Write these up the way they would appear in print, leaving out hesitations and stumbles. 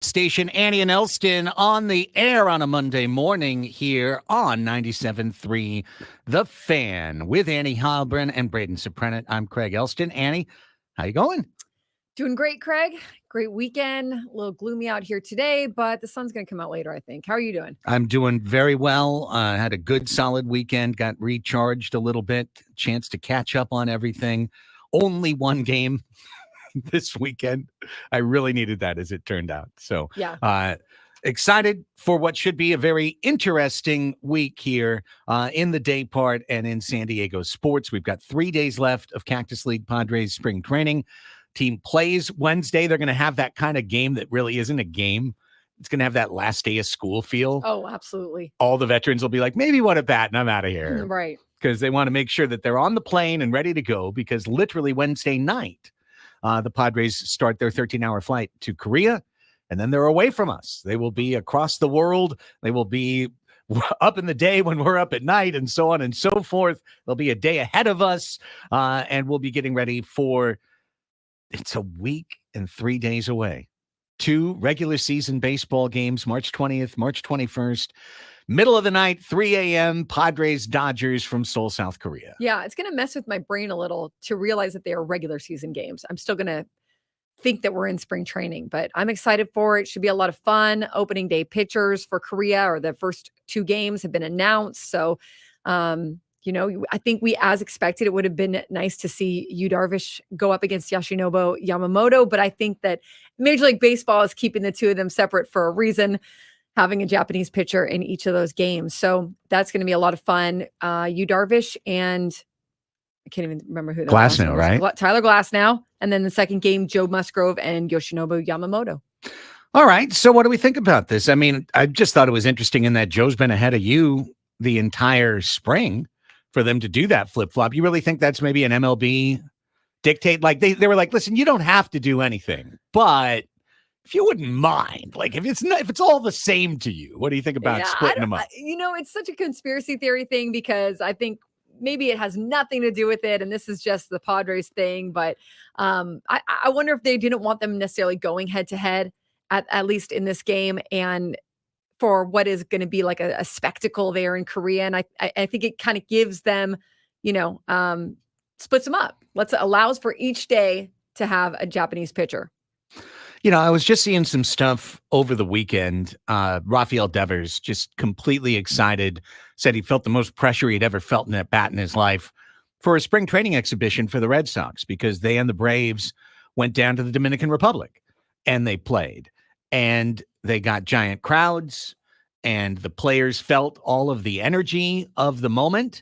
Station Annie and Elsten on the air on a Monday morning here on 97.3 The Fan with Annie Heilbrunn and Braden Soprenet. I'm Craig Elsten. Annie, how you going? Doing great, Craig. Great weekend. A little gloomy out here today, but the sun's going to come out later, I think. How are you doing? I'm doing very well. Had a good, solid weekend. Got recharged a little bit. Chance to catch up on everything. Only one game this weekend. I really needed that, as it turned out. So, yeah. Excited for what should be a very interesting week here in the day part and in San Diego sports. We've got 3 days left of Cactus League Padres spring training. Team plays Wednesday. They're going to have that kind of game that really isn't a game. It's going to have that last day of school feel. Oh, absolutely. All the veterans will be like, maybe one at bat and I'm out of here. Right. Because they want to make sure that they're on the plane and ready to go, because literally Wednesday night, the Padres start their 13-hour flight to Korea, and then they're away from us. They will be across the world. They will be up in the day when we're up at night, and so on and so forth. They'll be a day ahead of us, and we'll be getting ready for – it's a week and 3 days away. 2 regular season baseball games, March 20th, March 21st. Middle of the night, 3 a.m., Padres, Dodgers from Seoul, South Korea. Yeah, it's going to mess with my brain a little to realize that they are regular season games. I'm still going to think that we're in spring training, but I'm excited for it. Should be a lot of fun. Opening day pitchers for Korea, or the first 2 games, have been announced. So, I think we, as expected, it would have been nice to see Yu Darvish go up against Yoshinobu Yamamoto, but I think that Major League Baseball is keeping the 2 of them separate for a reason, having a Japanese pitcher in each of those games. So that's going to be a lot of fun. Yu Darvish and I can't even remember who that was. Glasnow, right? Tyler Glasnow. And then the second game, Joe Musgrove and Yoshinobu Yamamoto. All right. So what do we think about this? I mean, I just thought it was interesting in that Joe's been ahead of you the entire spring for them to do that flip-flop. You really think that's maybe an MLB dictate? Like they were like, listen, you don't have to do anything, but if you wouldn't mind, like if it's all the same to you, what do you think about splitting them up? It's such a conspiracy theory thing, because I think maybe it has nothing to do with it, and this is just the Padres thing. But I wonder if they didn't want them necessarily going head to head, at least in this game, and for what is going to be like a spectacle there in Korea. And I think it kind of gives them, splits them up. Allows for each day to have a Japanese pitcher. I was just seeing some stuff over the weekend. Rafael Devers just completely excited, said he felt the most pressure he'd ever felt in at bat in his life for a spring training exhibition for the Red Sox, because they and the Braves went down to the Dominican Republic and they played, and they got giant crowds, and the players felt all of the energy of the moment.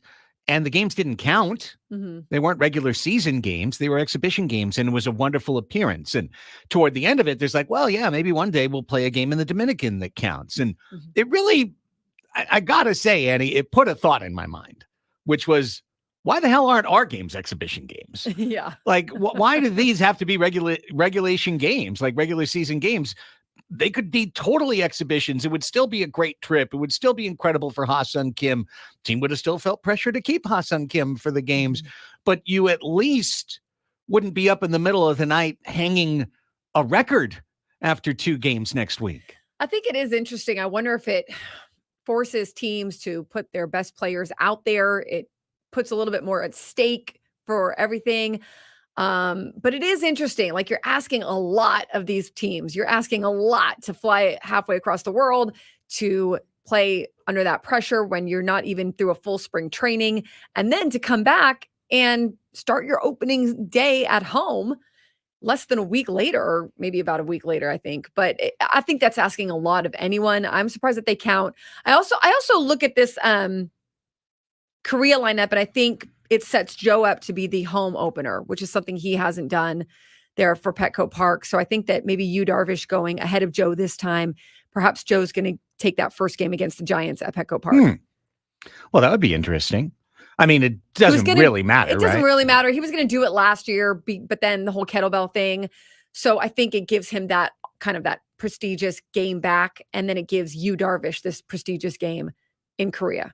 And the games didn't count. Mm-hmm. They weren't regular season games. They were exhibition games, and it was a wonderful appearance. And toward the end of it, there's like, well, yeah, maybe one day we'll play a game in the Dominican that counts. And it really, I got to say, Annie, it put a thought in my mind, which was, why the hell aren't our games exhibition games? Yeah. Like, why do these have to be regulation games, like regular season games? They could be totally exhibitions. It would still be a great trip. It would still be incredible for Ha-Seong Kim. Team would have still felt pressure to keep Ha-Seong Kim for the games, but you at least wouldn't be up in the middle of the night hanging a record after 2 games next week. I think it is interesting. I wonder if it forces teams to put their best players out there. It puts a little bit more at stake for everything. But it is interesting. Like, you're asking a lot of these teams. You're asking a lot to fly halfway across the world, to play under that pressure when you're not even through a full spring training, and then to come back and start your opening day at home less than a week later, or maybe about a week later, I think. But I think that's asking a lot of anyone. I'm surprised that they count. I also look at this Korea lineup, and I think it sets Joe up to be the home opener, which is something he hasn't done there for Petco Park. So I think that maybe Yu Darvish going ahead of Joe this time, perhaps Joe's going to take that first game against the Giants at Petco Park. Well, that would be interesting. I mean, it doesn't really matter, It doesn't really matter. He was going to do it last year, but then the whole kettlebell thing. So I think it gives him that kind of that prestigious game back. And then it gives Yu Darvish this prestigious game in Korea.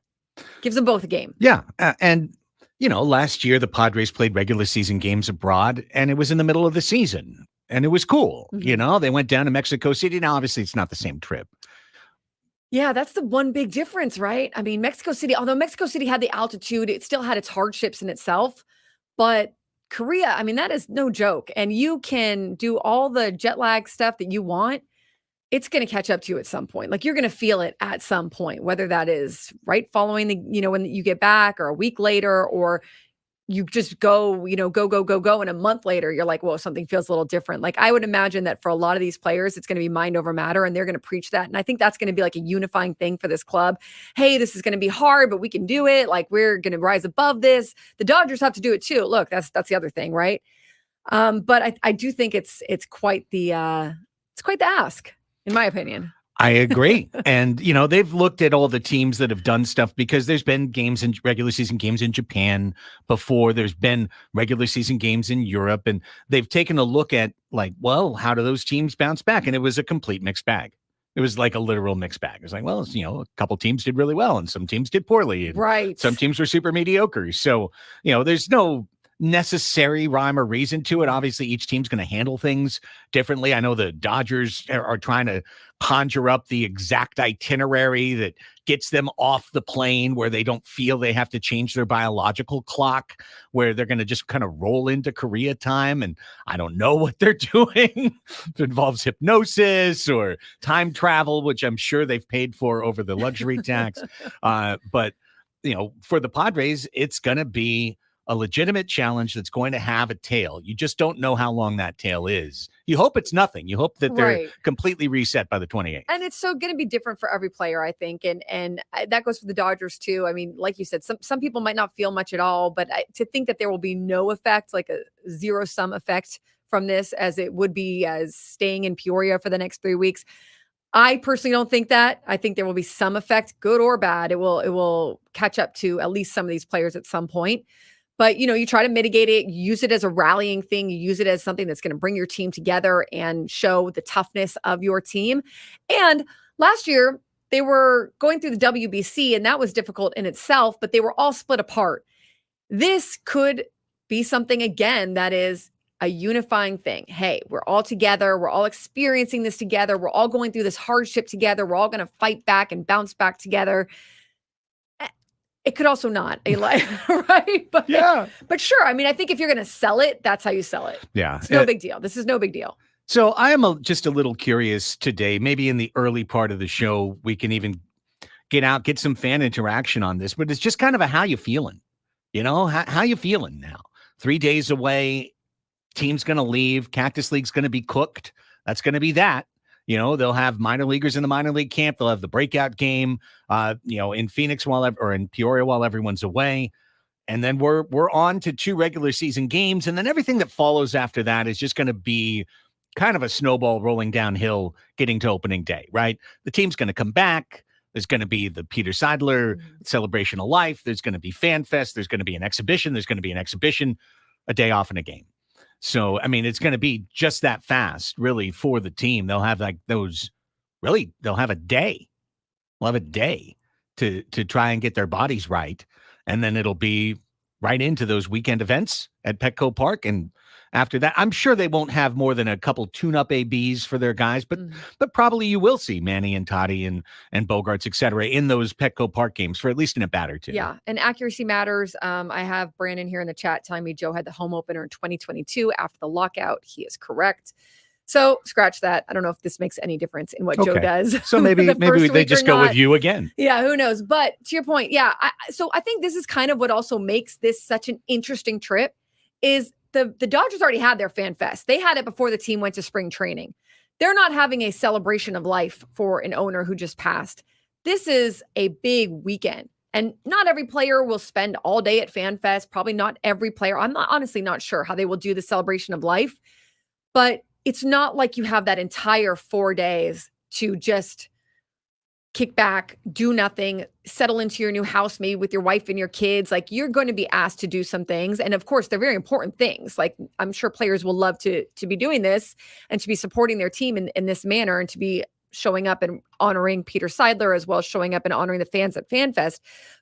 Gives them both a game. Yeah. And last year the Padres played regular season games abroad, and it was in the middle of the season. and it was cool. Mhm. They went down to Mexico City. Now, obviously, it's not the same trip. Yeah, that's the one big difference, right? I mean, Mexico City, although Mexico City had the altitude, it still had its hardships in itself. But Korea, I mean, that is no joke. And you can do all the jet lag stuff that you want. It's going to catch up to you at some point. Like you're going to feel it at some point, whether that is right following when you get back or a week later, or you just go, go. And a month later, you're like, whoa, something feels a little different. Like I would imagine that for a lot of these players, it's going to be mind over matter and they're going to preach that. And I think that's going to be like a unifying thing for this club. Hey, this is going to be hard, but we can do it. Like we're going to rise above this. The Dodgers have to do it too. Look, that's the other thing, right? But I do think it's quite the ask, in my opinion. I agree. And, they've looked at all the teams that have done stuff because there's been regular season games in Japan before. There's been regular season games in Europe. And they've taken a look at like, well, how do those teams bounce back? And it was a complete mixed bag. It was like a literal mixed bag. It was like, well, a couple teams did really well and some teams did poorly. And right. Some teams were super mediocre. So, there's no necessary rhyme or reason to it. Obviously, each team's going to handle things differently. I know the Dodgers are trying to conjure up the exact itinerary that gets them off the plane where they don't feel they have to change their biological clock, where they're going to just kind of roll into Korea time. And I don't know what they're doing. It involves hypnosis or time travel, which I'm sure they've paid for over the luxury tax. But, for the Padres, it's going to be a legitimate challenge that's going to have a tail. You just don't know how long that tail is. You hope it's nothing. You hope that they're completely reset by the 28th. And it's so going to be different for every player, I think. And that goes for the Dodgers too. I mean, like you said, some people might not feel much at all, but to think that there will be no effect, like a zero-sum effect from this, as it would be as staying in Peoria for the next 3 weeks, I personally don't think that. I think there will be some effect, good or bad. It will catch up to at least some of these players at some point. But, you try to mitigate it, use it as a rallying thing. You use it as something that's going to bring your team together and show the toughness of your team. And last year, they were going through the WBC, and that was difficult in itself, but they were all split apart. This could be something, again, that is a unifying thing. Hey, we're all together. We're all experiencing this together. We're all going through this hardship together. We're all going to fight back and bounce back together. It could also not, right? But yeah. But sure. I mean, I think if you're going to sell it, that's how you sell it. Yeah. It's no big deal. This is no big deal. So I am just a little curious today. Maybe in the early part of the show, we can even get some fan interaction on this. But it's just kind of a how you feeling? How you feeling now? 3 days away, team's going to leave. Cactus League's going to be cooked. That's going to be that. They'll have minor leaguers in the minor league camp. They'll have the breakout game, in Phoenix or in Peoria while everyone's away. And then we're on to 2 regular season games. And then everything that follows after that is just going to be kind of a snowball rolling downhill getting to opening day, right? The team's going to come back. There's going to be the Peter Seidler celebration of life. There's going to be Fan Fest. There's going to be an exhibition. There's going to be an exhibition, a day off and a game. So, I mean, it's going to be just that fast, really, for the team. They'll have they'll have a day. They'll have a day to try and get their bodies right. And then it'll be right into those weekend events at Petco Park. And after that, I'm sure they won't have more than a couple tune-up ABs for their guys, but probably you will see Manny and Toddy and Bogarts, et cetera, in those Petco Park games for at least in a bat or two. Yeah, and accuracy matters. I have Brandon here in the chat telling me Joe had the home opener in 2022 after the lockout. He is correct. So scratch that. I don't know if this makes any difference in what Joe does. So maybe they just go with you again. Yeah, who knows? But to your point, yeah. So I think this is kind of what also makes this such an interesting trip is the Dodgers already had their Fan Fest. They had it before the team went to spring training. They're not having a celebration of life for an owner who just passed. This is a big weekend. And not every player will spend all day at Fan Fest. Probably not every player. I'm honestly not sure how they will do the celebration of life. But it's not like you have that entire 4 days to just kick back, do nothing, settle into your new house, maybe with your wife and your kids. Like you're going to be asked to do some things. And of course, they're very important things. Like I'm sure players will love to be doing this and to be supporting their team in this manner and to be showing up and honoring Peter Seidler as well as showing up and honoring the fans at FanFest.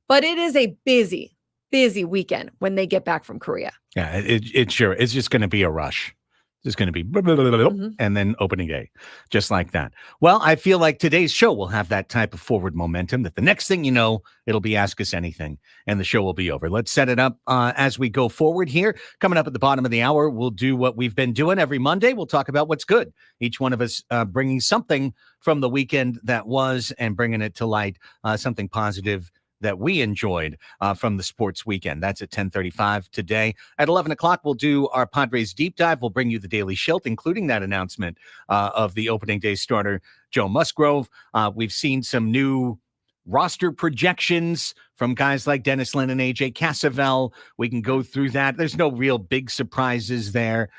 But it is a busy, busy weekend when they get back from Korea. Yeah, it sure. It's just going to be a rush. It's going to be blah, blah, blah, blah, blah, and then opening day, just like that. Well, I feel like today's show will have that type of forward momentum that the next thing you know, it'll be Ask Us Anything, and the show will be over. Let's set it up as we go forward here. Coming up at the bottom of the hour, we'll do what we've been doing every Monday. We'll talk about what's good. Each one of us bringing something from the weekend that was and bringing it to light, something positive that we enjoyed from the sports weekend. That's at 10:35 today. At 11 o'clock, we'll do our Padres deep dive. We'll bring you the Daily Schilt, including that announcement of the opening day starter, Joe Musgrove. We've seen some new roster projections from guys like Dennis Lin and AJ Cassavell. We can go through that. There's no real big surprises there.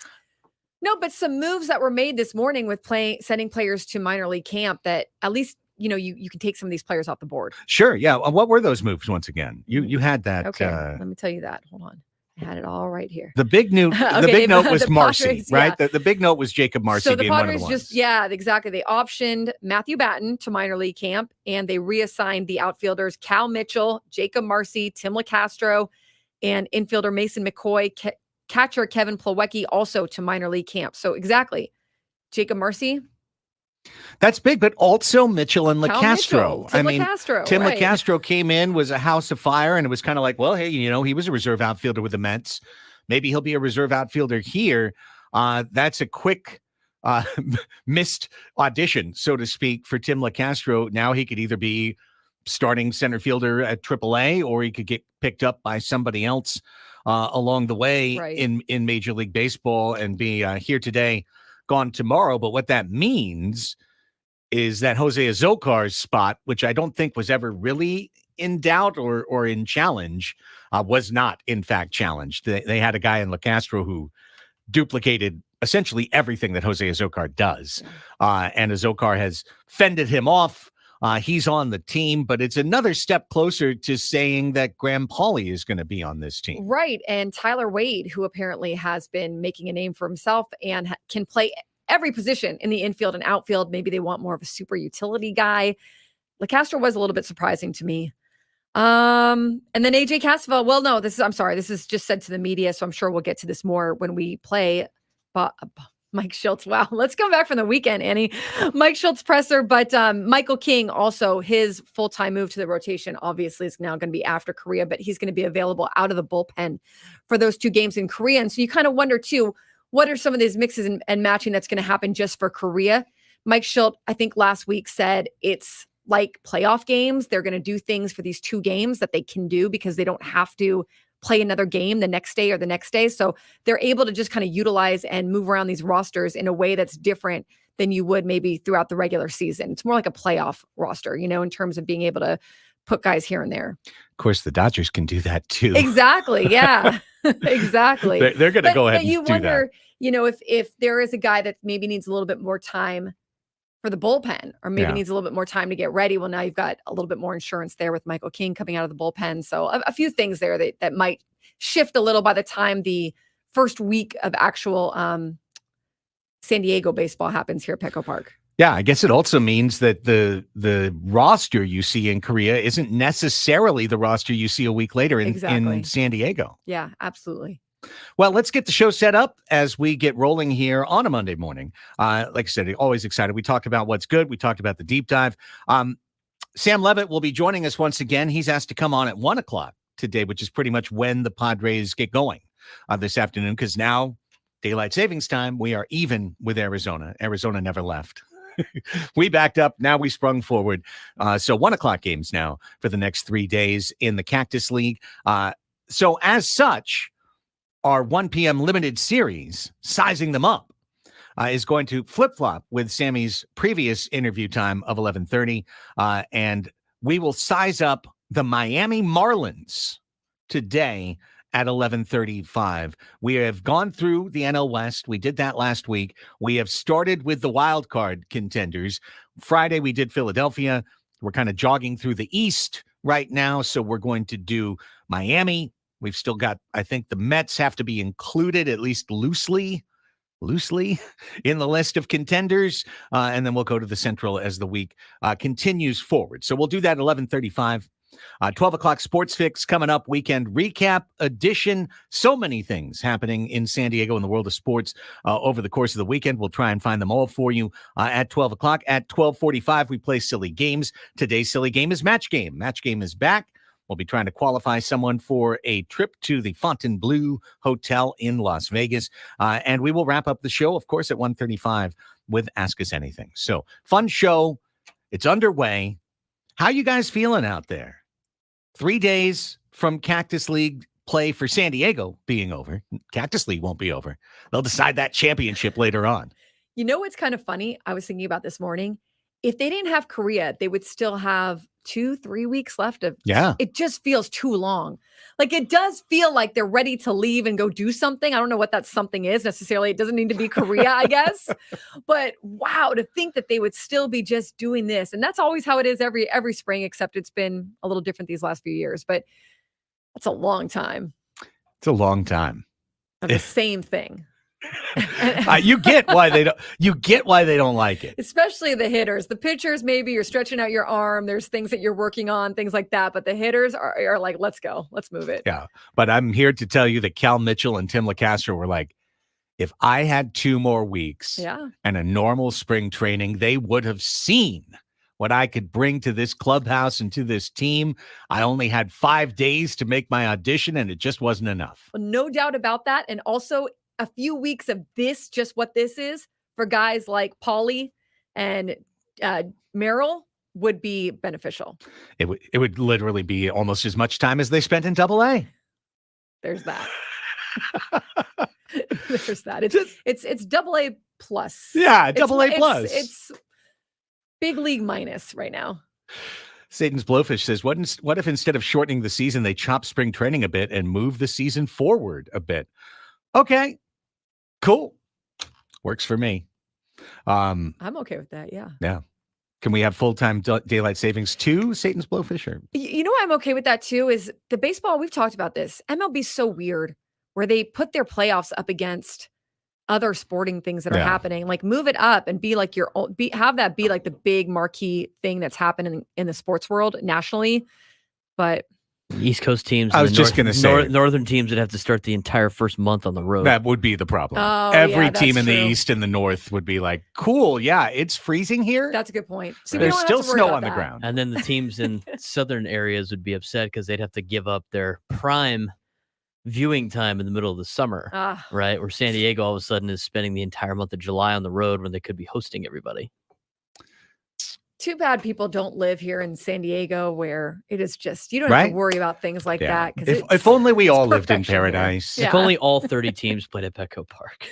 No, but some moves that were made this morning with sending players to minor league camp that at least you can take some of these players off the board. Sure. Yeah. What were those moves once again? You had that. Okay. Let me tell you that. Hold on. I had it all right here. The big note, the big note was Marcy, Padres, right? Yeah. The big note was Jacob Marcy. So the being Padres one of the ones. Exactly. They optioned Matthew Batten to minor league camp, and they reassigned the outfielders Cal Mitchell, Jacob Marcy, Tim LaCastro, and infielder Mason McCoy, catcher Kevin Plawecki also to minor league camp. So exactly, Jacob Marcy. That's big, but also Mitchell and LaCastro. Tim LaCastro came in, was a house of fire, and it was kind of like, well, hey, he was a reserve outfielder with the Mets. Maybe he'll be a reserve outfielder here. That's a quick missed audition, so to speak, for Tim LaCastro. Now he could either be starting center fielder at AAA, or he could get picked up by somebody else along the way in Major League Baseball and be here today, gone tomorrow. But what that means is that Jose Azocar's spot, which I don't think was ever really in doubt or in challenge, was not in fact challenged. They had a guy in LaCastro who duplicated essentially everything that Jose Azocar does. And Azocar has fended him off. He's on the team, but it's another step closer to saying that Graham Pauley is going to be on this team. Right. And Tyler Wade, who apparently has been making a name for himself and can play every position in the infield and outfield. Maybe they want more of a super utility guy. LaCastro was a little bit surprising to me. And then AJ Cassavell. Well, no, this is just said to the media, so I'm sure we'll get to this more when we play. But Mike Schultz. Wow. Let's come back from the weekend, Annie. Mike Schultz presser, but Michael King, also his full-time move to the rotation, obviously is now going to be after Korea, but he's going to be available out of the bullpen for those 2 games in Korea. And so you kind of wonder too, what are some of these mixes and matching that's going to happen just for Korea? Mike Schultz, I think last week said it's like playoff games. They're going to do things for these 2 games that they can do because they don't have to play another game the next day or the next day. So they're able to just kind of utilize and move around these rosters in a way that's different than you would maybe throughout the regular season. It's more like a playoff roster, in terms of being able to put guys here and there. Of course, the Dodgers can do that too. Exactly. Yeah, exactly. They're going to go ahead and do that. You wonder, if there is a guy that maybe needs a little bit more time for the bullpen, or maybe needs a little bit more time to get ready. Well, now you've got a little bit more insurance there with Michael King coming out of the bullpen. So a few things there that might shift a little by the time the first week of actual San Diego baseball happens here at Petco Park. Yeah, I guess it also means that the roster you see in Korea isn't necessarily the roster you see a week later in San Diego. Yeah, absolutely. Well, let's get the show set up as we get rolling here on a Monday morning. Like I said, always excited. We talked about what's good. We talked about the deep dive. Sam Levitt will be joining us once again. He's asked to come on at 1 o'clock today, which is pretty much when the Padres get going this afternoon, because now daylight savings time, we are even with Arizona. Arizona never left. We backed up. Now we sprung forward. So 1 o'clock games now for the next 3 days in the Cactus League. So as such, our 1 p.m. limited series, Sizing Them Up, is going to flip-flop with Sammy's previous interview time of 11:30. And we will size up the Miami Marlins today at 11:35. We have gone through the NL West. We did that last week. We have started with the wild card contenders. Friday, we did Philadelphia. We're kind of jogging through the East right now. So we're going to do Miami. We've still got, I think the Mets have to be included, at least loosely in the list of contenders. And then we'll go to the Central as the week continues forward. So we'll do that at 11:35. 12 o'clock Sports Fix coming up, weekend recap edition. So many things happening in San Diego in the world of sports over the course of the weekend. We'll try and find them all for you at 12 o'clock. At 12:45, we play silly games. Today's silly game is Match Game. Match Game is back. We'll be trying to qualify someone for a trip to the Fontainebleau Hotel in Las Vegas. And we will wrap up the show, of course, at 1:35 with Ask Us Anything. So fun show. It's underway. How you guys feeling out there? 3 days from Cactus League play for San Diego being over. Cactus League won't be over. They'll decide that championship later on. You know what's kind of funny? I was thinking about this morning. If they didn't have Korea, they would still have 2-3 weeks left of. Yeah. It just feels too long. Like it does feel like they're ready to leave and go do something. I don't know what that something is necessarily. It doesn't need to be Korea, I guess. But wow, to think that they would still be just doing this. And that's always how it is every spring, except it's been a little different these last few years. But that's a long time. It's a long time. Of the same thing. You get why they don't like it. Especially the hitters. The pitchers, maybe you're stretching out your arm. There's things that you're working on, things like that. But the hitters are like, let's go. Let's move it. Yeah. But I'm here to tell you that Cal Mitchell and Tim LeCastro were like, if I had 2 more weeks and a normal spring training, they would have seen what I could bring to this clubhouse and to this team. I only had 5 days to make my audition, and it just wasn't enough. No doubt about that. And also, a few weeks of this, just what this is for guys like Paulie and Merrill would be beneficial. It would literally be almost as much time as they spent in AA. There's that. There's that. It's AA plus. Yeah, AA plus. It's big league minus right now. Satan's Blowfish says, what if instead of shortening the season, they chop spring training a bit and move the season forward a bit? Okay, cool. Works for me. I'm okay with that. Yeah. Yeah. Can we have full-time daylight savings too, Satan's Blowfish? Or? You know why I'm okay with that too is the baseball. We've talked about this. MLB's so weird where they put their playoffs up against other sporting things that are happening. Like move it up and be like have that be like the big marquee thing that's happening in the sports world nationally. But East Coast teams. I was just going to say northern teams would have to start the entire first month on the road. That would be the problem. Every team in the East and the North would be like, cool. Yeah, it's freezing here. That's a good point. See, there's still snow on the ground. And then the teams in southern areas would be upset because they'd have to give up their prime viewing time in the middle of the summer, right? Where San Diego all of a sudden is spending the entire month of July on the road when they could be hosting everybody. Too bad people don't live here in San Diego where it is just, you don't have to worry about things like that. If only we all lived in paradise. If only all 30 teams played at Petco Park.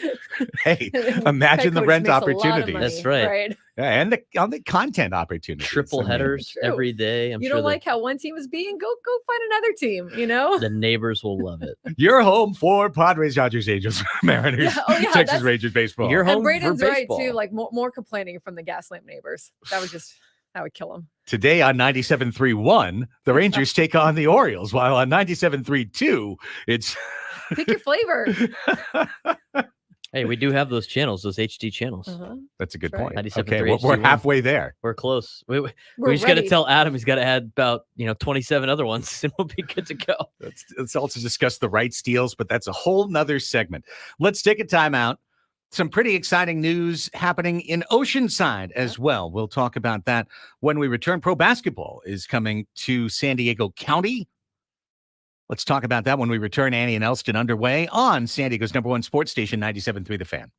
Hey, imagine the rent opportunities. That's right. Yeah, and the content opportunities. Triple headers every day. You don't like how one team is being, go find another team, you know? The neighbors will love it. You're home for Padres, Dodgers, Angels, Mariners, Texas Rangers baseball. You're home and Braden's for baseball. Right, too. Like more complaining from the gas lamp neighbors. That would kill him. Today on 97.3.1, the Rangers take on the Orioles, while on 97.3.2, it's... Pick your flavor. Hey, we do have those channels, those HD channels. That's a good point. Okay, we're halfway there. We're close. We just got to tell Adam he's got to add about 27 other ones, and we'll be good to go. Let's also discuss the rights deals, but that's a whole nother segment. Let's take a timeout. Some pretty exciting news happening in Oceanside as well. We'll talk about that when we return. Pro basketball is coming to San Diego County. Let's talk about that when we return. Annie and Elsten underway on San Diego's #1 sports station, 97.3 The Fan.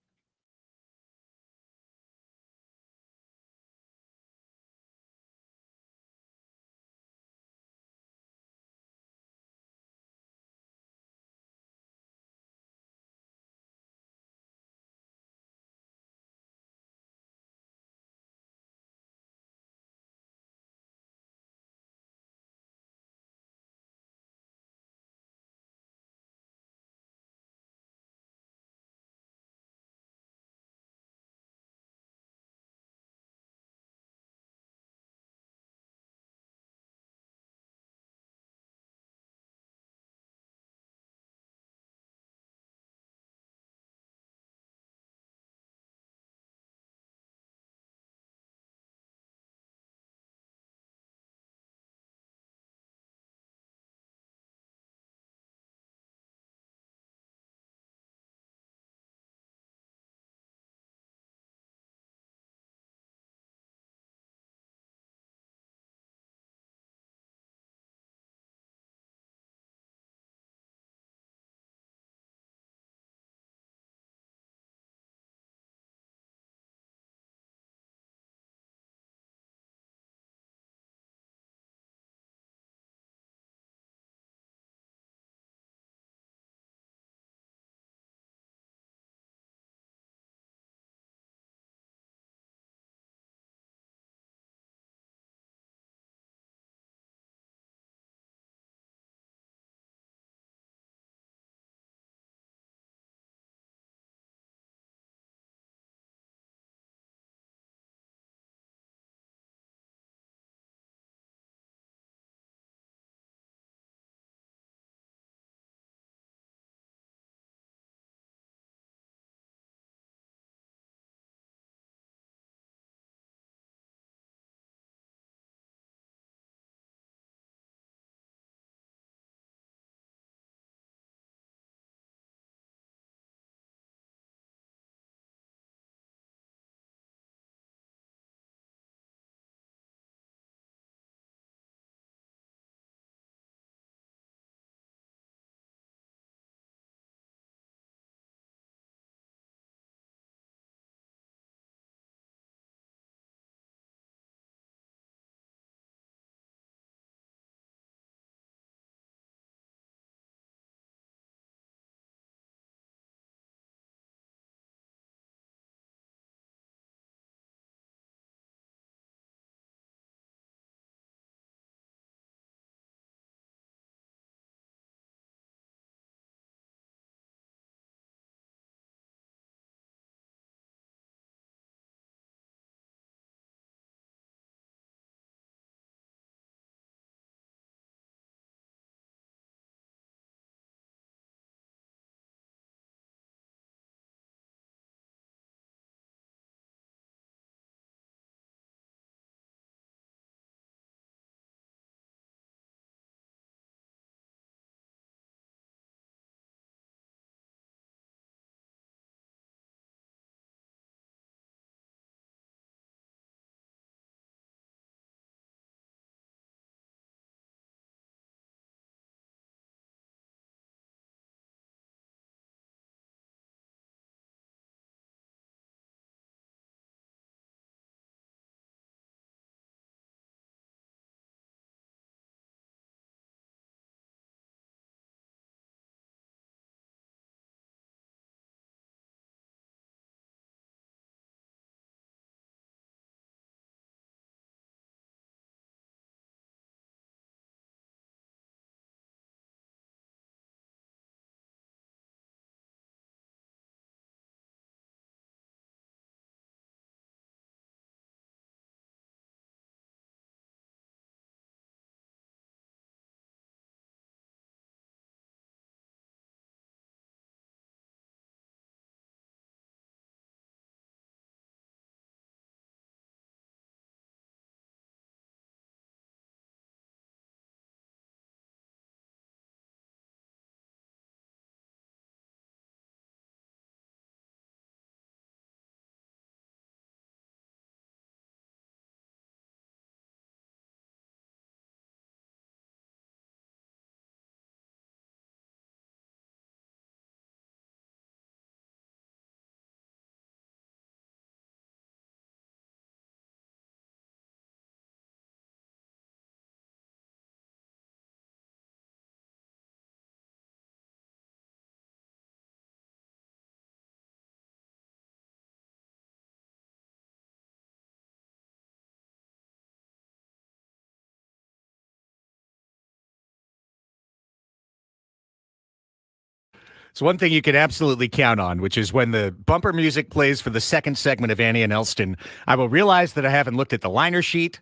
So one thing you can absolutely count on, which is when the bumper music plays for the second segment of Annie and Elsten, I will realize that I haven't looked at the liner sheet,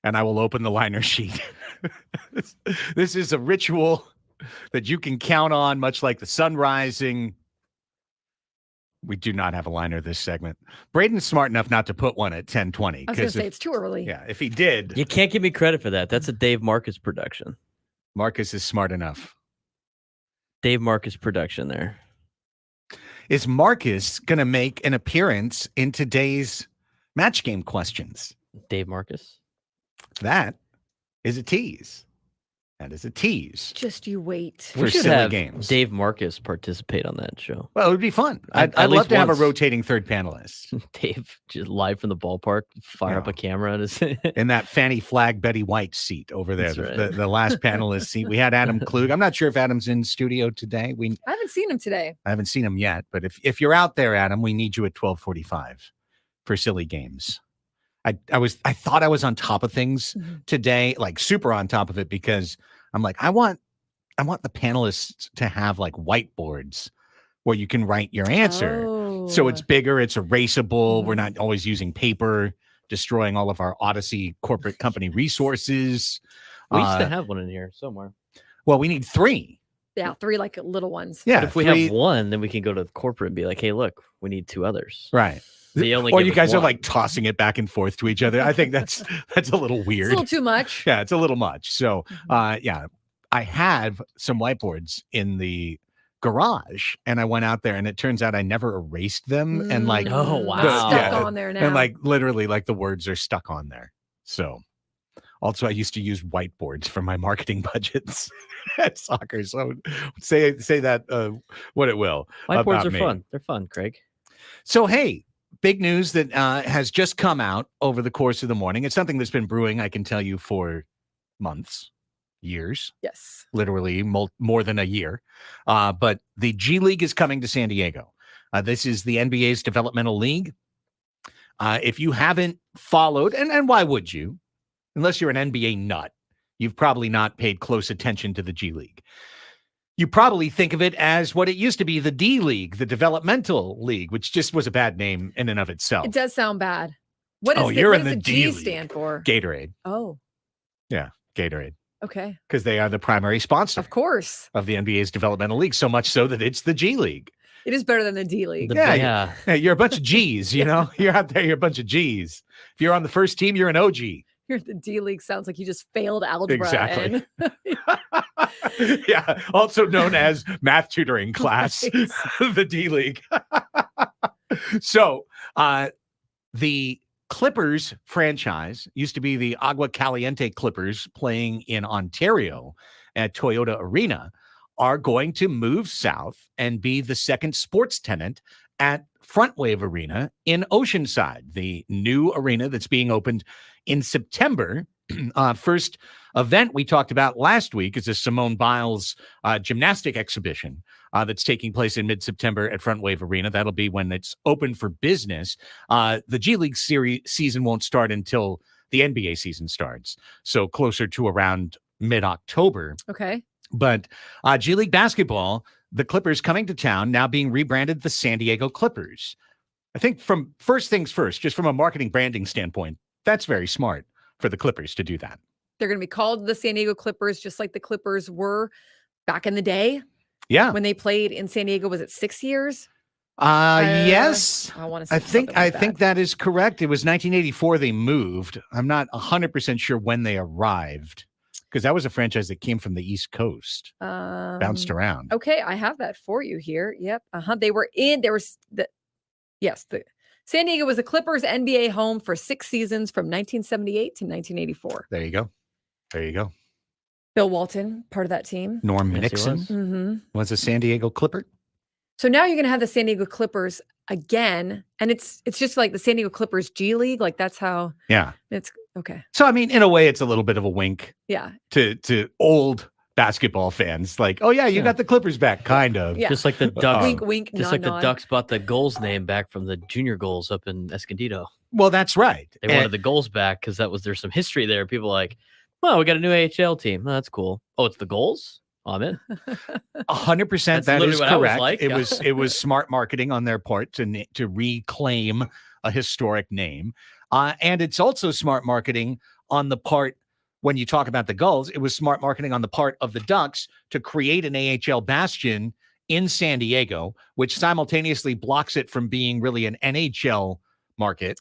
and I will open the liner sheet. This is a ritual that you can count on, much like the sun rising. We do not have a liner this segment. Braden's smart enough not to put one at 10:20. I was going to say it's too early. Yeah, if he did. You can't give me credit for that. That's a Dave Marcus production. Marcus is smart enough. Dave Marcus production there. Is Marcus going to make an appearance in today's match game questions? Dave Marcus? That is a tease. That is a tease. Just you wait. For We should silly have games. Dave Marcus participate on that show. Well, it would be fun. At I'd love least to have a once. rotating third panelist Dave just live from the ballpark, fire up Yeah. a camera. in that Fannie Flag Betty White seat over there, That's the, right. the last panelist seat. We had Adam Klug. I'm not sure if Adam's in studio today. I haven't seen him today. I haven't seen him yet, but if you're out there, Adam, we need you at 12:45 for silly games. I thought I was on top of things today, like super on top of it, because I'm like, I want the panelists to have like whiteboards where you can write your answer. So it's bigger, it's erasable. We're not always using paper, destroying all of our Odyssey corporate company resources. We used to have one in here somewhere. Well, we need 3. Yeah, 3 like little ones. Yeah. But if we 3 have one, then we can go to the corporate and be like, hey, look, we need 2 others. right. They only Or give you us guys are one. like tossing it back and forth to each other. I think that's a little It's weird. a little too much. Yeah, it's a little much. So, yeah, I have some whiteboards in the garage, and I went out there, and it turns out I never erased them, and like, Oh, They're wow. Stuck Yeah, on there now. and like literally, like the words are stuck on there. So, also, I used to use whiteboards for my marketing budgets at soccer. So, say that what it will. Whiteboards about are me. fun. They're fun, Craig. So, hey, big news that has just come out over the course of the morning. It's something that's been brewing, I can tell you, for months, years, Yes. literally more than a year. But the G League is coming to San Diego. This is the NBA's developmental league. If you haven't followed, and why would you? Unless you're an NBA nut, you've probably not paid close attention to the G League. You probably think of it as what it used to be, the D League, the developmental league, which just was a bad name in and of itself. It does sound bad. What Oh, is you're what in does the G D League. stand for? Gatorade. Oh, Yeah, Gatorade. okay. Because they are the primary sponsor Of course. of the NBA's developmental league, so much so that it's the G League. It is better than the D League. Yeah, Hey, you're a bunch of G's, you know? You're out there, you're a bunch of G's. If you're on the first team, you're an OG. Here at the D League sounds like you just failed algebra. Exactly. And Yeah, also known as math tutoring class, Right. the D League. So, the Clippers franchise used to be the Agua Caliente Clippers, playing in Ontario at Toyota Arena, are going to move south and be the second sports tenant at Front Wave Arena in Oceanside, the new arena that's being opened in September. First event we talked about last week is a Simone Biles gymnastic exhibition that's taking place in mid-September at Front Wave Arena. That'll be when it's open for business. The G League season won't start until the NBA season starts, so closer to around mid-October. okay. But G League basketball, the Clippers coming to town, now being rebranded the San Diego Clippers. I think from first things first, just from a marketing branding standpoint, that's very smart for the Clippers to do that. They're going to be called the San Diego Clippers, just like the Clippers were back in the day Yeah. when they played in San Diego. Was it 6 years? Yes. I want to say I think something like I think that is correct. It was 1984 they moved. I'm not 100% sure when they arrived, because that was a franchise that came from the East Coast, bounced around. Okay, I have that for you here. Yep. They were in. There was the San Diego was the Clippers NBA home for 6 seasons from 1978 to 1984. There you go. There you go. Bill Walton, part of that team. Norm Yes, he Nixon was. Mm-hmm. was a San Diego Clipper. So now you're going to have the San Diego Clippers again, and it's just like the San Diego Clippers G League. Like that's how Yeah. it's okay. So I mean, in a way, it's a little bit of a wink Yeah. to old basketball fans. Like, oh yeah, you Yeah. got the Clippers back, kind of. Yeah. Just like the Ducks. Wink, wink. Just nod, like nod. the Ducks bought the goals name back from the junior goals up in Escondido. Well, that's right. They wanted the goals back because there's some history there. People are like, well, we got a new AHL team. Oh, that's cool. Oh, it's the goals? I'm in. 100%. That is literally what I was correct. like. It was smart marketing on their part to reclaim a historic name. And it's also smart marketing on the part, when you talk about the Gulls, it was smart marketing on the part of the Ducks to create an AHL bastion in San Diego, which simultaneously blocks it from being really an NHL market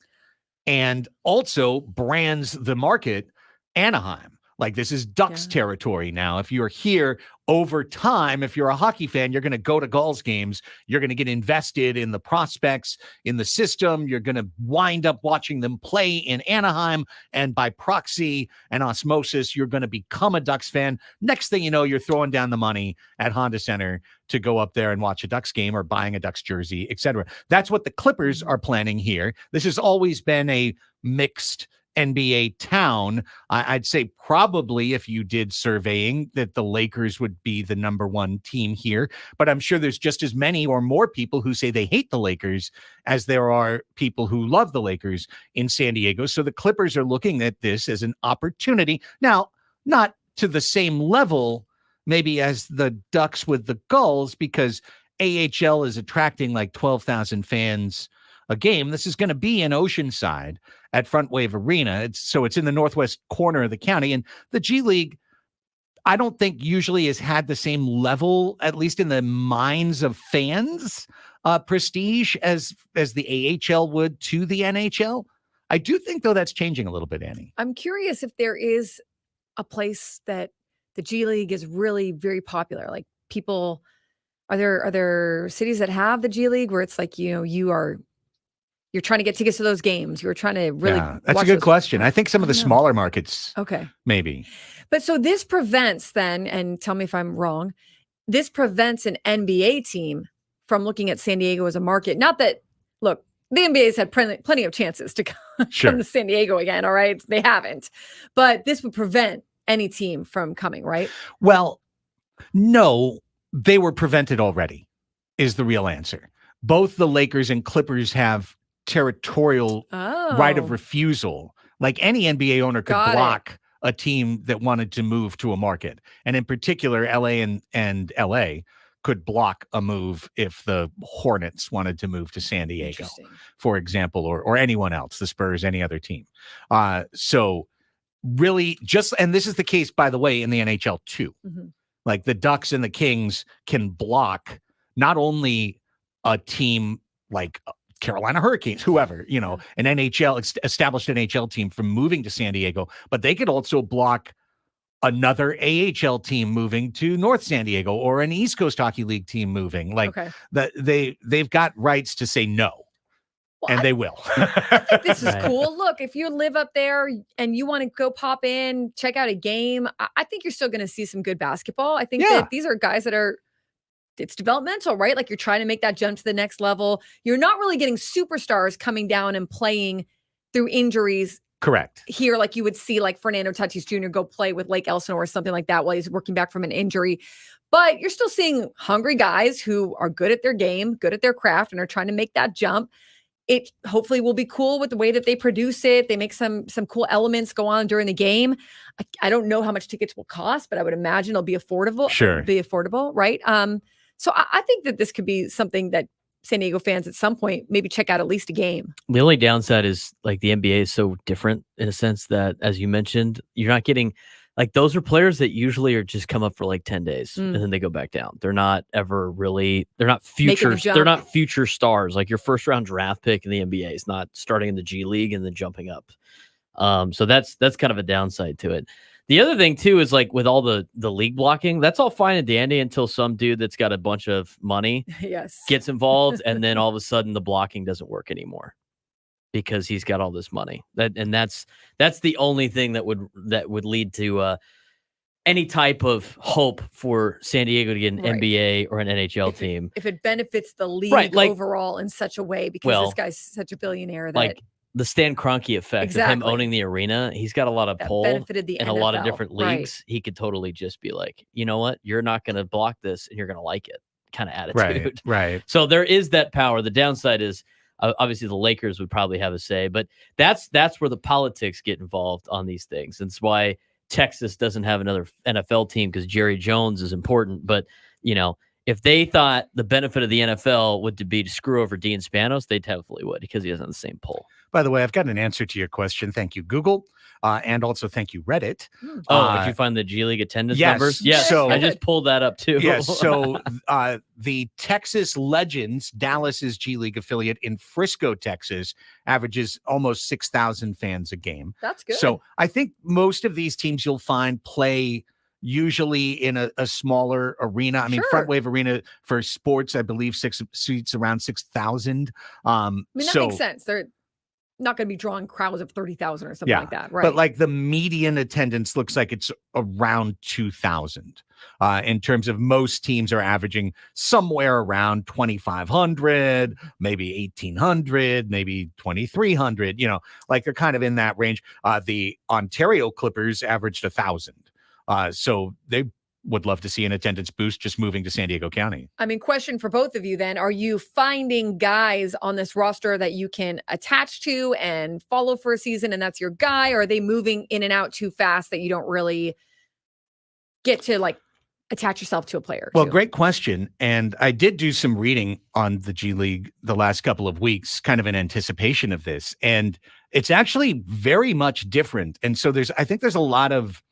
and also brands the market Anaheim. Like, this is Ducks territory now. If you're here over time, if you're a hockey fan, you're going to go to Gulls games. You're going to get invested in the prospects, in the system. You're going to wind up watching them play in Anaheim. And by proxy and osmosis, you're going to become a Ducks fan. Next thing you know, you're throwing down the money at Honda Center to go up there and watch a Ducks game or buying a Ducks jersey, etc. That's what the Clippers are planning here. This has always been a mixed NBA town. I'd say probably, if you did surveying, that the Lakers would be the number one team here, but I'm sure there's just as many or more people who say they hate the Lakers as there are people who love the Lakers in San Diego. So the Clippers are looking at this as an opportunity. Now, not to the same level maybe as the Ducks with the Gulls, because AHL is attracting like 12,000 fans a game. This is going to be in Oceanside at Front Wave Arena. It's in the northwest corner of the county. And the G League, I don't think usually has had the same level, at least in the minds of fans, prestige as the AHL would to the NHL. I do think, though, that's changing a little bit, Annie. I'm curious if there is a place that the G League is really very popular. Like, people, are there cities that have the G League where it's like, you're trying to get tickets to those games. You're trying to really. Yeah, that's a good question. I think some of the smaller markets. Okay. Maybe. But so this prevents then, and tell me if I'm wrong, this prevents an NBA team from looking at San Diego as a market. Not that, look, the NBA's had plenty of chances to come to San Diego again. All right. They haven't. But this would prevent any team from coming, right? Well, no, they were prevented already, is the real answer. Both the Lakers and Clippers have territorial right of refusal. Like, any NBA owner could block a team that wanted to move to a market. And in particular, LA and LA could block a move if the Hornets wanted to move to San Diego, for example, or anyone else, the Spurs, any other team. So really and this is the case, by the way, in the NHL too. Mm-hmm. Like, the Ducks and the Kings can block not only a team like Carolina Hurricanes, whoever, an established NHL team from moving to San Diego, but they could also block another AHL team moving to North San Diego or an East Coast Hockey League team moving. Like, they've got rights to say no. Well, and they will. I think this is cool. Look, if you live up there and you want to go pop in, check out a game, I think you're still going to see some good basketball. I think that these are guys that it's developmental, right? Like, you're trying to make that jump to the next level. You're not really getting superstars coming down and playing through injuries. Correct. Here, like you would see like Fernando Tatis Jr. go play with Lake Elsten or something like that while he's working back from an injury. But you're still seeing hungry guys who are good at their game, good at their craft, and are trying to make that jump. It hopefully will be cool with the way that they produce it. They make some cool elements go on during the game. I don't know how much tickets will cost, but I would imagine it'll be affordable. Sure. Be affordable, right? So I think that this could be something that San Diego fans at some point maybe check out at least a game. The only downside is, like, the NBA is so different in a sense that, as you mentioned, you're not getting, like, those are players that usually are just come up for like 10 days and then they go back down. They're not ever really, they're not future stars. Like, your first round draft pick in the NBA is not starting in the G League and then jumping up. So that's kind of a downside to it. The other thing too is, like, with all the league blocking, that's all fine and dandy until some dude that's got a bunch of money gets involved, and then all of a sudden the blocking doesn't work anymore because he's got all this money. That's the only thing that would lead to any type of hope for San Diego to get an NBA or an NHL team. If it benefits the league overall in such a way, because this guy's such a billionaire that, like, the Stan Kroenke effect of him owning the arena, he's got a lot of pull in a lot of different leagues. He could totally just be like, you know what? You're not going to block this and you're going to like it kind of attitude. Right. So there is that power. The downside is obviously the Lakers would probably have a say, but that's where the politics get involved on these things. And it's why Texas doesn't have another NFL team because Jerry Jones is important. But, if they thought the benefit of the NFL would be to screw over Dean Spanos, they definitely would because he is on the same poll. By the way, I've got an answer to your question. Thank you, Google. And also thank you, Reddit. Did you find the G League attendance yes, numbers? Yes. So, I just pulled that up too. Yes. So the Texas Legends, Dallas's G League affiliate in Frisco, Texas, averages almost 6,000 fans a game. That's good. So I think most of these teams you'll find play usually in a smaller arena. I mean, Sure. Front Wave Arena for sports, I believe, seats around 6,000. I mean, that makes sense. They're not going to be drawing crowds of 30,000 or something like that, right? But like the median attendance looks like it's around 2,000. In terms of most teams are averaging somewhere around 2,500, maybe 1,800, maybe 2,300. Like they're kind of in that range. The Ontario Clippers averaged 1,000. So they would love to see an attendance boost just moving to San Diego County. I mean, question for both of you then. Are you finding guys on this roster that you can attach to and follow for a season and that's your guy? Or are they moving in and out too fast that you don't really get to like attach yourself to a player? Well, great question. And I did do some reading on the G League the last couple of weeks, kind of in anticipation of this. And it's actually very much different. And so I think there's a lot of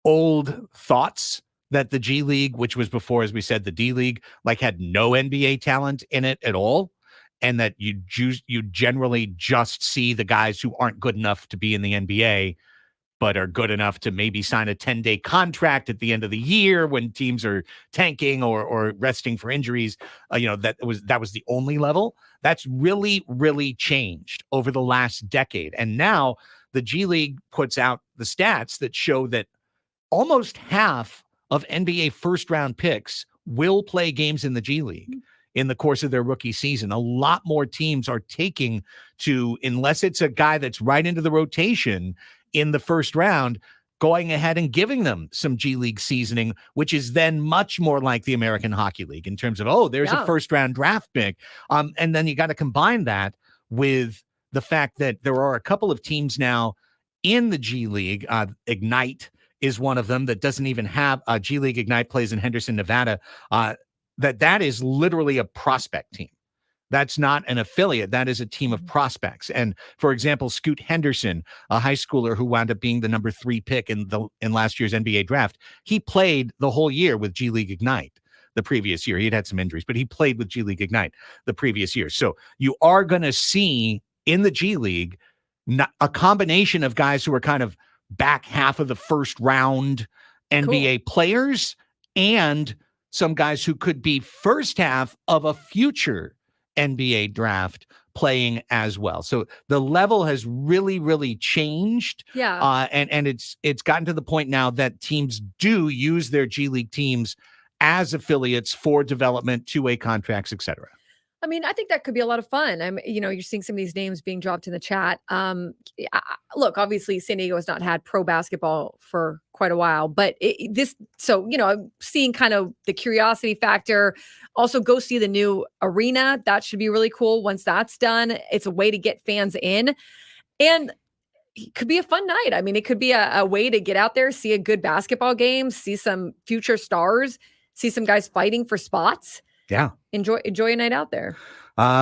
old thoughts that the G League, which was before, as we said, the D League, like had no NBA talent in it at all. And that you generally just see the guys who aren't good enough to be in the NBA, but are good enough to maybe sign a 10-day contract at the end of the year when teams are tanking or resting for injuries. That was the only level. That's really, really changed over the last decade. And now the G League puts out the stats that show that almost half of NBA first-round picks will play games in the G League in the course of their rookie season. A lot more teams are taking to, unless it's a guy that's right into the rotation in the first round, going ahead and giving them some G League seasoning, which is then much more like the American Hockey League in terms of, there's a first-round draft pick. And then you got to combine that with the fact that there are a couple of teams now in the G League, Ignite is one of them that doesn't even have a G League. Ignite plays in Henderson, Nevada. That is literally a prospect team. That's not an affiliate. That is a team of prospects. And for example, Scoot Henderson, a high schooler who wound up being the number 3 pick in last year's NBA draft, he played the whole year with G League Ignite the previous year. He had some injuries, but he played with G League Ignite the previous year. So you are going to see in the G League a combination of guys who are kind of back half of the first round NBA players and some guys who could be first half of a future NBA draft playing as well. So the level has really, really changed. Yeah. And it's gotten to the point now that teams do use their G League teams as affiliates for development, two-way contracts, etc. I mean, I think that could be a lot of fun. You're seeing some of these names being dropped in the chat. Look, obviously San Diego has not had pro basketball for quite a while, but I'm seeing kind of the curiosity factor. Also, go see the new arena. That should be really cool once that's done. It's a way to get fans in, and it could be a fun night. I mean, it could be a way to get out there, see a good basketball game, see some future stars, see some guys fighting for spots. Yeah. Enjoy a night out there.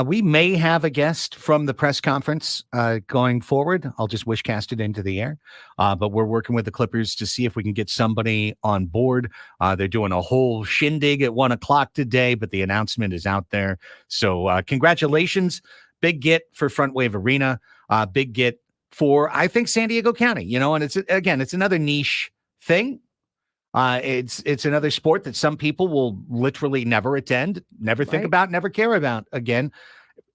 We may have a guest from the press conference going forward. I'll just wishcast it into the air. But we're working with the Clippers to see if we can get somebody on board. They're doing a whole shindig at 1:00 today, but the announcement is out there. So congratulations. Big get for Front Wave Arena. Big get for, I think, San Diego County. And it's another niche thing. It's another sport that some people will literally never attend, never think about, never care about again.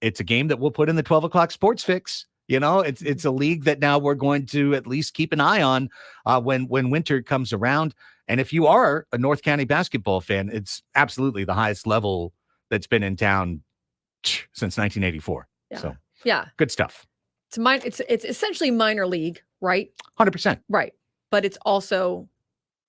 It's a game that we'll put in the 12 o'clock sports fix. It's a league that now we're going to at least keep an eye on when winter comes around. And if you are a North County basketball fan, it's absolutely the highest level that's been in town since 1984. Yeah. So yeah, good stuff. It's essentially minor league, right? 100%. Right. But it's also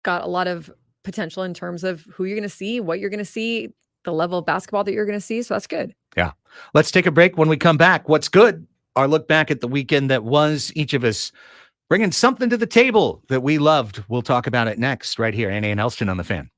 got a lot of potential in terms of who you're going to see, what you're going to see, the level of basketball that you're going to see. So that's good. Yeah. Let's take a break. When we come back, what's good? Our look back at the weekend that was. Each of us bringing something to the table that we loved. We'll talk about it next right here. Annie and Elsten on the Fan.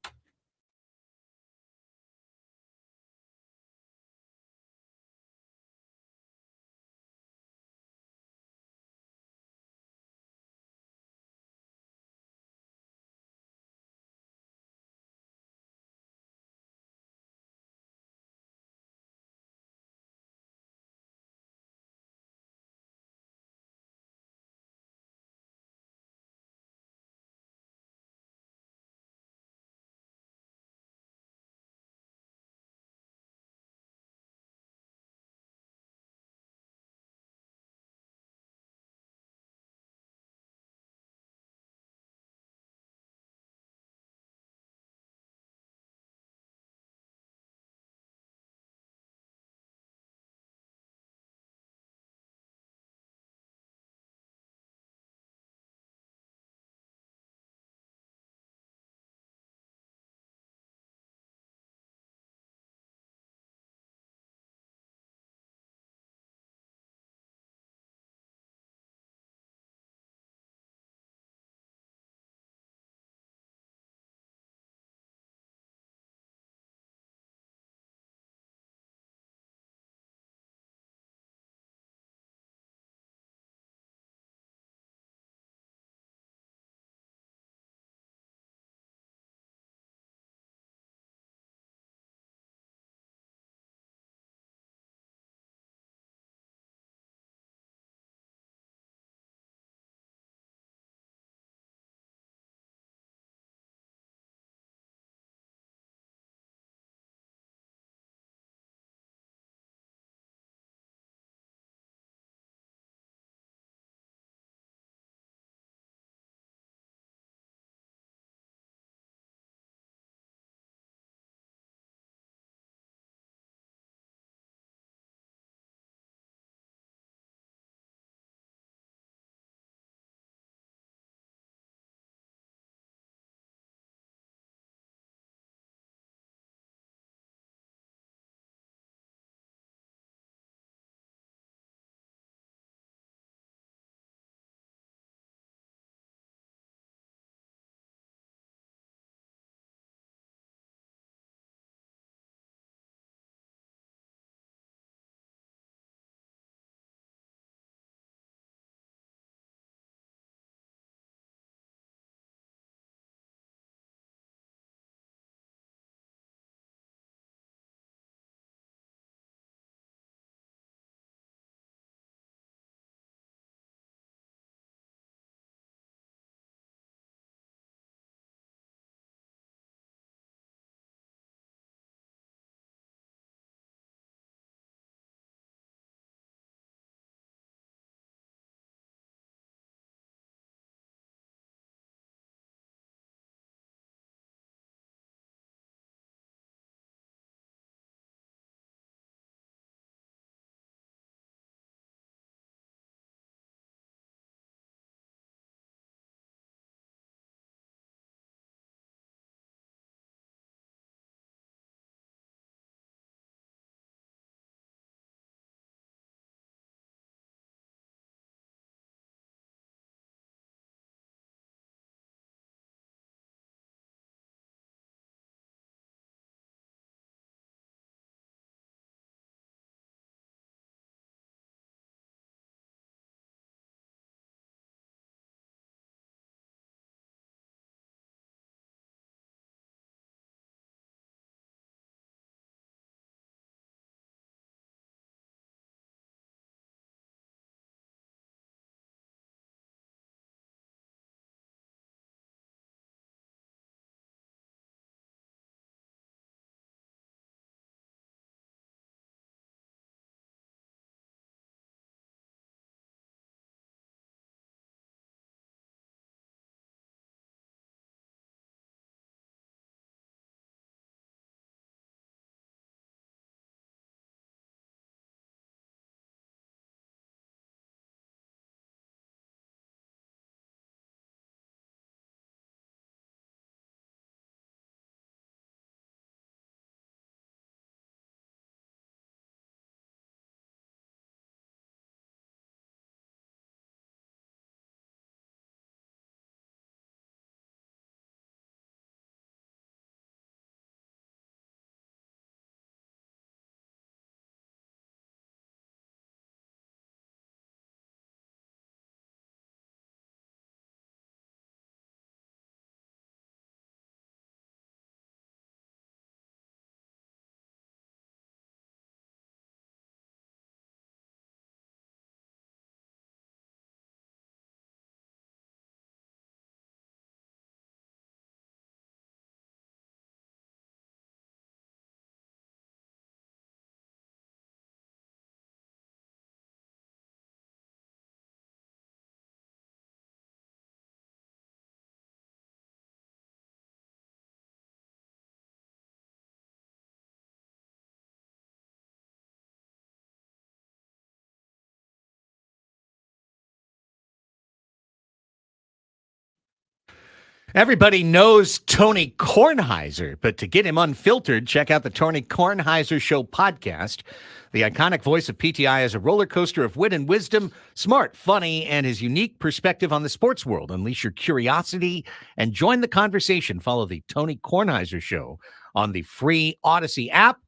Everybody knows Tony Kornheiser, but to get him unfiltered, check out the Tony Kornheiser Show podcast. The iconic voice of PTI is a roller coaster of wit and wisdom, smart, funny, and his unique perspective on the sports world. Unleash your curiosity and join the conversation. Follow the Tony Kornheiser Show on the free Odyssey app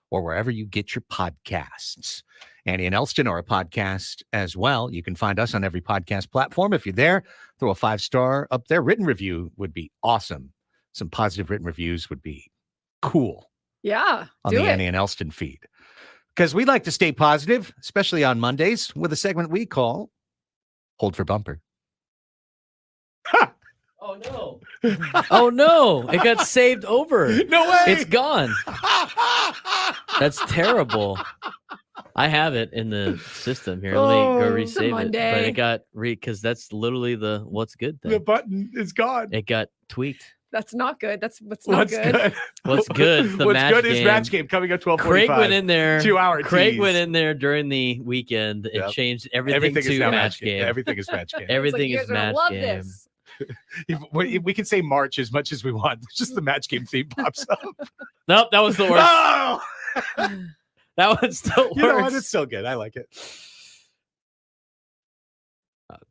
or wherever you get your podcasts. Annie and Elsten are a podcast as well. You can find us on every podcast platform. If you're there, throw a 5-star up there. Written review would be awesome. Some positive written reviews would be cool. Yeah, on the Annie and Elsten feed. Because we like to stay positive, especially on Mondays, with a segment we call Hold for Bumper. Ha! Oh, no. Oh, no. It got saved over. No way. It's gone. That's terrible. I have it in the system here. Let me go resave it. But it got because that's literally the what's good thing. The button is gone. It got tweaked. That's not good. That's what's not good. What's good? Is the what's match good game. is match game coming at 12:45. Craig went in there. 2 hour. Craig went in there during the weekend and changed everything to match game. Everything is match game. Everything is match game. This. We can say March as much as we want. Just the match game theme pops up. Nope, that was the worst. Oh! That one still works. You know what? It's still good. I like it.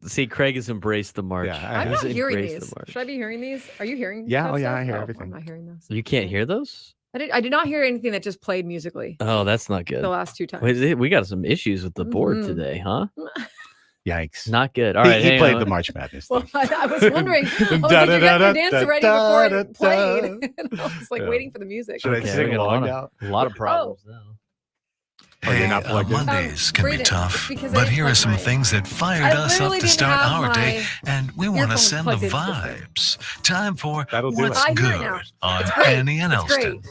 See, Craig has embraced the March. Yeah, I'm not hearing these. Should I be hearing these? Are you hearing? Yeah, that stuff? I hear everything. I'm not hearing those. You can't hear those? I did not hear anything that just played musically. Oh, that's not good. The last 2 times. Wait, we got some issues with the board today, huh? Yikes. Not good. All right. He played the March Madness. Well, I was wondering. I was like, you got your dance ready before it played. And I was like waiting for the music. Should I sing along now? A lot of problems now. Hey, Mondays can be tough, but here are some things that fired us up to start our day, and we want to send the vibes. Time for What's Good on Annie and Elsten.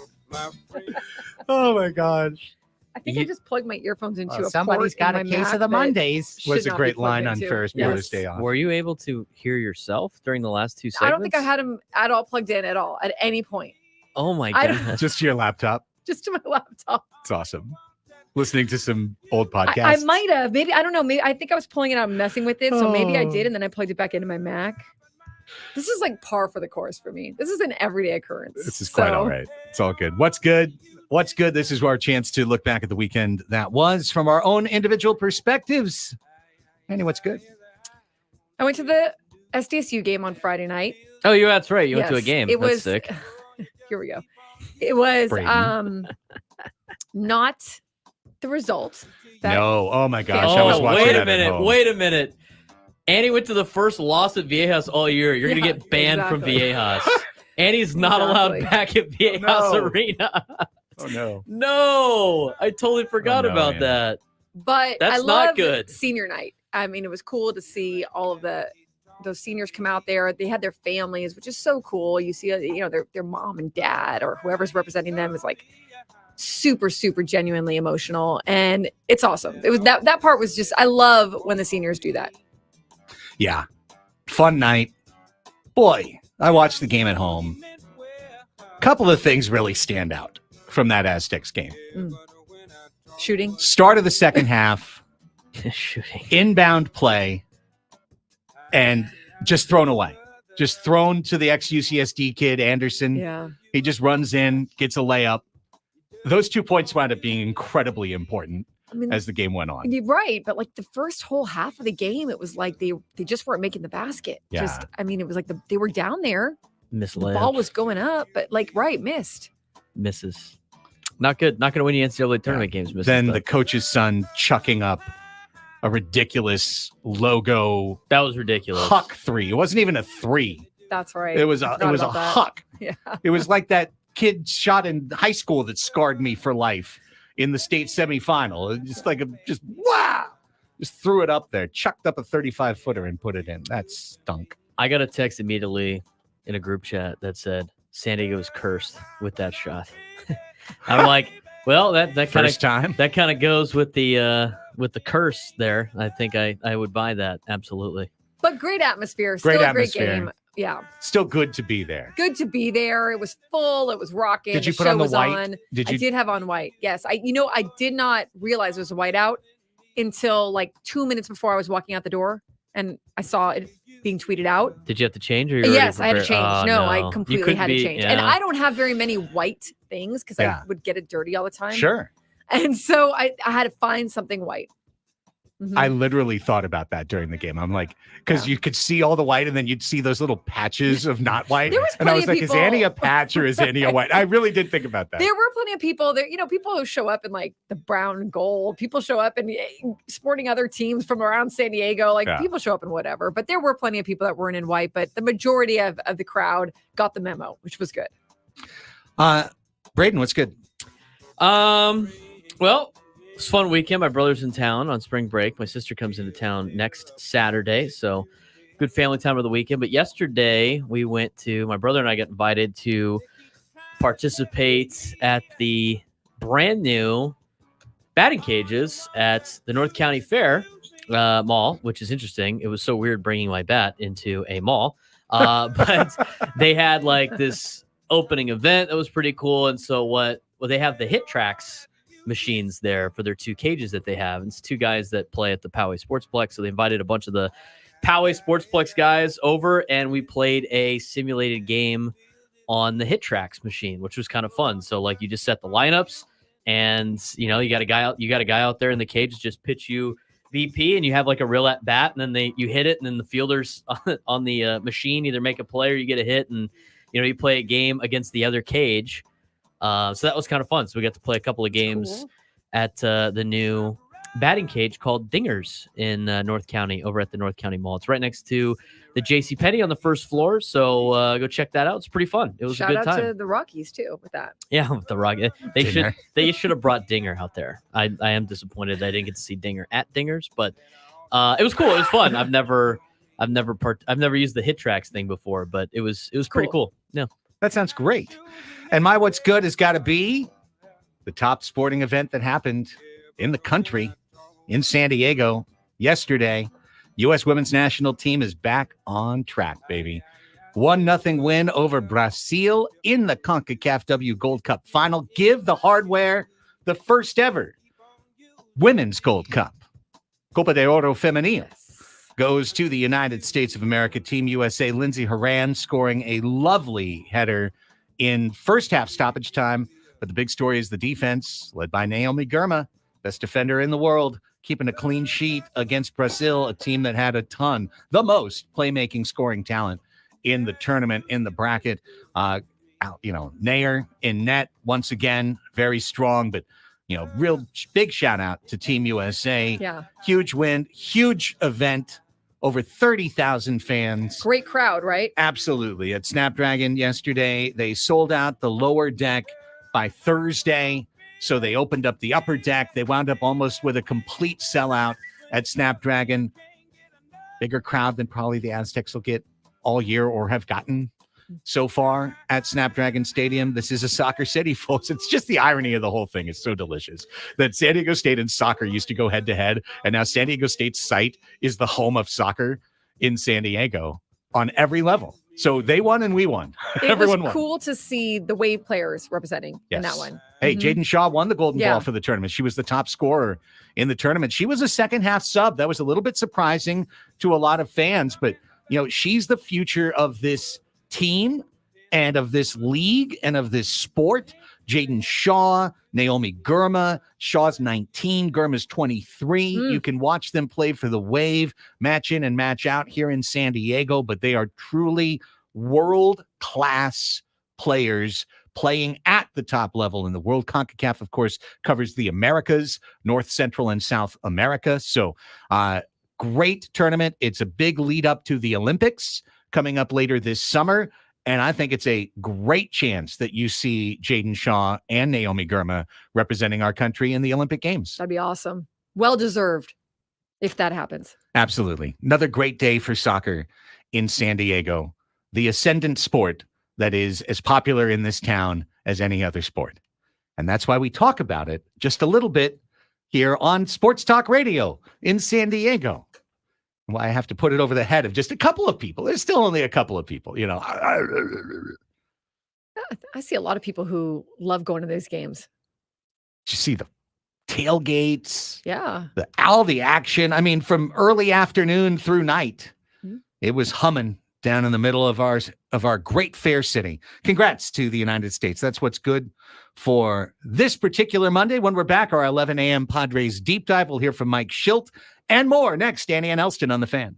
Oh, my gosh. I think I just plugged my earphones into a somebody's port got in a my case Mac of the that Mondays. Was should a not great be line plugged on into. Ferris Bueller's Day Off. Were you able to hear yourself during the last 2 segments? I don't think I had them at all plugged in at all at any point. Oh my I god! Just to your laptop. Just to my laptop. It's awesome. Listening to some old podcasts. I might have. Maybe I don't know. Maybe I think I was pulling it out and messing with it. So maybe I did, and then I plugged it back into my Mac. This is like par for the course for me. This is an everyday occurrence. This is quite all right. It's all good. What's good? What's good? This is our chance to look back at the weekend that was from our own individual perspectives. Annie, what's good? I went to the SDSU game on Friday night. Oh, that's right. You went to a game. It That's was sick. Here we go. It was Braden. not the result. No. Oh my gosh. I was watching wait a that minute. at home. Wait a minute. Annie went to the first loss at Viejas all year. You're going to get banned from Viejas. Annie's not allowed back at Viejas Arena. Oh, no. No. I totally forgot about that. But That's I not loved good. senior night. I mean, it was cool to see all of those seniors come out there. They had their families, which is so cool. You see, their mom and dad or whoever's representing them is like super, super genuinely emotional. And it's awesome. It was that part was just, I love when the seniors do that. Yeah. Fun night. Boy, I watched the game at home. A couple of things really stand out from that Aztecs game. Shooting. Start of the second half. Shooting. Inbound play. And just thrown away. Just thrown to the ex-UCSD kid, Anderson. Yeah. He just runs in, gets a layup. Those 2 points wound up being incredibly important as the game went on. You're right. But like the first whole half of the game, it was like they just weren't making the basket. Yeah. It was like they were down there. Missed The ball was going up, but missed. Misses. Not good. Not going to win you NCAA tournament games. Misses Then though. the coach's son chucking up a ridiculous logo. That was ridiculous. Huck three. It wasn't even a three. That's right. It was a huck. Yeah. It was like that kid shot in high school that scarred me for life in the state semifinal. Just wow. Just threw it up there, chucked up a 35-footer and put it in. That stunk. I got a text immediately in a group chat that said San Diego was cursed with that shot. I'm like, well, that kind of goes with the curse there. I think I would buy that absolutely. But great atmosphere. Great Still atmosphere. A great game. Yeah. Still good to be there. Good to be there. It was full. It was rocking. Did you the put show on the was white? On. Did you? I did have on white. Yes. I did not realize it was a whiteout until like 2 minutes before I was walking out the door, and I saw it. being tweeted out. Did you have to change? Or Yes, I had to change. Oh, no, I completely had to change. Yeah. And I don't have very many white things because I would get it dirty all the time. Sure. And so I had to find something white. Mm-hmm. I literally thought about that during the game. I'm like, because you could see all the white and then you'd see those little patches of not white. And I was like, is Annie a patch or is Annie a white? I really did think about that. There were plenty of people there, people who show up in like the brown and gold. People show up in sporting other teams from around San Diego. Like people show up in whatever. But there were plenty of people that weren't in white. But the majority of the crowd got the memo, which was good. Braden, what's good? Well, it's a fun weekend. My brother's in town on spring break. My sister comes into town next Saturday. So good family time of the weekend. But yesterday my brother and I got invited to participate at the brand new batting cages at the North County Fair Mall, which is interesting. It was so weird bringing my bat into a mall. But they had like this opening event that was pretty cool. And so they have the Hit Tracks machines there for their 2 cages that they have. And it's 2 guys that play at the Poway Sportsplex. So they invited a bunch of the Poway Sportsplex guys over, and we played a simulated game on the Hit Tracks machine, which was kind of fun. So like you just set the lineups, and you got a guy out there in the cage just pitch you BP, and you have like a real at bat, and then you hit it, and then the fielders on the machine either make a play or you get a hit, and you play a game against the other cage. So that was kind of fun. So we got to play a couple of games at the new batting cage called Dingers in North County, over at the North County Mall. It's right next to the JCPenney on the first floor. So go check that out. It's pretty fun. It was a good time. Shout out to the Rockies too with that. Yeah, with the Rockies. They should have brought Dinger out there. I am disappointed that I didn't get to see Dinger at Dingers, but it was cool. It was fun. I've never used the Hit Tracks thing before, but it was pretty cool. Yeah. That sounds great. And my what's good has got to be the top sporting event that happened in the country in San Diego yesterday. U.S. women's national team is back on track, baby. 1-0 win over Brazil in the CONCACAF W Gold Cup final. Give the hardware the first ever Women's Gold Cup. Copa de Oro Femenil goes to the United States of America. Team USA, Lindsey Horan scoring a lovely header in first half stoppage time. But the big story is the defense, led by Naomi Girma, best defender in the world, keeping a clean sheet against Brazil, a team that had the most playmaking scoring talent in the tournament, in the bracket. Nair in net once again, very strong, but real big shout out to Team USA. Yeah. Huge win, huge event. Over 30,000 fans. Great crowd, right? Absolutely. At Snapdragon yesterday, they sold out the lower deck by Thursday. So they opened up the upper deck. They wound up almost with a complete sellout at Snapdragon. Bigger crowd than probably the Aztecs will get all year or have gotten so far at Snapdragon Stadium. This is a soccer city, folks. It's just the irony of the whole thing. It's so delicious that San Diego State and soccer used to go head to head, and now San Diego State's site is the home of soccer in San Diego on every level. So they won and we won. Everyone won. It was cool to see the Wave players representing in that one. Hey, Jaden Shaw won the Golden Ball for the tournament. She was the top scorer in the tournament. She was a second half sub. That was a little bit surprising to a lot of fans, but she's the future of this team and of this league and of this sport. Jaden Shaw, Naomi Girma. Shaw's 19, Girma's 23. You can watch them play for the Wave, match in and match out here in San Diego, but they are truly world-class players playing at the top level in the world. CONCACAF, of course, covers the Americas, North, Central, and South America. So great tournament. It's a big lead up to the Olympics coming up later this summer. And I think it's a great chance that you see Jaden Shaw and Naomi Girma representing our country in the Olympic Games. That'd be awesome. Well-deserved if that happens. Absolutely. Another great day for soccer in San Diego, the ascendant sport that is as popular in this town as any other sport. And that's why we talk about it just a little bit here on Sports Talk Radio in San Diego. Well, I have to put it over the head of just a couple of people. There's still only a couple of people, I see a lot of people who love going to those games. Did you see the tailgates? Yeah. All the action. I mean, from early afternoon through night. it was humming down in the middle of our great fair city. Congrats to the United States. That's what's good for this particular Monday. When we're back, our 11 a.m. Padres Deep Dive. We'll hear from Mike Schilt and more next. Danny and Elsten on The Fan.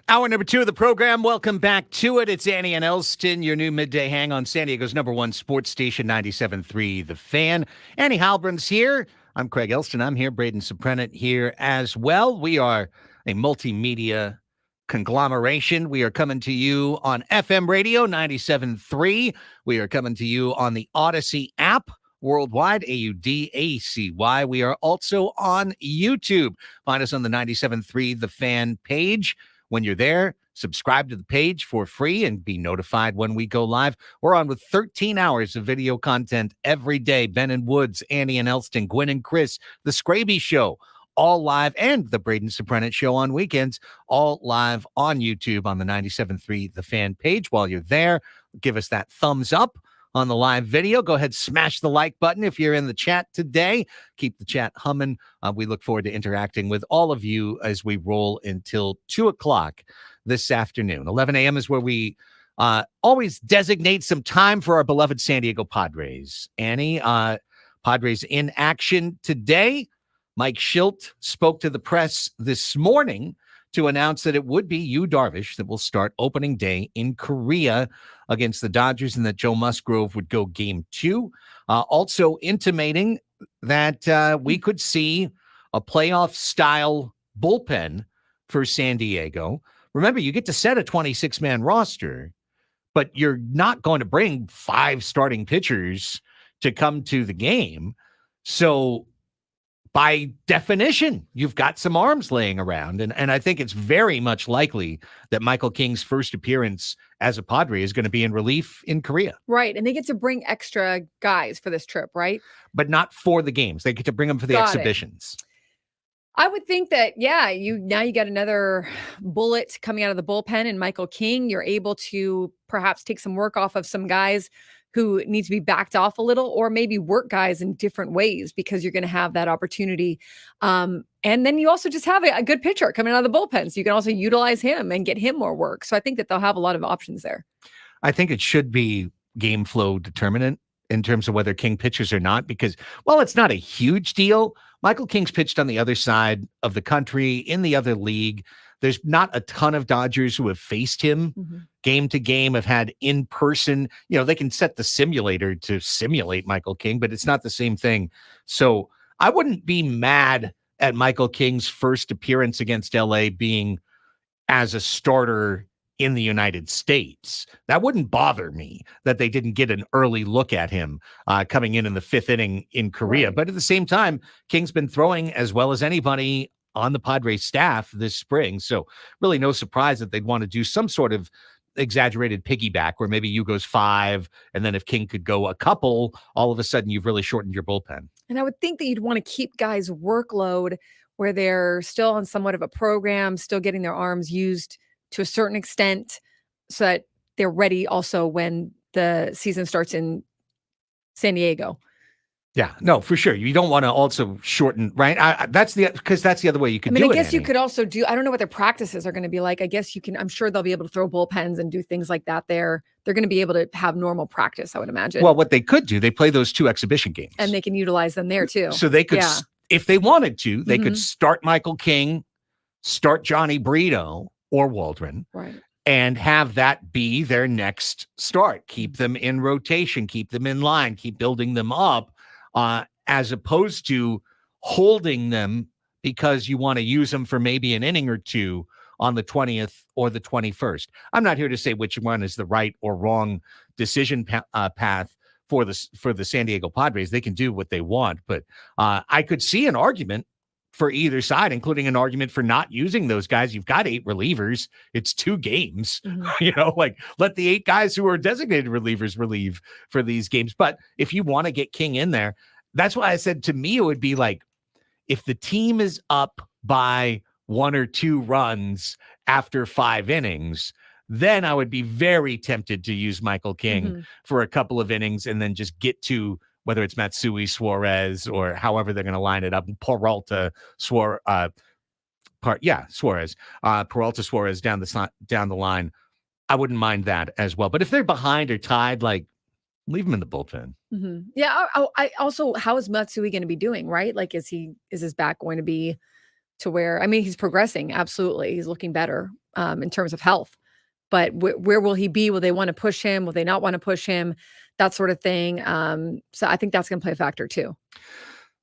Hour number 2 of the program. Welcome back to it. It's Annie and Elsten, your new midday hang on San Diego's #1 sports station, 97.3 The Fan. Annie Halbrin's here. I'm Craig Elsten. I'm here. Braden Suprenant here as well. We are a multimedia conglomeration. We are coming to you on FM radio 97.3. We are coming to you on the Odyssey app worldwide, AUDACY. We are also on YouTube. Find us on the 97.3 The Fan page. When you're there, subscribe to the page for free and be notified when we go live. We're on with 13 hours of video content every day. Ben and Woods, Annie and Elsten, Gwen and Chris, The Scraby Show, all live, and the Braden Soprano Show on weekends, all live on YouTube on the 97.3 The Fan page. While you're there, give us that thumbs up on the live video. Go ahead, smash the like button if you're in the chat today. Keep the chat humming. We look forward to interacting with all of you as we roll until 2 o'clock this afternoon. 11 a.m. is where we always designate some time for our beloved San Diego Padres. Annie, Padres in action today. Mike Schilt spoke to the press this morning to announce that it would be Yu Darvish that will start opening day in Korea against the Dodgers, and that Joe Musgrove would go game 2. Also intimating that we could see a playoff-style bullpen for San Diego. Remember, you get to set a 26-man roster, but you're not going to bring 5 starting pitchers to come to the game. So by definition, you've got some arms laying around. And I think it's very much likely that Michael King's first appearance as a Padre is going to be in relief in Korea. Right. And they get to bring extra guys for this trip, right? But not for the games. They get to bring them for the exhibitions. I would think that, you got another bullet coming out of the bullpen and Michael King. You're able to perhaps take some work off of some guys who need to be backed off a little, or maybe work guys in different ways because you're going to have that opportunity. And then you also just have a good pitcher coming out of the bullpen. So you can also utilize him and get him more work. So I think that they'll have a lot of options there. I think it should be game flow determinant in terms of whether King pitches or not, because, well, it's not a huge deal. Michael King's pitched on the other side of the country in the other league. There's not a ton of Dodgers who have faced him game to game, have had in person. They can set the simulator to simulate Michael King, but it's not the same thing. So I wouldn't be mad at Michael King's first appearance against LA being as a starter in the United States. That wouldn't bother me that they didn't get an early look at him coming in the 5th inning in Korea. Right. But at the same time, King's been throwing as well as anybody on the Padres staff this spring. So really no surprise that they'd want to do some sort of exaggerated piggyback where maybe you goes 5, and then if King could go a couple, all of a sudden you've really shortened your bullpen. And I would think that you'd want to keep guys' workload where they're still on somewhat of a program, still getting their arms used to a certain extent so that they're ready also when the season starts in San Diego. Yeah, no, for sure. You don't want to also shorten, right? That's the other way you could do it. I guess you could also do, I don't know what their practices are going to be like. I guess you can, I'm sure they'll be able to throw bullpens and do things like that there. They're going to be able to have normal practice, I would imagine. Well, what they could do, they play those 2 exhibition games. And they can utilize them there too. So they could, if they wanted to, they could start Michael King, start Johnny Brito or Waldron. Right. And have that be their next start. Keep them in rotation, keep them in line, keep building them up. As opposed to holding them because you want to use them for maybe an inning or 2 on the 20th or the 21st. I'm not here to say which one is the right or wrong decision path for the San Diego Padres. They can do what they want, but I could see an argument for either side, including an argument for not using those guys. You've got 8 relievers. It's 2 games, let the 8 guys who are designated relievers relieve for these games. But if you want to get King in there, that's why I said to me, it would be like, if the team is up by 1 or 2 runs after 5 innings, then I would be very tempted to use Michael King for a couple of innings and then just get to whether it's Matsui, Suarez, or however they're going to line it up, Peralta, Suarez, Peralta, Suarez down the line. I wouldn't mind that as well. But if they're behind or tied, leave them in the bullpen. Yeah. I also, how is Matsui going to be doing? Right? Is his back going to be to where? I mean, he's progressing. Absolutely, he's looking better in terms of health. But where will he be? Will they want to push him? Will they not want to push him? That sort of thing. So I think that's going to play a factor too.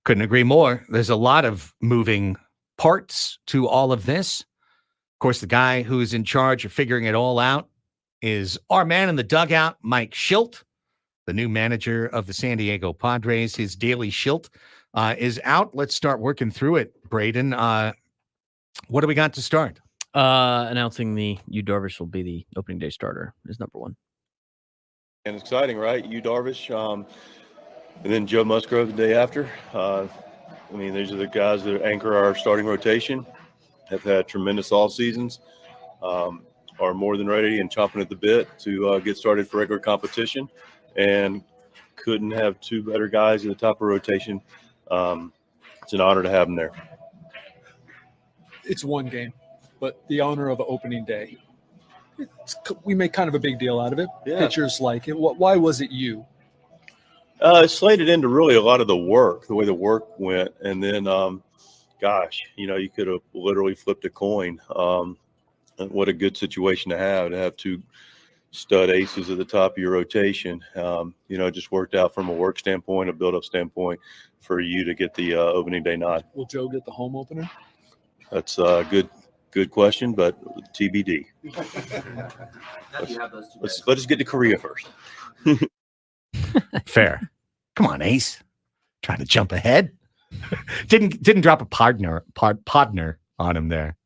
Couldn't agree more. There's a lot of moving parts to all of this. Of course, the guy who's in charge of figuring it all out is our man in the dugout, Mike Shildt, the new manager of the San Diego Padres. His daily Shildt is out. Let's start working through it. Braden, what do we got to start? Announcing the Yu Darvish will be the opening day starter is number one. And it's exciting, right? Yu Darvish, and then Joe Musgrove the day after. These are the guys that anchor our starting rotation, have had tremendous all seasons, are more than ready and chomping at the bit to get started for regular competition, and couldn't have two better guys at the top of rotation. It's an honor to have them there. It's one game, but the honor of opening day. We make kind of a big deal out of it. Yeah. Pitchers like it. Why was it you? It slated into really a lot of the work, the way the work went. And then, you could have literally flipped a coin. What a good situation to have two stud aces at the top of your rotation. It just worked out from a work standpoint, a build-up standpoint for you to get the opening day nod. Will Joe get the home opener? That's good question, but TBD. Let's just get to Korea first. Fair. Come on, Ace. Trying to jump ahead. Didn't drop a partner on him there.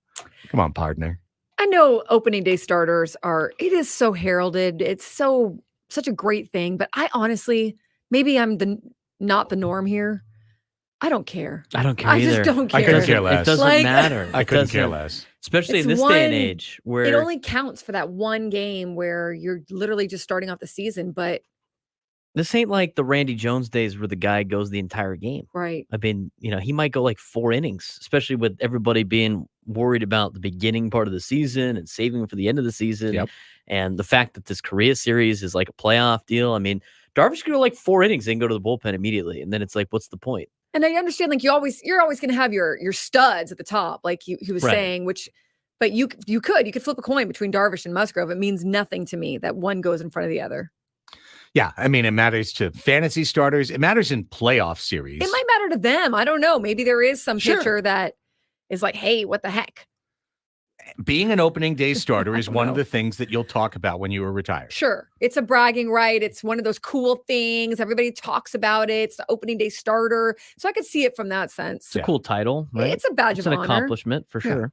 Come on, partner. I know opening day starters it is so heralded. It's such a great thing, but I honestly, maybe I'm not the norm here. I don't care. I don't care I either. just don't care. I couldn't care less. It doesn't matter. I couldn't care less. Especially in this day and age where it only counts for that one game where you're literally just starting off the season. But this ain't like the Randy Jones days where the guy goes the entire game. Right. I mean, he might go like 4 innings, especially with everybody being worried about the beginning part of the season and saving for the end of the season. Yep. And the fact that this Korea series is like a playoff deal. I mean, Darvish could go like 4 innings and go to the bullpen immediately. And then it's like, what's the point? And I understand, like, you're always going to have your studs at the top, like he was saying, but you could flip a coin between Darvish and Musgrove. It means nothing to me that one goes in front of the other. Yeah, I mean, it matters to fantasy starters. It matters in playoff series. It might matter to them. I don't know. Maybe there is some pitcher that is like, hey, what the heck? Being an opening day starter is one of the things that you'll talk about when you are retired. Sure. It's a bragging right. It's one of those cool things. Everybody talks about it. It's the opening day starter. So I could see it from that sense. It's a cool title, right? It's a badge of honor. It's an accomplishment for sure.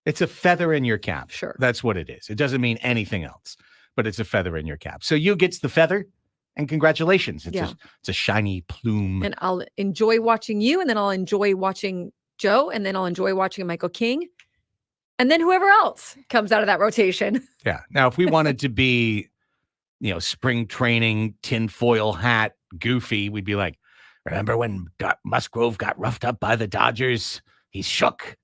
It's a feather in your cap. Sure. That's what it is. It doesn't mean anything else, but it's a feather in your cap. So you gets the feather, and congratulations. It's a shiny plume. And I'll enjoy watching you, and then I'll enjoy watching Joe, and then I'll enjoy watching Michael King. And then whoever else comes out of that rotation. Yeah. Now, if we wanted to be, spring training, tinfoil hat, goofy, we'd be like, remember when Musgrove got roughed up by the Dodgers? He's shook.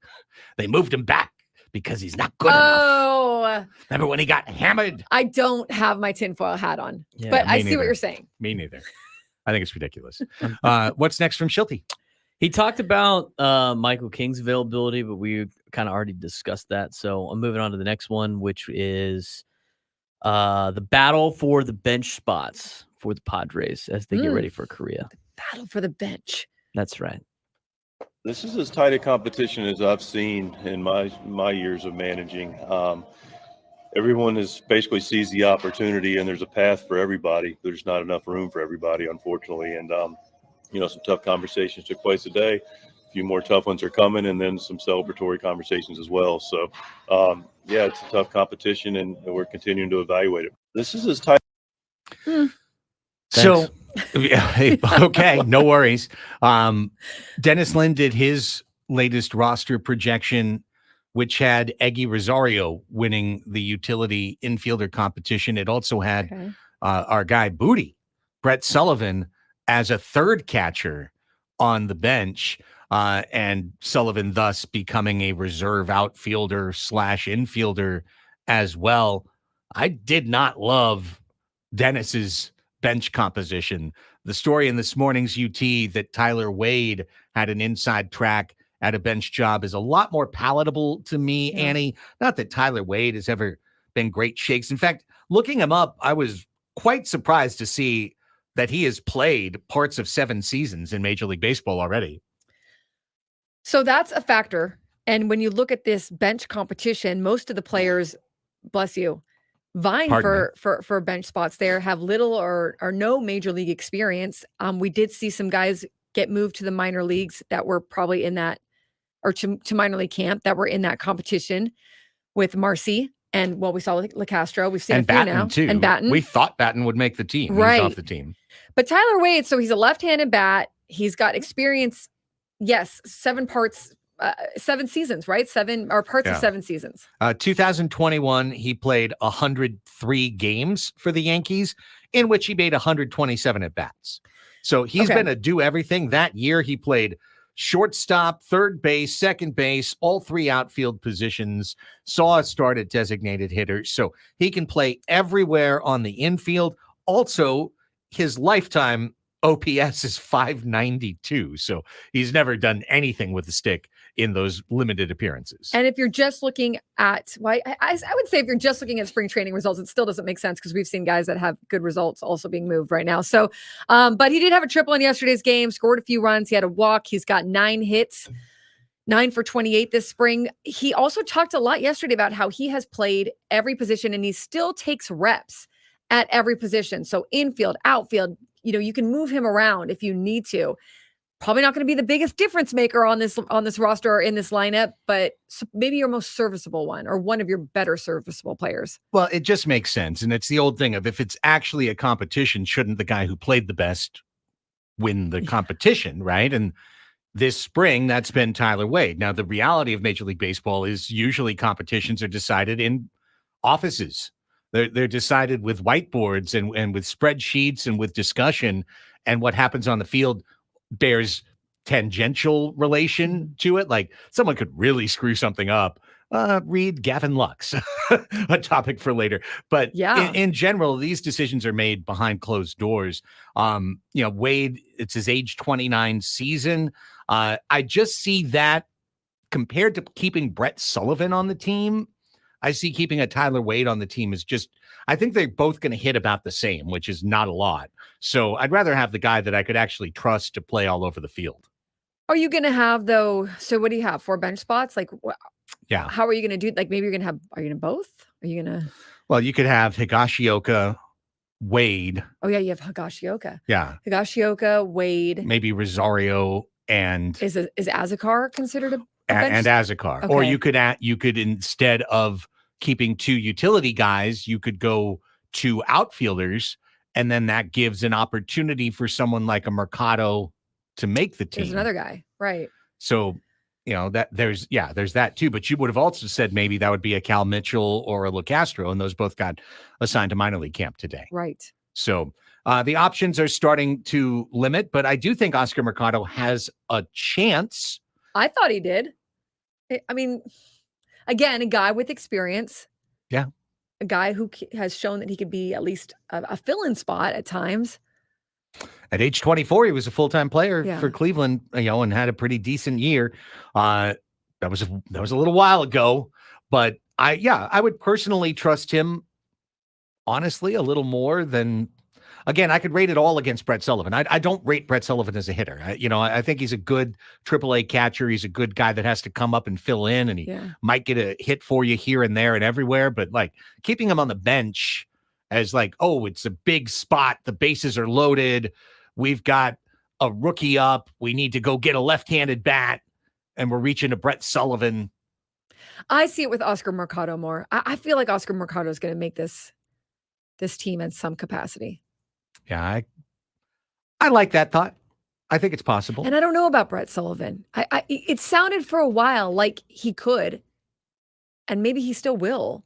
They moved him back because he's not good enough. Remember when he got hammered? I don't have my tinfoil hat on, but I see what you're saying. Me neither. I think it's ridiculous. What's next from Shilty? He talked about Michael King's availability, but we kind of already discussed that. So I'm moving on to the next one, which is the battle for the bench spots for the Padres as they get ready for Korea. The battle for the bench. That's right. This is as tight a competition as I've seen in my years of managing. Everyone basically sees the opportunity, and there's a path for everybody. There's not enough room for everybody, unfortunately. And some tough conversations took place today. A few more tough ones are coming, and then some celebratory conversations as well. So, it's a tough competition, and we're continuing to evaluate it. This is as tight. So, okay, no worries. Dennis Lin did his latest roster projection, which had Eggy Rosario winning the utility infielder competition. It also had our guy Booty, Brett Sullivan, as a third catcher on the bench, and Sullivan thus becoming a reserve outfielder / infielder as well. I did not love Dennis's bench composition. The story in this morning's UT that Tyler Wade had an inside track at a bench job is a lot more palatable to me, Annie. Not that Tyler Wade has ever been great shakes. In fact, looking him up, I was quite surprised to see that he has played parts of 7 seasons in Major League Baseball already. So that's a factor. And when you look at this bench competition, most of the players, bless you, vying for bench spots there have little or no major league experience. We did see some guys get moved to the minor leagues that were probably in that, or to minor league camp that were in that competition with Marcy. And we saw LeCastro. We've seen a few now. Too. And Batten. We thought Batten would make the team. Right. He's off the team. But Tyler Wade, so he's a left-handed bat. He's got experience. Yes, 7 seasons, right? 7 or parts of 7 seasons. 2021, he played 103 games for the Yankees, in which he made 127 at bats. So he's been a do everything. That year, he played shortstop, third base, second base, all 3 outfield positions, saw a start at designated hitter. So he can play everywhere on the infield. Also, his lifetime OPS is 592. So he's never done anything with the stick in those limited appearances. And if you're just looking at, I would say if you're just looking at spring training results, it still doesn't make sense because we've seen guys that have good results also being moved right now. So, but he did have a triple in yesterday's game, scored a few runs. He had a walk. He's got 9 hits, 9 for 28 this spring. He also talked a lot yesterday about how he has played every position and he still takes reps at every position. So infield, outfield, you can move him around if you need to. Probably not going to be the biggest difference maker on this roster or in this lineup, but maybe your most serviceable one or one of your better serviceable players. Well, it just makes sense. And it's the old thing of if it's actually a competition, shouldn't the guy who played the best win the competition, right? And this spring, that's been Tyler Wade. Now, the reality of Major League Baseball is usually competitions are decided in offices. They're decided with whiteboards and with spreadsheets and with discussion, and what happens on the field bears tangential relation to it. Like someone could really screw something up. Read Gavin Lux, a topic for later. But in general, these decisions are made behind closed doors. Wade, it's his age 29 season. I just see that compared to keeping Brett Sullivan on the team. I see keeping a Tyler Wade on the team is just, I think they're both going to hit about the same, which is not a lot. So I'd rather have the guy that I could actually trust to play all over the field. Are you going to have though? So what do you have? 4 bench spots? Like, yeah. How are you going to do? Like maybe you're going to have, are you going to both? Are you going to? Well, you could have Higashioka, Wade. Oh yeah. You have Higashioka. Yeah. Higashioka, Wade. Maybe Rosario and. Is Azekar considered a bench? And Azekar. Okay. Or you could instead of keeping 2 utility guys, you could go 2 outfielders, and then that gives an opportunity for someone like a Mercado to make the team. There's another guy, right? So, that there's that too. But you would have also said maybe that would be a Cal Mitchell or a LeCastro, and those both got assigned to minor league camp today. Right. So the options are starting to limit, but I do think Oscar Mercado has a chance. I thought he did. I mean, again, a guy with experience. Yeah. A guy who has shown that he could be at least a fill-in spot at times. At age 24, he was a full-time player for Cleveland, and had a pretty decent year. That was a little while ago, but I would personally trust him, honestly, a little more than. Again, I could rate it all against Brett Sullivan. I don't rate Brett Sullivan as a hitter. I think he's a good AAA catcher. He's a good guy that has to come up and fill in, and he might get a hit for you here and there and everywhere. But like keeping him on the bench as like, oh, it's a big spot. The bases are loaded. We've got a rookie up. We need to go get a left-handed bat, and we're reaching to Brett Sullivan. I see it with Oscar Mercado more. I feel like Oscar Mercado is going to make this team in some capacity. Yeah, I like that thought. I think it's possible. And I don't know about Brett Sullivan. It sounded for a while like he could, and maybe he still will.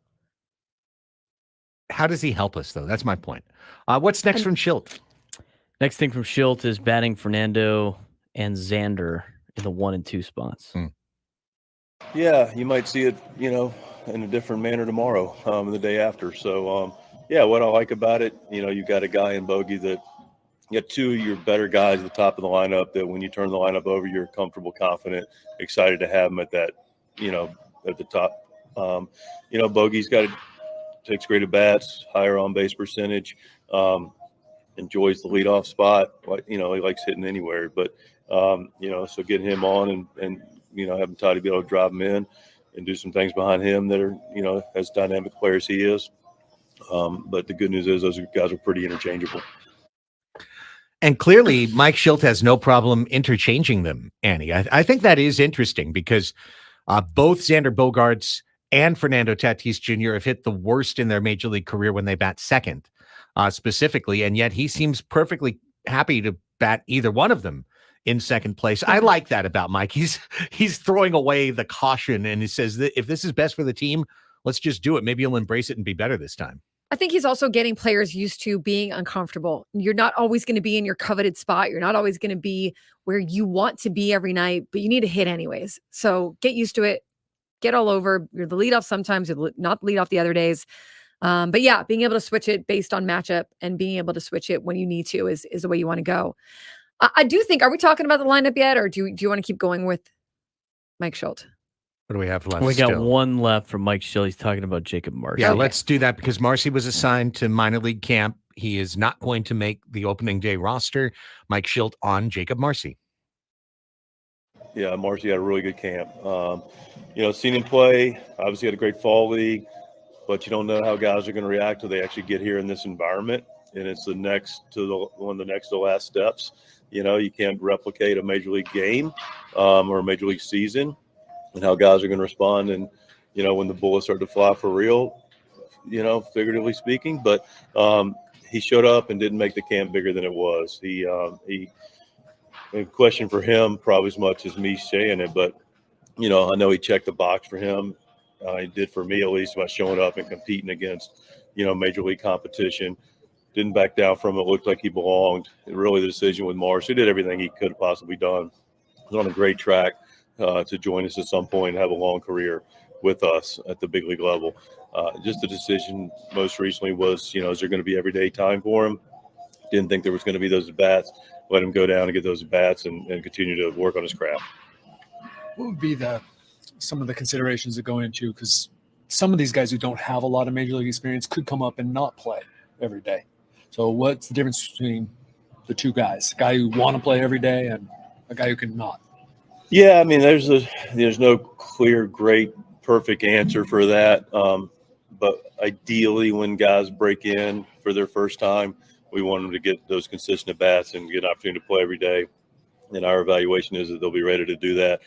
How does he help us, though? That's my point. What's next from Schilt? Next thing from Schilt is batting Fernando and Xander in the 1 and 2 spots. Yeah, you might see it, in a different manner tomorrow, and the day after. So, what I like about it, you've got a guy in Bogey that you got 2 of your better guys at the top of the lineup that when you turn the lineup over, you're comfortable, confident, excited to have them at that, at the top. Bogey's takes great at bats, higher on base percentage. enjoys the leadoff spot. He likes hitting anywhere. But, so getting him on and having Toddy be able to drive him in and do some things behind him that are, as dynamic player as he is. But the good news is those guys are pretty interchangeable. And clearly, Mike Shildt has no problem interchanging them, Annie. I think that is interesting because both Xander Bogaerts and Fernando Tatis Jr. have hit the worst in their major league career when they bat second, specifically, and yet he seems perfectly happy to bat either one of them in second place. I like that about Mike. He's throwing away the caution, and he says that if this is best for the team, let's just do it. Maybe he'll embrace it and be better this time. I think he's also getting players used to being uncomfortable. You're not always going to be in your coveted spot. You're not always going to be where you want to be every night, but you need to hit anyways. So get used to it. Get all over. You're the leadoff sometimes, you're not lead off the other days. But yeah, being able to switch it based on matchup and being able to switch it when you need to is the way you want to go. I do think, are we talking about the lineup yet, or do you want to keep going with Mike Shildt? What do we have left? We got one left from Mike Shildt. He's talking about Jacob Marcy. Yeah, let's do that because Marcy was assigned to minor league camp. He is not going to make the opening day roster. Mike Shildt on Jacob Marcy. Yeah, Marcy had a really good camp. Seen him play. Obviously had a great fall league, but you don't know how guys are going to react till they actually get here in this environment. And it's one of the next to last steps. You can't replicate a major league game or a major league season and how guys are going to respond. And, when the bullets start to fly for real, figuratively speaking, but he showed up and didn't make the camp bigger than it was. He a question for him, probably as much as me saying it, but, I know he checked the box for him. He did for me, at least, by showing up and competing against, major league competition. Didn't back down from it. Looked like he belonged. And really, the decision with Marsh, he did everything he could have possibly done. He was on a great track to join us at some point and have a long career with us at the big league level. Just the decision most recently was, is there going to be everyday time for him? Didn't think there was going to be those at-bats. Let him go down and get those at-bats and continue to work on his craft. What would be some of the considerations that go into, because some of these guys who don't have a lot of major league experience could come up and not play every day. So what's the difference between the two guys, a guy who want to play every day and a guy who can not? Yeah, I mean, there's no clear, great, perfect answer for that. But ideally, when guys break in for their first time, we want them to get those consistent at-bats and get an opportunity to play every day. And our evaluation is that they'll be ready to do that.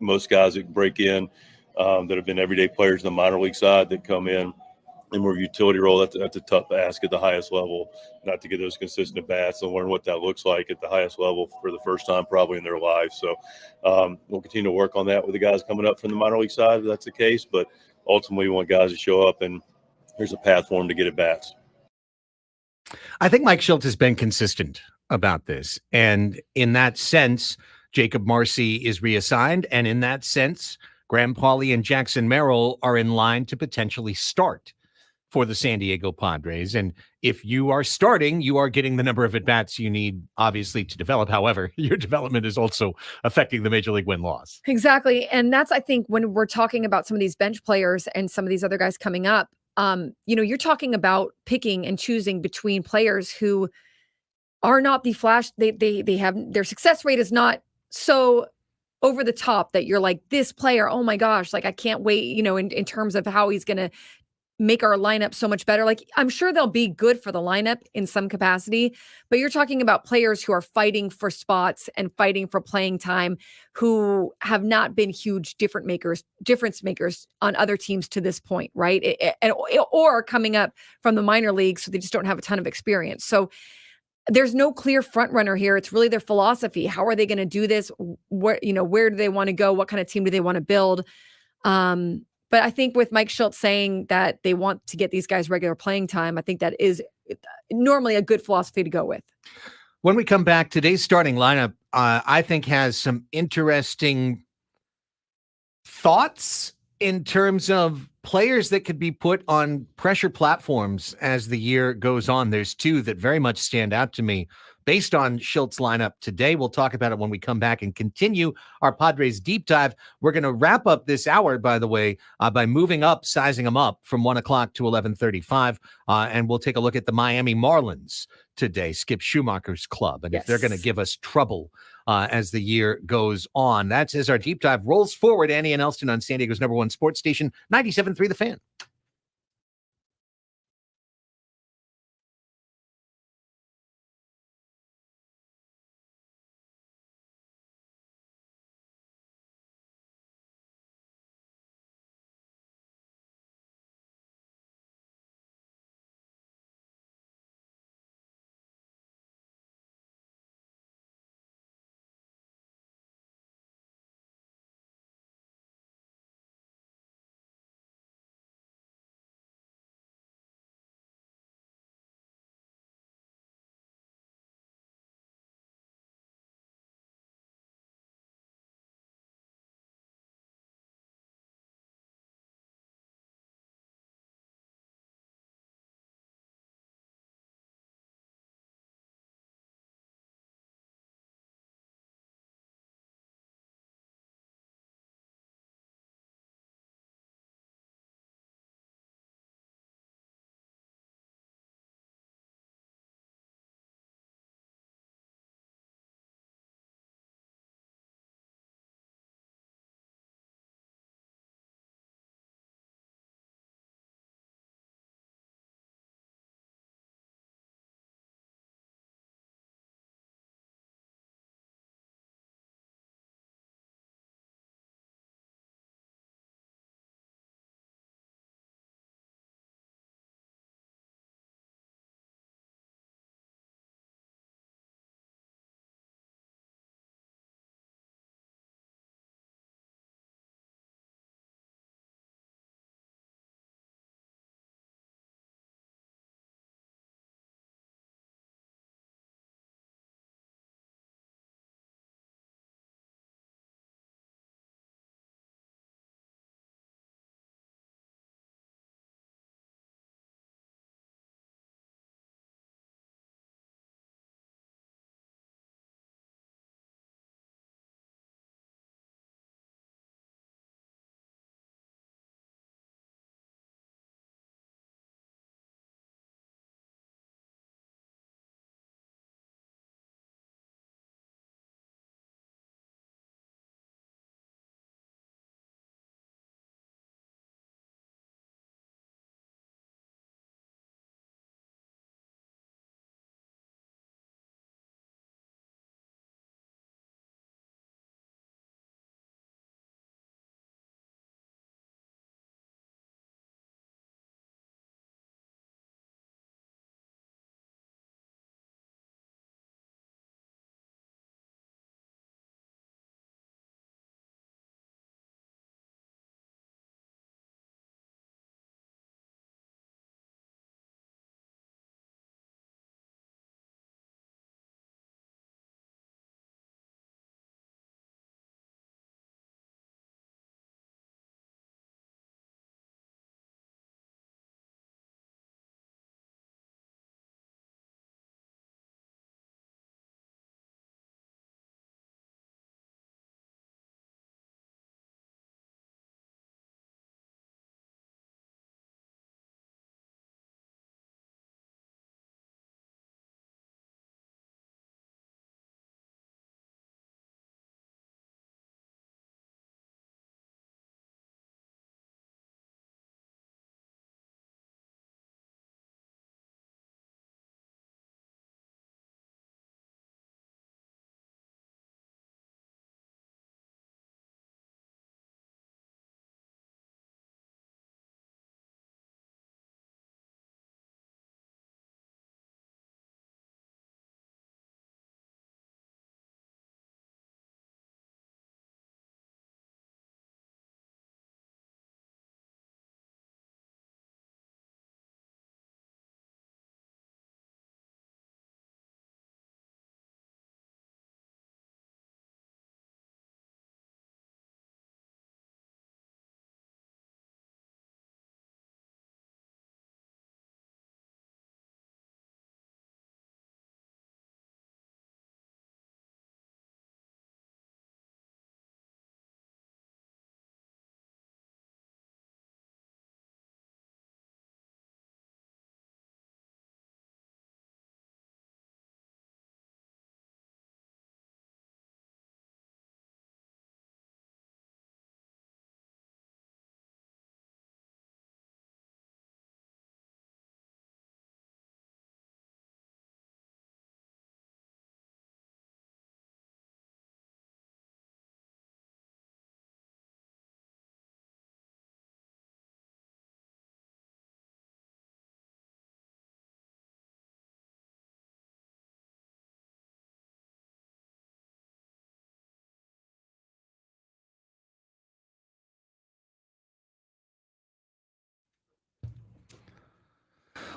Most guys that break in that have been everyday players in the minor league side that come in and more utility role, that's a tough ask at the highest level, not to get those consistent at-bats and learn what that looks like at the highest level for the first time probably in their lives. So we'll continue to work on that with the guys coming up from the minor league side if that's the case. But ultimately, we want guys to show up and there's a path for them to get at-bats. I think Mike Shildt has been consistent about this. And in that sense, Jacob Marcy is reassigned. And in that sense, Graham Pauley and Jackson Merrill are in line to potentially start for the San Diego Padres. And if you are starting, you are getting the number of at-bats you need, obviously, to develop. However, your development is also affecting the major league win-loss. Exactly. And that's, I think, when we're talking about some of these bench players and some of these other guys coming up, you're talking about picking and choosing between players who are not the flash. They have, their success rate is not so over the top that you're like, this player, oh my gosh, like I can't wait, in terms of how he's going to make our lineup so much better. Like, I'm sure they'll be good for the lineup in some capacity, but you're talking about players who are fighting for spots and fighting for playing time, who have not been huge difference makers on other teams to this point, right? Or coming up from the minor leagues, so they just don't have a ton of experience. So there's no clear front runner here. It's really their philosophy. How are they going to do this? Where do they want to go? What kind of team do they want to build? But I think with Mike Shildt saying that they want to get these guys regular playing time, I think that is normally a good philosophy to go with. When we come back, today's starting lineup, I think, has some interesting thoughts in terms of players that could be put on pressure platforms as the year goes on. There's two that very much stand out to me. based on Schilt's lineup today. We'll talk about it when we come back and continue our Padres deep dive. We're going to wrap up this hour, by the way, by moving up, sizing them up from 1 o'clock to 11:35, and we'll take a look at the Miami Marlins today, Skip Schumacher's club, and if they're going to give us trouble as the year goes on. That's as our deep dive rolls forward. Annie and Elsten on San Diego's #1 sports station, 97.3 The Fan.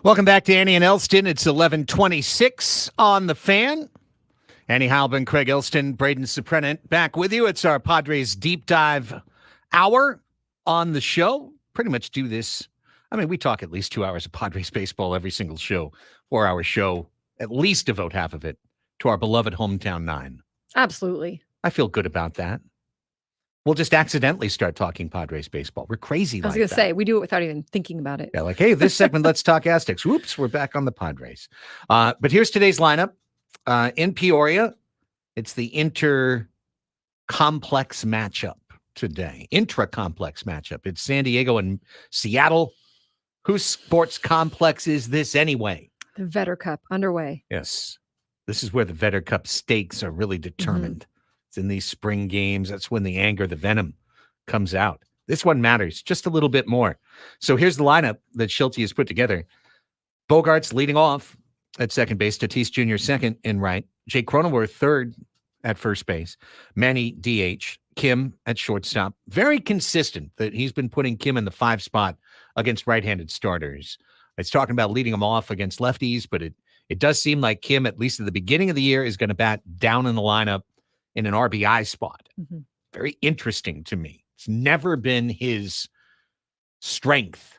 Welcome back to Annie and Elsten. It's 11:26 on the Fan. Annie Halbin, Craig Elsten, Braden Suprenant back with you. It's our Padres Deep Dive hour on the show. Pretty much do this. I mean, we talk at least 2 hours of Padres baseball every single show, 4-hour show. At least devote half of it to our beloved hometown nine. Absolutely. I feel good about that. We'll just accidentally start talking Padres baseball. We're crazy like that. I was going to say, we do it without even thinking about it. Yeah, like, hey, this segment, let's talk Aztecs. Whoops, we're back on the Padres. But here's today's lineup. In Peoria, it's the inter-complex matchup today. Intra-complex matchup. It's San Diego and Seattle. Whose sports complex is this anyway? The Vetter Cup underway. Yes. This is where the Vetter Cup stakes are really determined. Mm-hmm. It's in these spring games. That's when the anger, the venom comes out. This one matters just a little bit more. So here's the lineup that Schulte has put together. Bogarts leading off at second base. Tatis Jr. second in right. Jake Cronenworth third at first base. Manny DH. Kim at shortstop. Very consistent that he's been putting Kim in the 5 spot against right-handed starters. It's talking about leading them off against lefties, but it does seem like Kim, at least at the beginning of the year, is going to bat down in the lineup in an RBI spot. Mm-hmm. Very interesting to me. It's never been his strength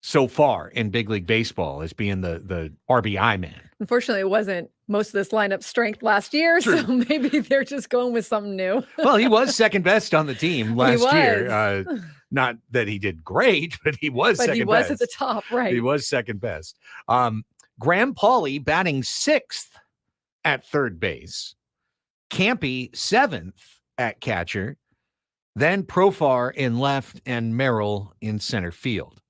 so far in big league baseball as being the RBI man. Unfortunately, it wasn't most of this lineup strength last year, so maybe they're just going with something new. Well, he was second best on the team last year. Not that he did great, but he was second best. But he was at the top, right? He was second best. Graham Pauley batting 6th at third base. Campy 7th at catcher. Then Profar in left and Merrill in center field.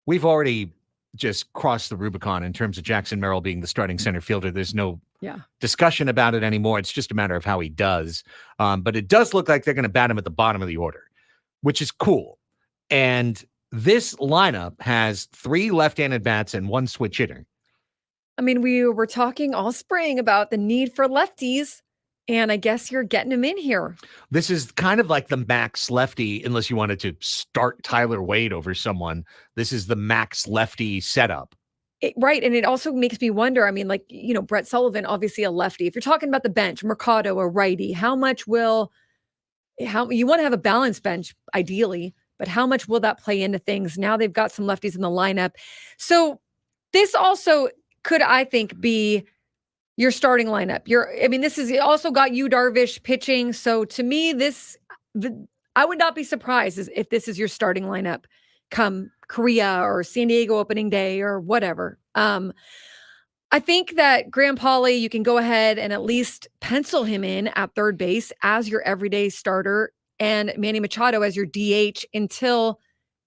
We've already just crossed the Rubicon in terms of Jackson Merrill being the starting center fielder. There's no discussion about it anymore. It's just a matter of how he does. But it does look like they're going to bat him at the bottom of the order, which is cool. And this lineup has 3 left-handed bats and 1 switch hitter. I mean, we were talking all spring about the need for lefties, and I guess you're getting them in here. This is kind of like the max lefty, unless you wanted to start Tyler Wade over someone. This is the max lefty setup. Right, and it also makes me wonder, I mean, like, you know, Brett Sullivan, obviously a lefty. If you're talking about the bench, Mercado, a righty, how you want to have a balanced bench, ideally, but how much will that play into things? Now they've got some lefties in the lineup. So this also could, I think, be your starting lineup. This is also got you Darvish pitching. So to me, I would not be surprised if this is your starting lineup come Korea or San Diego opening day or whatever. I think that Graham Pauley, you can go ahead and at least pencil him in at third base as your everyday starter, and Manny Machado as your DH until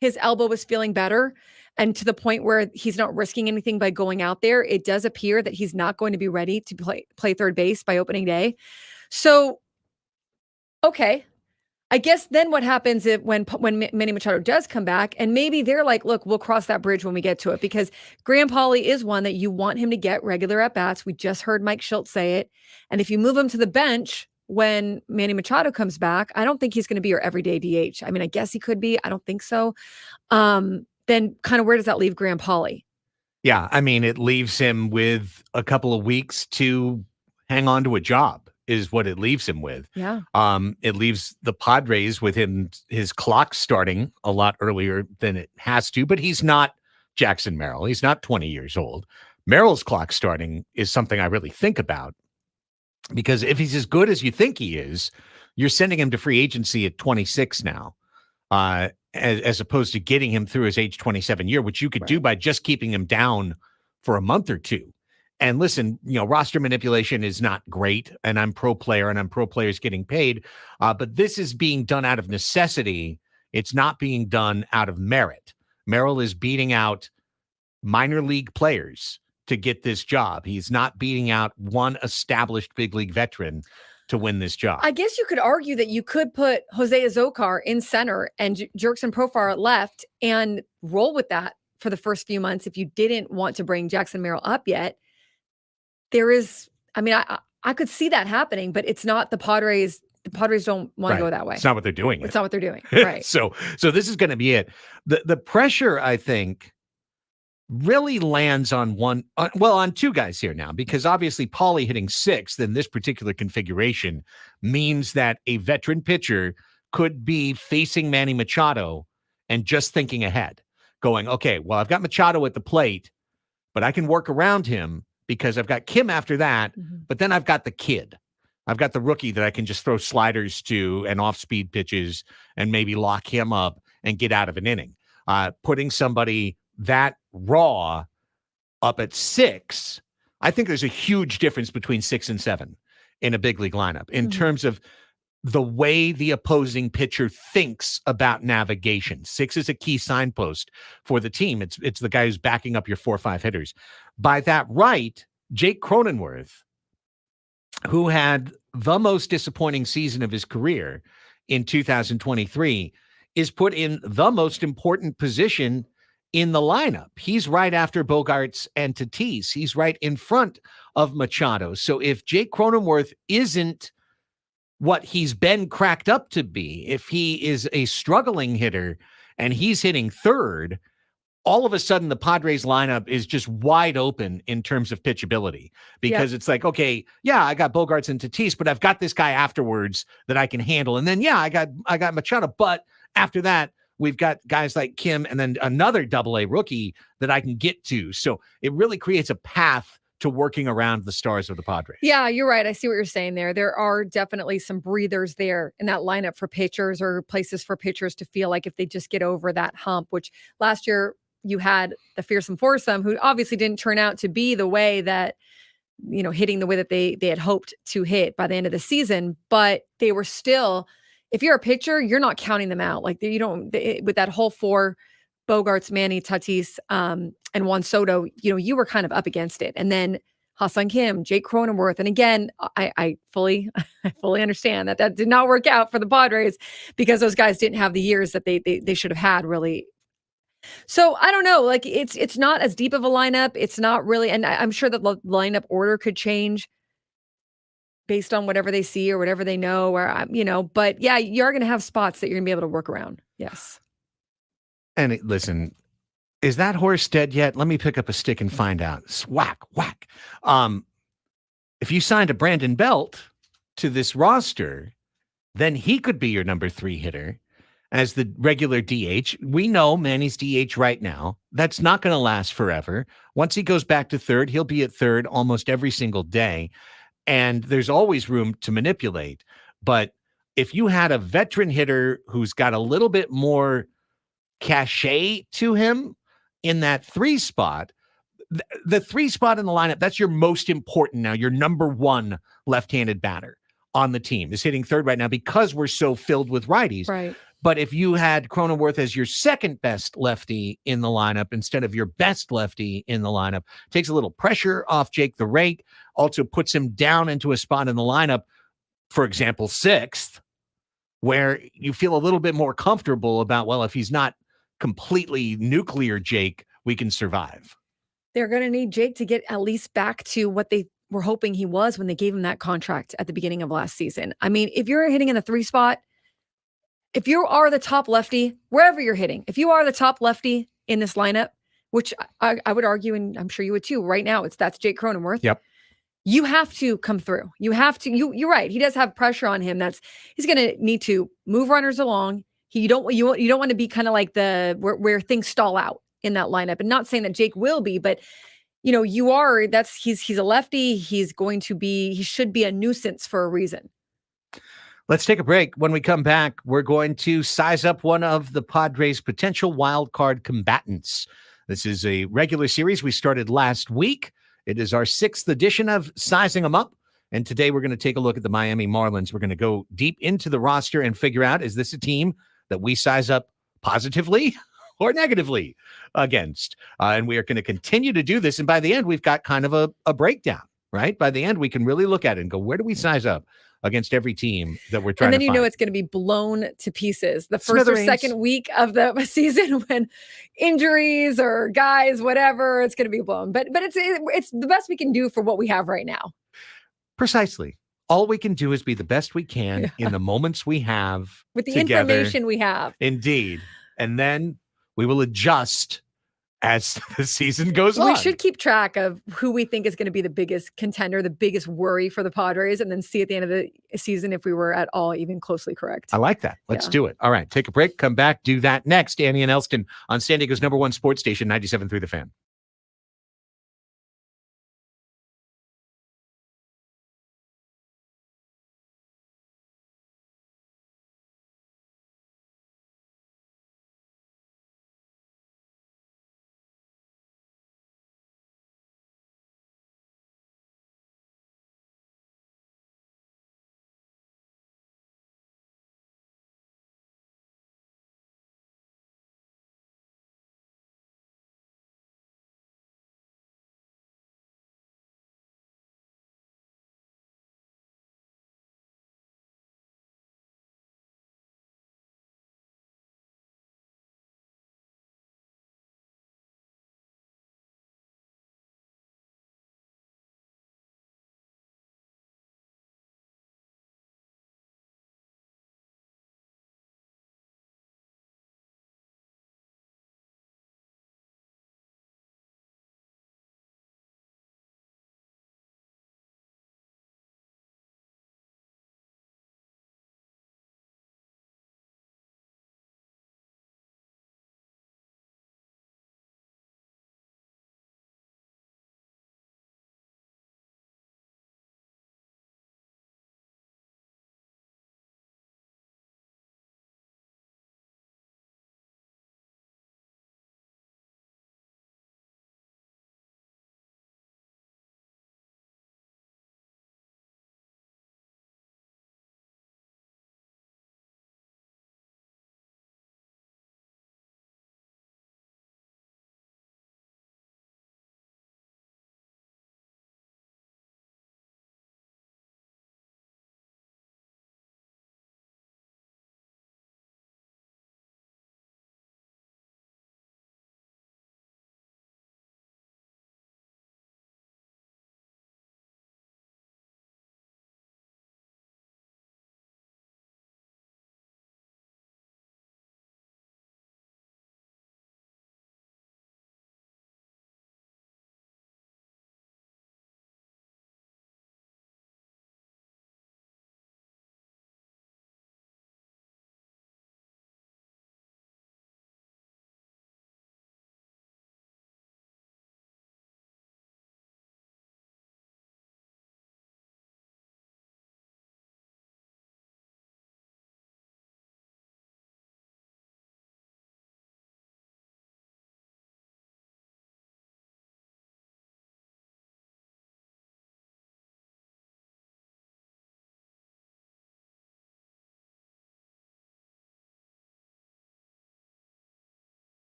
his elbow was feeling better. And to the point where he's not risking anything by going out there, it does appear that he's not going to be ready to play third base by opening day. So, okay. I guess then what happens when Manny Machado does come back, and maybe they're like, look, we'll cross that bridge when we get to it, because Graham Pauley is one that you want him to get regular at-bats. We just heard Mike Schultz say it. And if you move him to the bench when Manny Machado comes back, I don't think he's going to be your everyday DH. I mean, I guess he could be. I don't think so. Then kind of where does that leave Graham Pauley? Yeah, I mean, it leaves him with a couple of weeks to hang on to a job is what it leaves him with. Yeah. It leaves the Padres with his clock starting a lot earlier than it has to, but he's not Jackson Merrill. He's not 20 years old. Merrill's clock starting is something I really think about, because if he's as good as you think he is, you're sending him to free agency at 26 now. As opposed to getting him through his age 27 year, which you could do by just keeping him down for a month or two. And listen, roster manipulation is not great, and I'm pro player, and I'm pro players getting paid. But this is being done out of necessity. It's not being done out of merit. Merrill is beating out minor league players to get this job. He's not beating out one established big league veteran to win this job. I guess you could argue that you could put Jose Azocar in center and Jerkson Profar at left and roll with that for the first few months if you didn't want to bring Jackson Merrill up yet. I could see that happening, but it's not the Padres. The Padres don't want to go that way. It's not what they're doing. It's not what they're doing. Right. So this is going to be it. The pressure, I think, really lands on on two guys here now, because obviously Paulie hitting 6th in this particular configuration means that a veteran pitcher could be facing Manny Machado and just thinking ahead, going, okay, well, I've got Machado at the plate, but I can work around him because I've got Kim after that, but then I've got the kid. I've got the rookie that I can just throw sliders to and off-speed pitches and maybe lock him up and get out of an inning. Putting somebody that raw up at 6, I think there's a huge difference between 6 and 7 in a big league lineup in terms of the way the opposing pitcher thinks about navigation. 6 is a key signpost for the team. It's the guy who's backing up your 4 or 5 hitters. By that right, Jake Cronenworth, who had the most disappointing season of his career in 2023, is put in the most important position in the lineup. He's right after Bogaerts and Tatis. He's right in front of Machado. So if Jake Cronenworth isn't what he's been cracked up to be, if he is a struggling hitter and he's hitting 3rd, all of a sudden the Padres lineup is just wide open in terms of pitchability, because it's like, okay, yeah, I got Bogaerts and Tatis, but I've got this guy afterwards that I can handle. And then, yeah, I got Machado, but after that, we've got guys like Kim and then another AA rookie that I can get to. So it really creates a path to working around the stars of the Padres. Yeah, you're right. I see what you're saying there. There are definitely some breathers there in that lineup for pitchers, or places for pitchers to feel like if they just get over that hump, which last year you had the fearsome foursome, who obviously didn't turn out to be the way that, hitting the way that they had hoped to hit by the end of the season, but they were still, if you're a pitcher, you're not counting them out. Like with that whole 4, Bogaerts, Manny, Tatis, and Juan Soto, you were kind of up against it. And then Ha-Seong Kim, Jake Cronenworth. And again, I fully understand that did not work out for the Padres, because those guys didn't have the years that they should have had, really. So I don't know, like it's not as deep of a lineup. It's not really, and I'm sure that the lineup order could change based on whatever they see or whatever they know, but yeah, you're going to have spots that you're gonna be able to work around. Yes. And listen, is that horse dead yet? Let me pick up a stick and find out. Whack, whack. If you signed a Brandon Belt to this roster, then he could be your number 3 hitter as the regular DH. We know Manny's DH right now. That's not going to last forever. Once he goes back to 3rd, he'll be at 3rd almost every single day. And there's always room to manipulate. But if you had a veteran hitter who's got a little bit more cachet to him in that 3 spot, the 3 spot in the lineup, that's your most important now. Your number 1 left-handed batter on the team is hitting 3rd right now, because we're so filled with righties. Right. But if you had Cronenworth as your second best lefty in the lineup instead of your best lefty in the lineup, takes a little pressure off Jake the Rake, also puts him down into a spot in the lineup, for example, 6th, where you feel a little bit more comfortable about, well, if he's not completely nuclear Jake, we can survive. They're going to need Jake to get at least back to what they were hoping he was when they gave him that contract at the beginning of last season. I mean, if you're hitting in the 3 spot, if you are the top lefty, wherever you're hitting, if you are the top lefty in this lineup, which I would argue, and I'm sure you would too, right now, that's Jake Cronenworth. Yep. You have to come through. You have to, you're right. He does have pressure on him. He's going to need to move runners along. You don't want to be kind of like where things stall out in that lineup. And not saying that Jake will be, but he's a lefty. He should be a nuisance for a reason. Let's take a break. When we come back, we're going to size up one of the Padres' potential wild card combatants. This is a regular series we started last week. It is our 6th edition of Sizing Them Up. And today we're going to take a look at the Miami Marlins. We're going to go deep into the roster and figure out, is this a team that we size up positively or negatively against? And we are going to continue to do this. And by the end, we've got kind of a breakdown, right? By the end, we can really look at it and go, where do we size up against every team that we're trying to find? And then it's going to be blown to pieces the first or second week of the season, when injuries or guys, whatever, it's going to be blown. But it's the best we can do for what we have right now. Precisely. All we can do is be the best we can in the moments we have with the together. Information we have. Indeed. And then we will adjust as the season goes on. We should keep track of who we think is going to be the biggest contender, the biggest worry for the Padres, and then see at the end of the season if we were at all even closely correct. I like that. Let's do it. All right, take a break, come back, do that next. Annie and Elsten on San Diego's #1 sports station, 97.3 The Fan.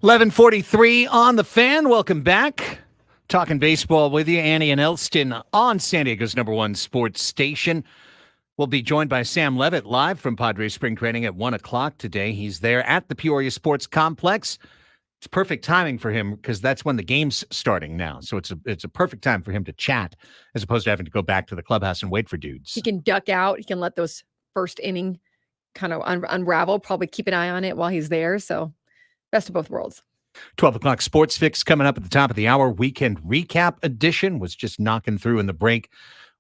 11:43 on the Fan. Welcome back. Talking baseball with you, Annie and Elsten on San Diego's #1 sports station. We'll be joined by Sam Levitt live from Padres spring training at 1 o'clock today. He's there at the Peoria Sports Complex. It's perfect timing for him because that's when the game's starting now. So it's a perfect time for him to chat as opposed to having to go back to the clubhouse and wait for dudes. He can duck out. He can let those first inning kind of unravel, probably keep an eye on it while he's there. So best of both worlds. 12 o'clock Sports Fix coming up at the top of the hour. Weekend recap edition was just knocking through in the break.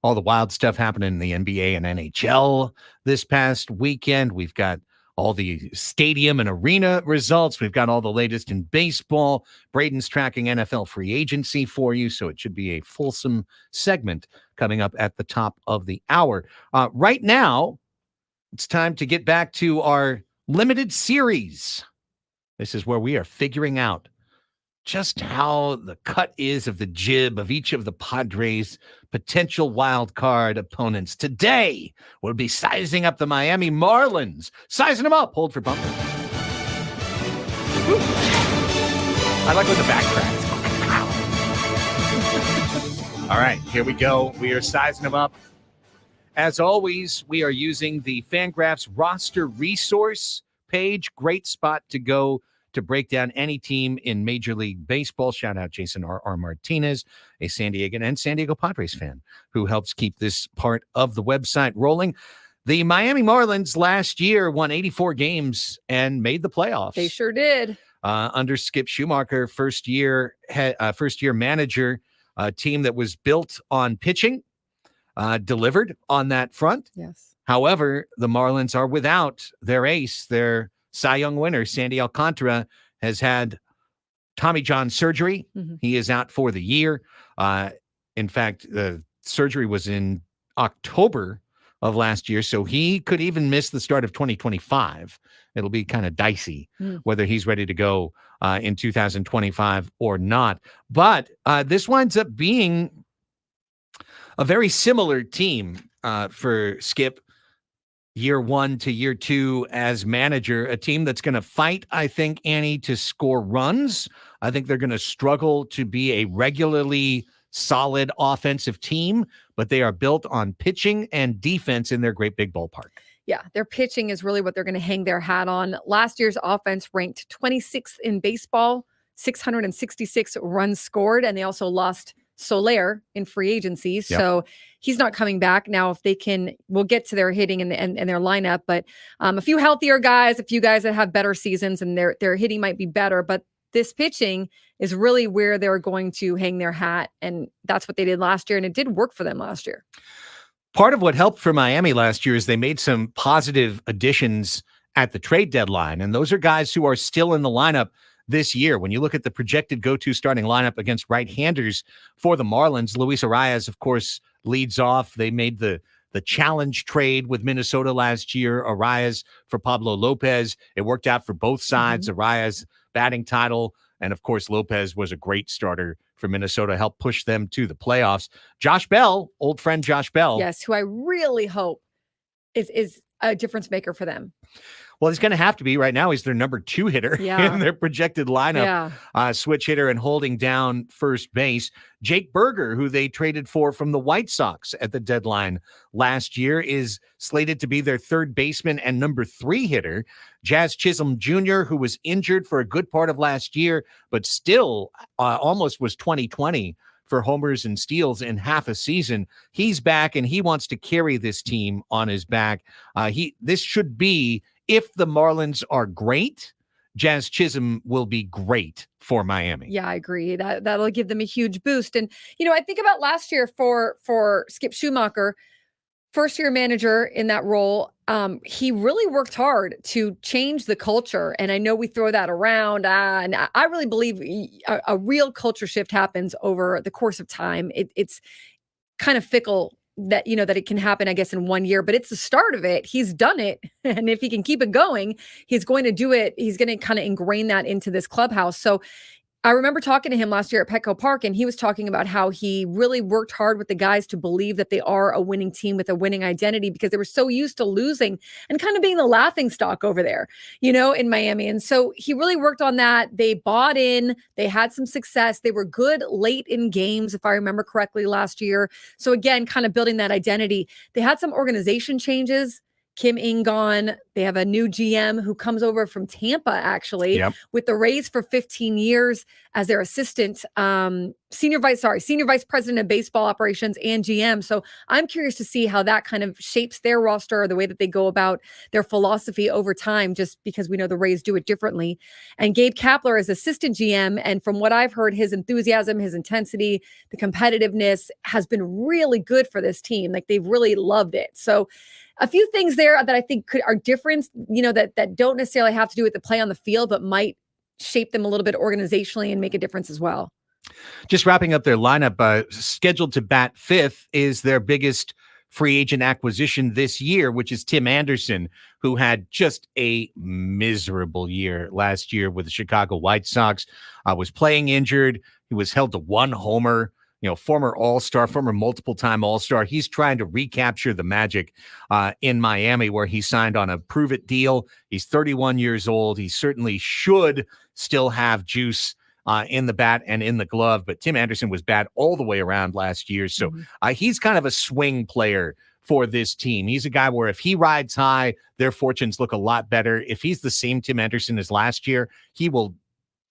All the wild stuff happening in the NBA and NHL this past weekend. We've got all the stadium and arena results. We've got all the latest in baseball. Braden's tracking NFL free agency for you, so it should be a fulsome segment coming up at the top of the hour. Right now, it's time to get back to our limited series. This is where we are figuring out just how the cut is of the jib of each of the Padres' potential wild card opponents. Today, we'll be sizing up the Miami Marlins. Sizing them up. Hold for bumper. Woo. I like when the back cracks. All right, here we go. We are sizing them up. As always, we are using the Fangraphs roster resource page. Great spot to go to break down any team in Major League Baseball. Shout out Jason R. Martinez, a San Diegan and San Diego Padres fan who helps keep this part of the website rolling. The Miami Marlins last year won 84 games and made the playoffs. They sure did. Under Skip Schumacher, first year manager, a team that was built on pitching, delivered on that front. Yes. However, the Marlins are without their ace, their Cy Young winner. Sandy Alcantara has had Tommy John surgery. Mm-hmm. He is out for the year. In fact, the surgery was in October of last year, so he could even miss the start of 2025. It'll be kind of dicey whether he's ready to go in 2025 or not. But this winds up being a very similar team for Skip. Year 1 to year 2 as manager, a team that's going to fight, I think, Annie, to score runs. I think they're going to struggle to be a regularly solid offensive team, but they are built on pitching and defense in their great big ballpark. Yeah, their pitching is really what they're going to hang their hat on. Last year's offense ranked 26th in baseball, 666 runs scored, and they also lost Soler in free agency. Yep. So he's not coming back now. If they can, we'll get to their hitting and their lineup, but a few healthier guys, a few guys that have better seasons and their hitting might be better, but this pitching is really where they're going to hang their hat. And that's what they did last year. And it did work for them last year. Part of what helped for Miami last year is they made some positive additions at the trade deadline. And those are guys who are still in the lineup this year. When you look at the projected go-to starting lineup against right-handers for the Marlins, Luis Arias, of course, leads off. They made the challenge trade with Minnesota last year, Arias for Pablo Lopez. It worked out for both sides. Arias batting title, and of course, Lopez was a great starter for Minnesota, helped push them to the playoffs. Josh Bell, old friend Josh Bell. Yes, who I really hope is a difference maker for them. Well, he's going to have to be. Right now, he's their number 2 hitter in their projected lineup. Switch hitter and holding down first base. Jake Berger, who they traded for from the White Sox at the deadline last year, is slated to be their third baseman and number 3 hitter. Jazz Chisholm Jr., who was injured for a good part of last year, but still almost was 2020 for homers and steals in half a season. He's back, and he wants to carry this team on his back. This should be, if the Marlins are great, Jazz Chisholm will be great for Miami. Yeah, I agree. That'll give them a huge boost. And, I think about last year for Skip Schumacher, first-year manager in that role. He really worked hard to change the culture. And I know we throw that around. And I really believe a real culture shift happens over the course of time. It's kind of fickle that it can happen, I guess, in 1 year, but it's the start of it. He's done it. And if he can keep it going, he's going to do it. He's going to kind of ingrain that into this clubhouse. So I remember talking to him last year at Petco Park, and he was talking about how he really worked hard with the guys to believe that they are a winning team with a winning identity because they were so used to losing and kind of being the laughing stock over there, in Miami. And so he really worked on that. They bought in, they had some success. They were good late in games, if I remember correctly, last year. So again, kind of building that identity. They had some organization changes. Kim Ng-gone. They have a new GM who comes over from Tampa, actually, with the Rays for 15 years as their assistant, senior vice president of baseball operations and GM. So I'm curious to see how that kind of shapes their roster, the way that they go about their philosophy over time, just because we know the Rays do it differently. And Gabe Kapler is assistant GM. And from what I've heard, his enthusiasm, his intensity, the competitiveness has been really good for this team. Like, they've really loved it. So a few things there that I think are different, that don't necessarily have to do with the play on the field, but might shape them a little bit organizationally and make a difference as well. Just wrapping up their lineup, scheduled to bat fifth is their biggest free agent acquisition this year, which is Tim Anderson, who had just a miserable year last year with the Chicago White Sox, was playing injured. He was held to 1 homer. Former All-Star, former multiple-time All-Star. He's trying to recapture the magic in Miami, where he signed on a prove-it deal. He's 31 years old. He certainly should still have juice in the bat and in the glove, but Tim Anderson was bad all the way around last year. So he's kind of a swing player for this team. He's a guy where if he rides high, their fortunes look a lot better. If he's the same Tim Anderson as last year, he will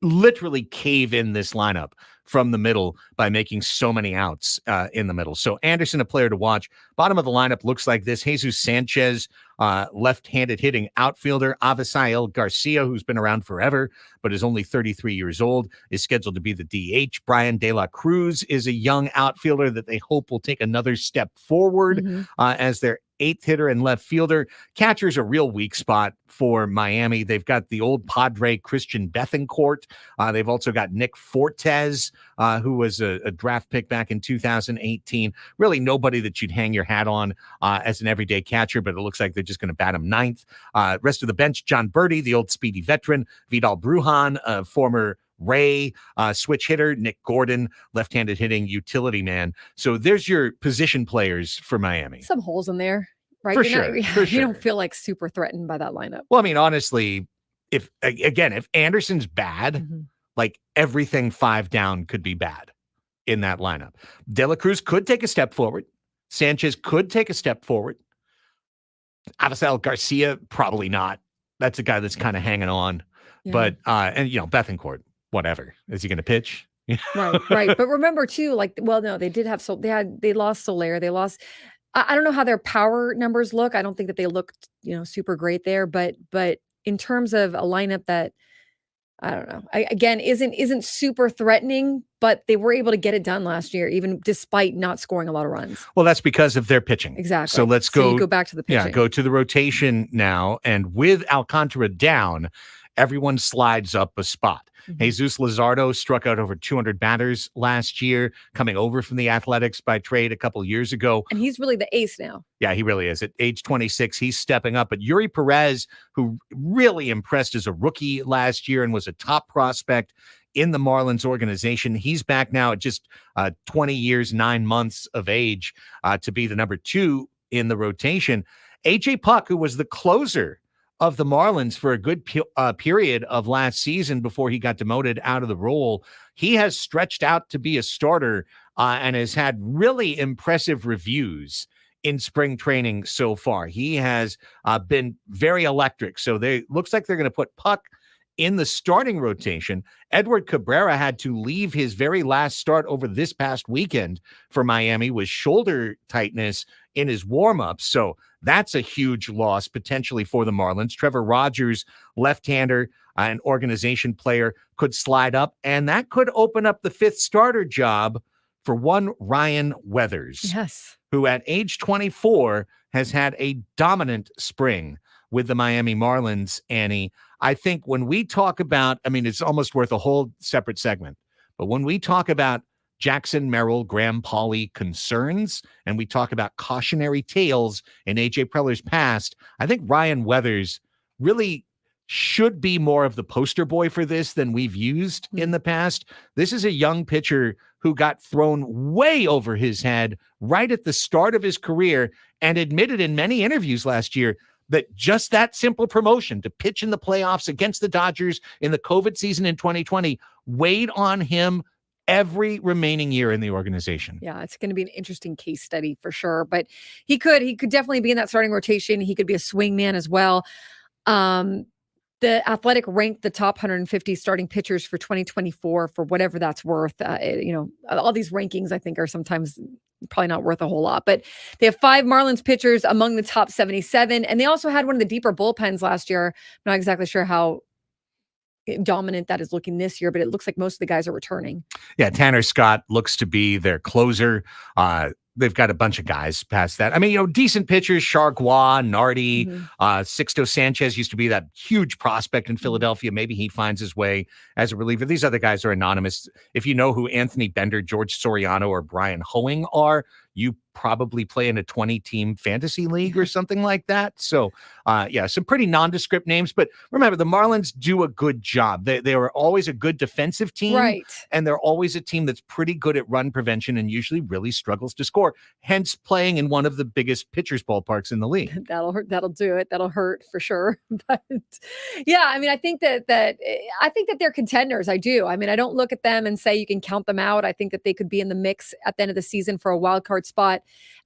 literally cave in this lineup from the middle by making so many outs in the middle. So Anderson, a player to watch. Bottom of the lineup looks like this. Jesus Sanchez, left-handed hitting outfielder. Avisail Garcia, who's been around forever, but is only 33 years old, is scheduled to be the DH. Brian De La Cruz is a young outfielder that they hope will take another step forward as their 8th hitter and left fielder. Catcher's a real weak spot for Miami. They've got the old Padre Christian Bethancourt. They've also got Nick Fortes, who was a draft pick back in 2018. Really nobody that you'd hang your hat on as an everyday catcher, but it looks like they're just going to bat him 9th. Rest of the bench, John Birdie, the old speedy veteran, Vidal Brujan, a former Ray, switch hitter, Nick Gordon, left-handed hitting utility man. So there's your position players for Miami. Some holes in there, right? For sure. You don't feel like super threatened by that lineup. Well, I mean, honestly, if Anderson's bad, like everything 5 down could be bad in that lineup. De La Cruz could take a step forward. Sanchez could take a step forward. Avisail Garcia, probably not. That's a guy that's kind of hanging on. Yeah. But, Bethancourt, whatever. Is he going to pitch? Right. But remember too, no, they did have, they lost Soler. They lost, I don't know how their power numbers look. I don't think that they looked, super great there, but in terms of a lineup that, I don't know, again, isn't super threatening, but they were able to get it done last year, even despite not scoring a lot of runs. Well, that's because of their pitching. Exactly. So let's go. You go back to the pitching. Yeah, go to the rotation now. And with Alcantara down, everyone slides up a spot. Jesus Luzardo struck out over 200 batters last year, coming over from the Athletics by trade a couple years ago. And he's really the ace now. Yeah, he really is. At age 26, he's stepping up. But Yuri Perez, who really impressed as a rookie last year and was a top prospect in the Marlins organization, he's back now at just 20 years, 9 months of age to be the number 2 in the rotation. AJ Puck, who was the closer of the Marlins for a good period of last season before he got demoted out of the role, he has stretched out to be a starter and has had really impressive reviews in spring training so far. He has been very electric. So looks like they're going to put Puck in the starting rotation. Edward Cabrera had to leave his very last start over this past weekend for Miami with shoulder tightness in his warm-ups. So that's a huge loss potentially for the Marlins. Trevor Rogers, left-hander, an organization player, could slide up, and that could open up the 5th starter job for one Ryan Weathers, who at age 24 has had a dominant spring with the Miami Marlins, Annie. I think when we talk about, it's almost worth a whole separate segment, but when we talk about Jackson Merrill, Graham Pauley concerns, and we talk about cautionary tales in A.J. Preller's past, I think Ryan Weathers really should be more of the poster boy for this than we've used in the past. This is a young pitcher who got thrown way over his head right at the start of his career and admitted in many interviews last year that just that simple promotion to pitch in the playoffs against the Dodgers in the COVID season in 2020 weighed on him every remaining year in the organization. Yeah, it's going to be an interesting case study for sure. But he could definitely be in that starting rotation. He could be a swing man as well. The Athletic ranked the top 150 starting pitchers for 2024 for whatever that's worth. All these rankings I think are sometimes probably not worth a whole lot, but they have 5 Marlins pitchers among the top 77. And they also had one of the deeper bullpens last year. I'm not exactly sure how dominant that is looking this year, but it looks like most of the guys are returning. Yeah, Tanner Scott looks to be their closer. They've got a bunch of guys past that. I mean, decent pitchers, Chargois, Nardi, Sixto Sanchez used to be that huge prospect in Philadelphia. Maybe he finds his way as a reliever. These other guys are anonymous. If you know who Anthony Bender, George Soriano, or Brian Hoeing are, you probably play in a 20-team fantasy league or something like that. So, some pretty nondescript names. But remember, the Marlins do a good job. They are always a good defensive team. Right. And they're always a team that's pretty good at run prevention and usually really struggles to score, hence playing in one of the biggest pitchers' ballparks in the league. That'll hurt. That'll do it. That'll hurt for sure. But yeah, I mean, I think that they're contenders. I do. I mean, I don't look at them and say you can count them out. I think that they could be in the mix at the end of the season for a wild card spot.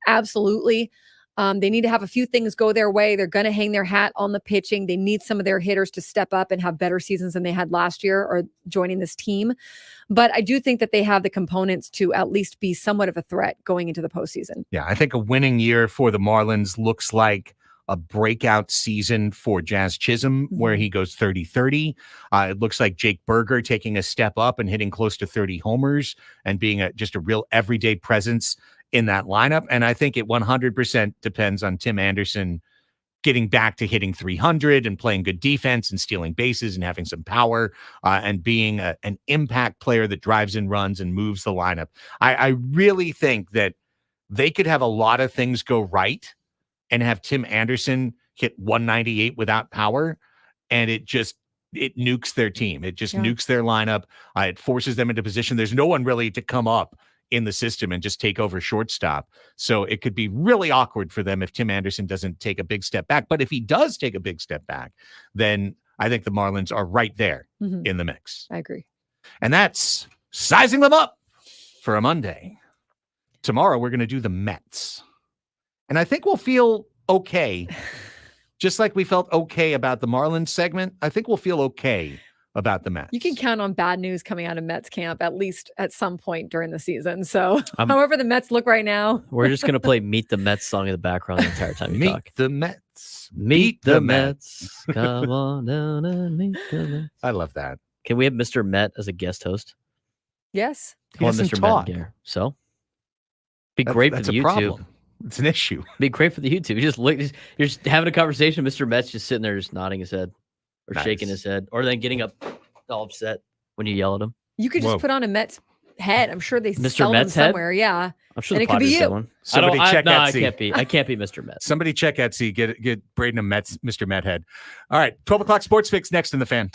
Absolutely. They need to have a few things go their way. They're going to hang their hat on the pitching. They need some of their hitters to step up and have better seasons than they had last year or joining this team. But I do think that they have the components to at least be somewhat of a threat going into the postseason. Yeah, I think a winning year for the Marlins looks like a breakout season for Jazz Chisholm, where he goes 30-30. It looks like Jake Berger taking a step up and hitting close to 30 homers and being just a real everyday presence in that lineup. And I think it 100% depends on Tim Anderson getting back to hitting 300 and playing good defense and stealing bases and having some power and being an impact player that drives in runs and moves the lineup. I really think that they could have a lot of things go right and have Tim Anderson hit 198 without power, and it nukes their team. It just nukes their lineup. It forces them into position. There's no one really to come up in the system and just take over shortstop. So it could be really awkward for them if Tim Anderson doesn't take a big step back. But if he does take a big step back, then I think the Marlins are right there in the mix. I agree. And that's sizing them up for a Monday. Tomorrow, we're going to do the Mets. And I think we'll feel okay. Just like we felt okay about the Marlins segment, I think we'll feel okay about the Mets. You can count on bad news coming out of Mets camp, at least at some point during the season. So however the Mets look right now. We're just going to play Meet the Mets song in the background the entire time you talk. Meet the Mets. Meet the Mets. Come on down and meet the Mets. I love that. Can we have Mr. Met as a guest host? Yes. He doesn't talk. Met so? Be great for the YouTube. Problem. It's an issue. Be great for the YouTube. You're just having a conversation. Mr. Met's just sitting there, just nodding his head or shaking his head, or then getting up all upset when you yell at him. You could just put on a Mets head. I'm sure they Mr. sell Met's them somewhere. Head? Yeah. I'm sure and it could be you. One. Somebody check Etsy. I can't be Mr. Met. Somebody check Etsy. Get Braden a Mr. Met head. All right. 12 o'clock Sports Fix next in the Fan.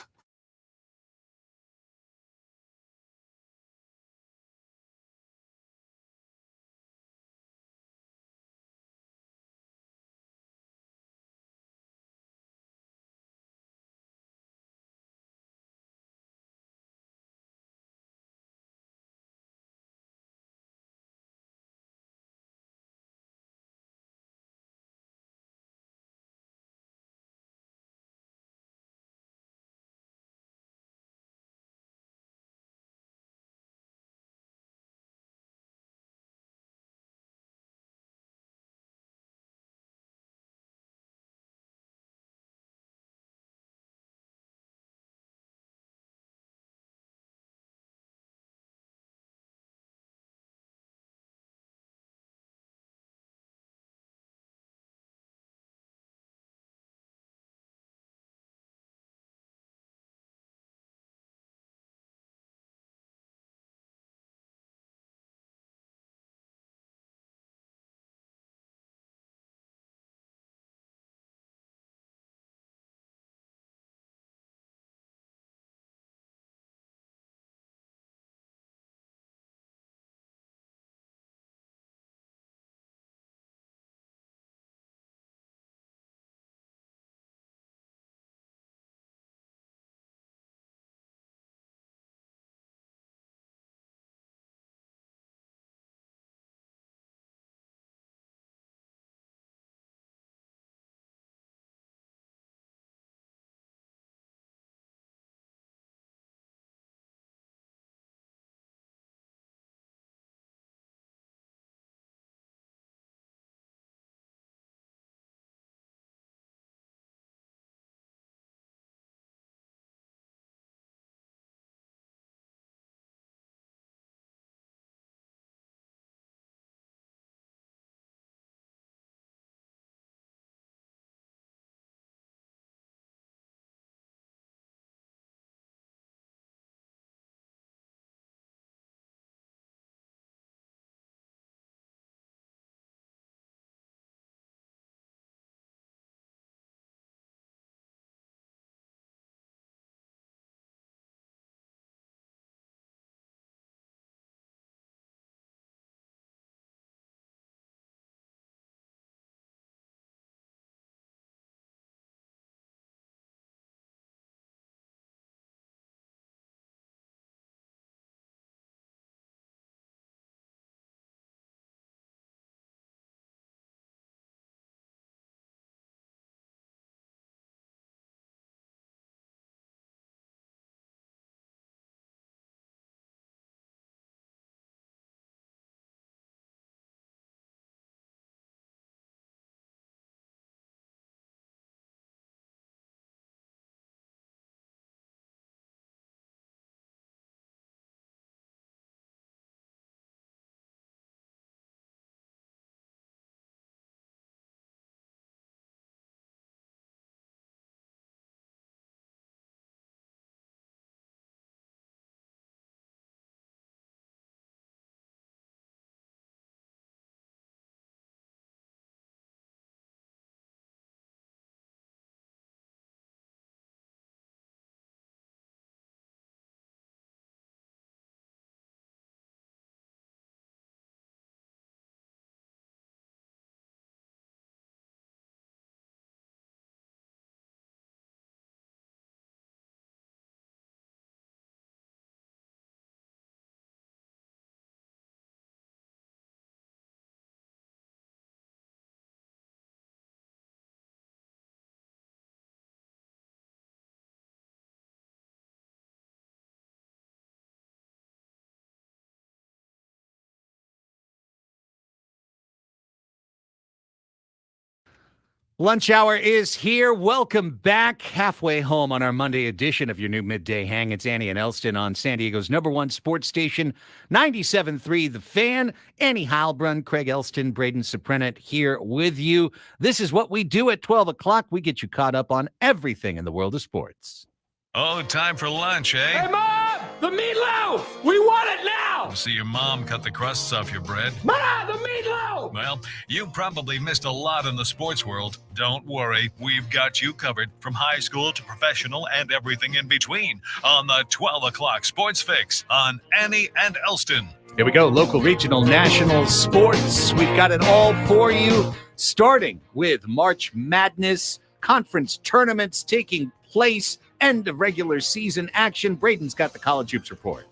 Lunch hour is here. Welcome back. Halfway home on our Monday edition of your new midday hang. It's Annie and Elsten on San Diego's #1 sports station, 97.3 The Fan. Annie Heilbrunn, Craig Elsten, Braden Suprenant here with you. This is what we do at 12 o'clock. We get you caught up on everything in the world of sports. Oh, time for lunch, eh? Hey, Mom! The meatloaf! We want it now! See your mom cut the crusts off your bread? Mom, the meatloaf! Well, you probably missed a lot in the sports world. Don't worry, we've got you covered from high school to professional and everything in between on the 12 o'clock Sports Fix on Annie and Elsten. Here we go. Local, regional, national sports. We've got it all for you, starting with March Madness, conference tournaments taking place, end of regular season action. Braden's got the college hoops report.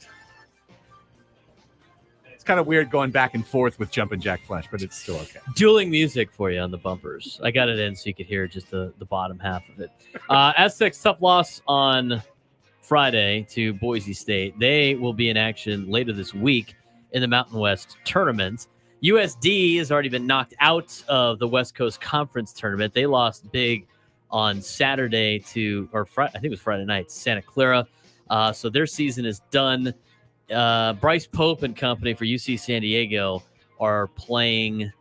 It's kind of weird going back and forth with Jumpin' Jack Flash, but it's still okay. Dueling music for you on the bumpers. I got it in so you could hear just the bottom half of it. Aztecs tough loss on Friday to Boise State. They will be in action later this week in the Mountain West tournament. USD has already been knocked out of the West Coast Conference tournament. They lost big on Saturday I think it was Friday night, to Santa Clara. So their season is done. Bryce Pope and company for UC San Diego are playing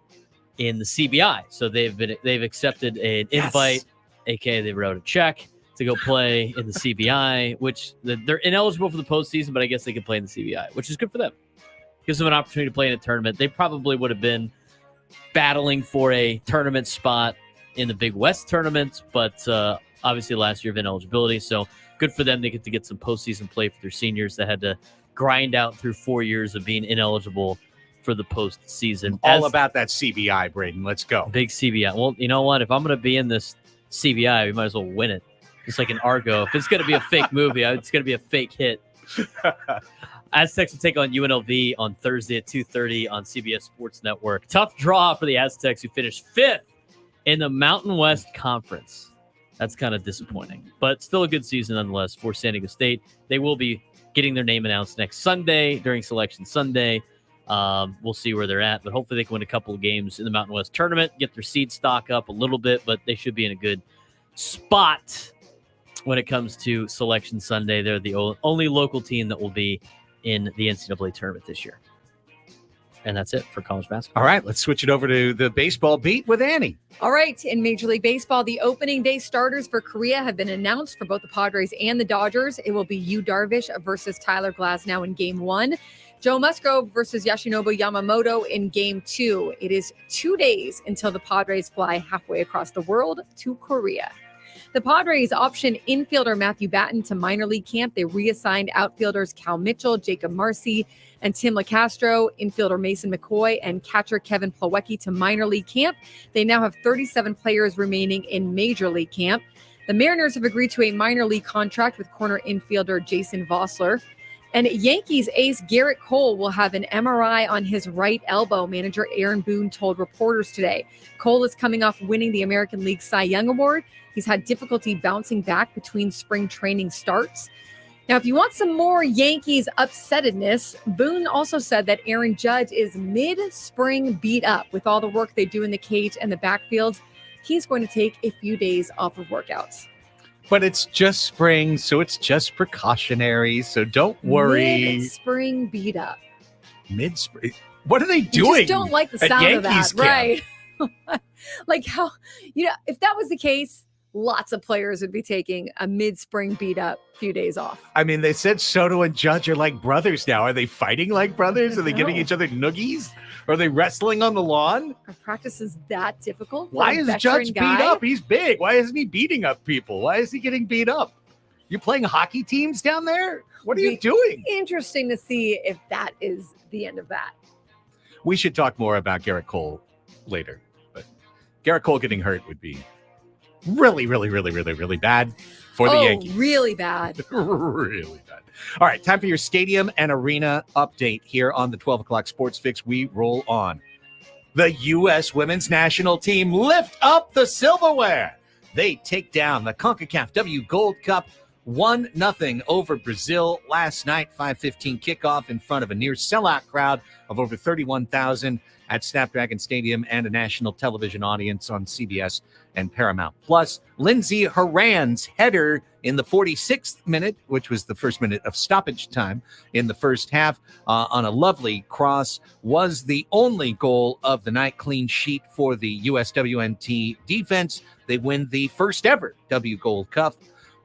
in the CBI. So they've accepted an invite, aka they wrote a check to go play in the CBI, which they're ineligible for the postseason, but I guess they can play in the CBI, which is good for them. Gives them an opportunity to play in a tournament. They probably would have been battling for a tournament spot in the Big West tournament, but obviously last year of ineligibility. So good for them. They get to get some postseason play for their seniors that had to grind out through 4 years of being ineligible for the postseason. All about that CBI, Braden. Let's go. Big CBI. Well, you know what? If I'm going to be in this CBI, we might as well win it. It's like an Argo. If it's going to be a fake movie, it's going to be a fake hit. Aztecs will take on UNLV on Thursday at 2:30 on CBS Sports Network. Tough draw for the Aztecs, who finished 5th in the Mountain West Conference. That's kind of disappointing, but still a good season nonetheless for San Diego State. They will be getting their name announced next Sunday during Selection Sunday. We'll see where they're at, but hopefully they can win a couple of games in the Mountain West tournament, get their seed stock up a little bit, but they should be in a good spot when it comes to Selection Sunday. They're the only local team that will be in the NCAA tournament this year. And that's it for college basketball. All right, let's switch it over to the baseball beat with Annie. All right, in Major League Baseball, the opening day starters for Korea have been announced for both the Padres and the Dodgers. It will be Yu Darvish versus Tyler Glasnow in Game 1. Joe Musgrove versus Yoshinobu Yamamoto in Game 2. It is 2 days until the Padres fly halfway across the world to Korea. The Padres optioned infielder Matthew Batten to minor league camp. They reassigned outfielders Cal Mitchell, Jacob Marcy, and Tim LaCastro, infielder Mason McCoy, and catcher Kevin Plawecki to minor league camp. They now have 37 players remaining in major league camp. The Mariners have agreed to a minor league contract with corner infielder Jason Vossler. And Yankees ace Garrett Cole will have an MRI on his right elbow, manager Aaron Boone told reporters today. Cole is coming off winning the American League Cy Young Award. He's had difficulty bouncing back between spring training starts. Now, if you want some more Yankees upsettedness, Boone also said that Aaron Judge is mid-spring beat up with all the work they do in the cage and the backfields. He's going to take a few days off of workouts. But it's just spring, so it's just precautionary, so don't worry. Mid-spring beat up. Mid-spring? What are they doing? I just don't like the sound of that, Yankees right? Like how, if that was the case, lots of players would be taking a mid-spring beat-up few days off. I mean, they said Soto and Judge are like brothers now. Are they fighting like brothers? Are they giving each other noogies? Are they wrestling on the lawn? Are practices that difficult? Why is Judge beat up? He's big. Why isn't he beating up people? Why is he getting beat up? You playing hockey teams down there? What are you doing? Interesting to see if that is the end of that. We should talk more about Garrett Cole later. But Garrett Cole getting hurt would be really, really, really, really, really bad for the Yankees. Really bad. Really bad. All right, time for your stadium and arena update here on the 12 o'clock Sports Fix. We roll on. The U.S. women's national team lift up the silverware. They take down the CONCACAF W Gold Cup 1-0 over Brazil last night. 5:15 kickoff in front of a near sellout crowd of over 31,000 at Snapdragon Stadium and a national television audience on CBS and Paramount Plus. Lindsey Horan's header in the 46th minute, which was the first minute of stoppage time in the first half, on a lovely cross, was the only goal of the night. Clean sheet for the USWNT defense. They win the first ever W Gold Cup.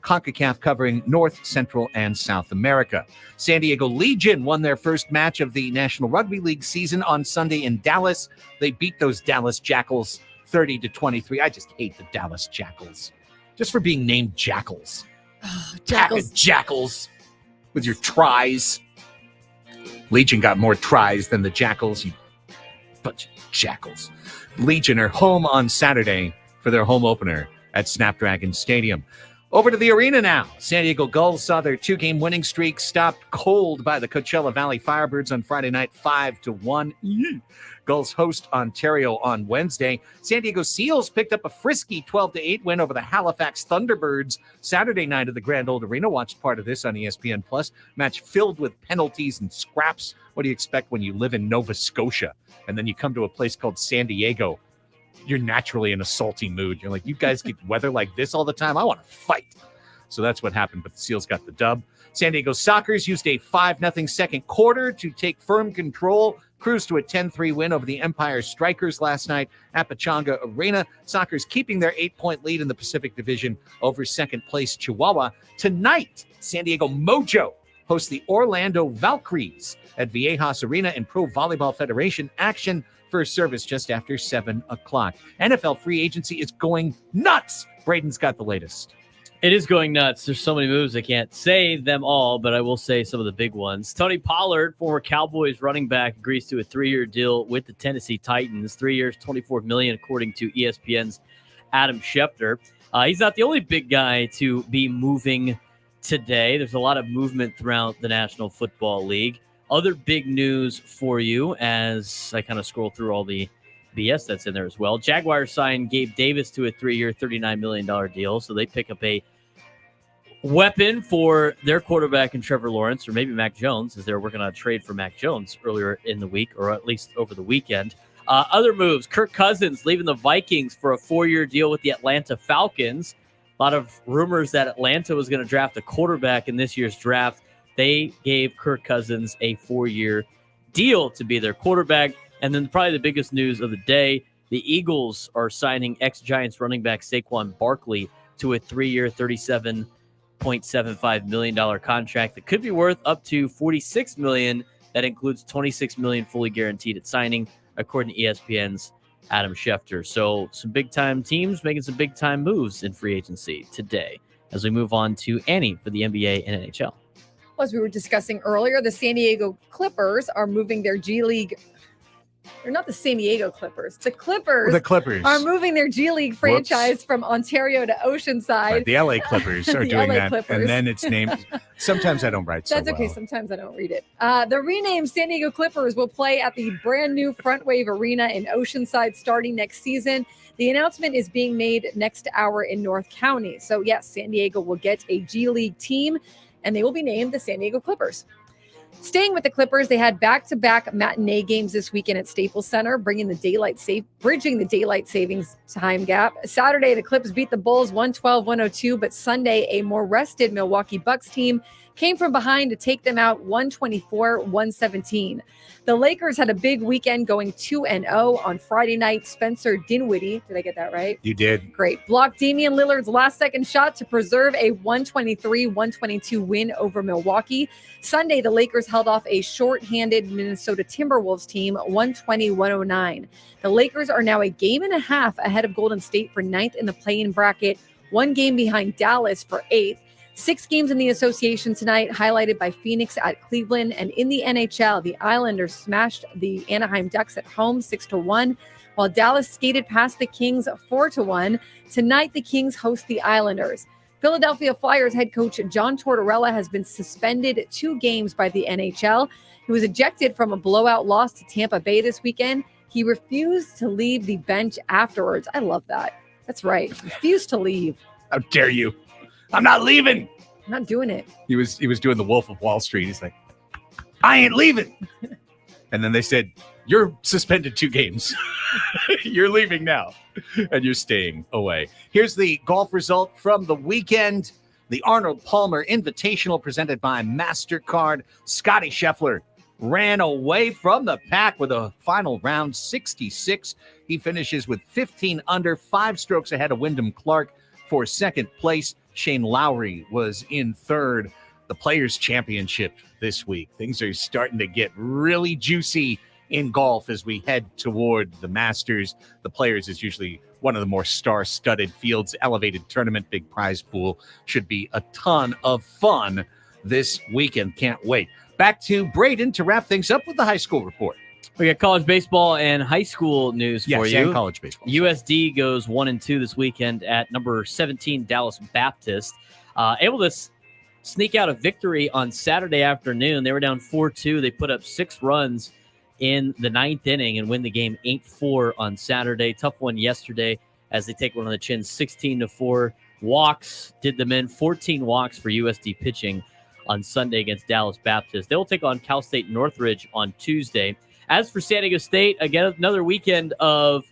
CONCACAF covering North, Central, and South America. San Diego Legion won their first match of the National Rugby League season on Sunday in Dallas. They beat those Dallas Jackals 30-23. I just hate the Dallas Jackals. Just for being named Jackals. Oh, Jackals. Jackals with your tries. Legion got more tries than the Jackals, you bunch of Jackals. Legion are home on Saturday for their home opener at Snapdragon Stadium. Over to the arena now. San Diego Gulls saw their 2-game winning streak stopped cold by the Coachella Valley Firebirds on Friday night, 5-1. Gulls host Ontario on Wednesday. San Diego Seals picked up a frisky 12-8 win over the Halifax Thunderbirds Saturday night at the Grand Old Arena. Watched part of this on ESPN Plus. Match filled with penalties and scraps. What do you expect when you live in Nova Scotia and then you come to a place called San Diego? You're naturally in a salty mood. You're like, you guys get weather like this all the time? I want to fight. So that's what happened, but the Seals got the dub. San Diego Sockers used a 5-0 second quarter to take firm control, cruise to a 10-3 win over the Empire Strikers last night at Pechanga Arena. Sockers keeping their 8-point lead in the Pacific Division over second-place Chihuahua. Tonight, San Diego Mojo hosts the Orlando Valkyries at Viejas Arena in Pro Volleyball Federation action. First service just after 7 o'clock. NFL free agency is going nuts. Braden's got the latest. It is going nuts. There's so many moves. I can't say them all, but I will say some of the big ones. Tony Pollard, former Cowboys running back, agrees to a 3-year deal with the Tennessee Titans. 3 years, $24 million, according to ESPN's Adam Schefter. He's not the only big guy to be moving today. There's a lot of movement throughout the National Football League. Other big news for you as I kind of scroll through all the BS that's in there as well. Jaguars signed Gabe Davis to a 3-year, $39 million deal. So they pick up a weapon for their quarterback and Trevor Lawrence, or maybe Mac Jones, as they're working on a trade for Mac Jones earlier in the week, or at least over the weekend. Other moves, Kirk Cousins leaving the Vikings for a 4-year deal with the Atlanta Falcons. A lot of rumors that Atlanta was going to draft a quarterback in this year's draft. They gave Kirk Cousins a 4-year deal to be their quarterback. And then probably the biggest news of the day, the Eagles are signing ex-Giants running back Saquon Barkley to a 3-year, $37.75 million contract that could be worth up to $46 million. That includes $26 million fully guaranteed at signing, according to ESPN's Adam Schefter. So some big-time teams making some big-time moves in free agency today as we move on to Annie for the NBA and NHL. As we were discussing earlier, the San Diego Clippers are moving their G League. They're not the San Diego Clippers. The Clippers are moving their G League franchise from Ontario to Oceanside. Right, the LA Clippers are doing LA that. Clippers. And then it's named. Sometimes I don't write so That's okay. well. Sometimes I don't read it. The renamed San Diego Clippers will play at the brand new Front Wave Arena in Oceanside starting next season. The announcement is being made next hour in North County. So yes, San Diego will get a G League team, and they will be named the San Diego Clippers. Staying with the Clippers, they had back-to-back matinee games this weekend at Staples Center, bridging the daylight savings time gap. Saturday, the Clips beat the Bulls 112-102, but Sunday, a more rested Milwaukee Bucks team came from behind to take them out 124-117. The Lakers had a big weekend going 2-0 on Friday night. Spencer Dinwiddie, did I get that right? You did. Great. Blocked Damian Lillard's last-second shot to preserve a 123-122 win over Milwaukee. Sunday, the Lakers held off a short-handed Minnesota Timberwolves team 120-109. The Lakers are now a game and a half ahead of Golden State for 9th in the play-in bracket, 1 game behind Dallas for 8th. 6 games in the association tonight, highlighted by Phoenix at Cleveland. And in the NHL, the Islanders smashed the Anaheim Ducks at home 6-1, while Dallas skated past the Kings 4-1. Tonight, the Kings host the Islanders. Philadelphia Flyers head coach John Tortorella has been suspended 2 games by the NHL. He was ejected from a blowout loss to Tampa Bay this weekend. He refused to leave the bench afterwards. I love that. That's right. Refused to leave. How dare you? I'm not leaving. I'm not doing it. He was doing the Wolf of Wall Street. He's like, I ain't leaving. And then they said, you're suspended 2 games. You're leaving now. And you're staying away. Here's the golf result from the weekend. The Arnold Palmer Invitational presented by MasterCard. Scotty Scheffler ran away from the pack with a final round 66. He finishes with 15 under, 5 strokes ahead of Wyndham Clark for second place. Shane Lowry was in third. The Players' Championship this week. Things are starting to get really juicy in golf as we head toward the Masters. The Players is usually one of the more star-studded fields. Elevated tournament, big prize pool. Should be a ton of fun this weekend. Can't wait. Back to Braden to wrap things up with the high school report. We got college baseball and high school news for you. And college baseball. USD goes 1-2 this weekend at number 17 Dallas Baptist. Able to sneak out a victory on Saturday afternoon. They were down 4-2. They put up 6 runs in the 9th inning and win the game 8-4 on Saturday. Tough one yesterday as they take one on the chin, 16-4. Walks did them in. 14 walks for USD pitching on Sunday against Dallas Baptist. They will take on Cal State Northridge on Tuesday. As for San Diego State, again, another weekend of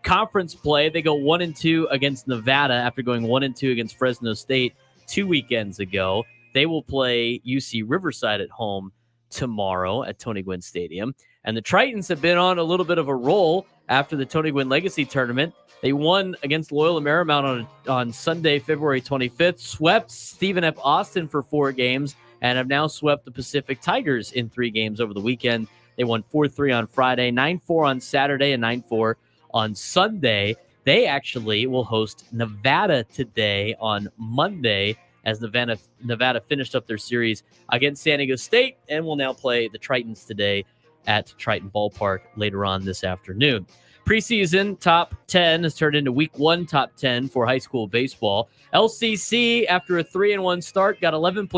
conference play. They go 1-2 against Nevada after going 1-2 against Fresno State 2 weekends ago. They will play UC Riverside at home tomorrow at Tony Gwynn Stadium. And the Tritons have been on a little bit of a roll after the Tony Gwynn Legacy Tournament. They won against Loyola Marymount on Sunday, February 25th, swept Stephen F. Austin for 4 games, and have now swept the Pacific Tigers in 3 games over the weekend. They won 4-3 on Friday, 9-4 on Saturday, and 9-4 on Sunday. They actually will host Nevada today on Monday as Nevada finished up their series against San Diego State and will now play the Tritons today at Triton Ballpark later on this afternoon. Preseason top 10 has turned into week 1 top 10 for high school baseball. LCC, after a 3-1 start, got 11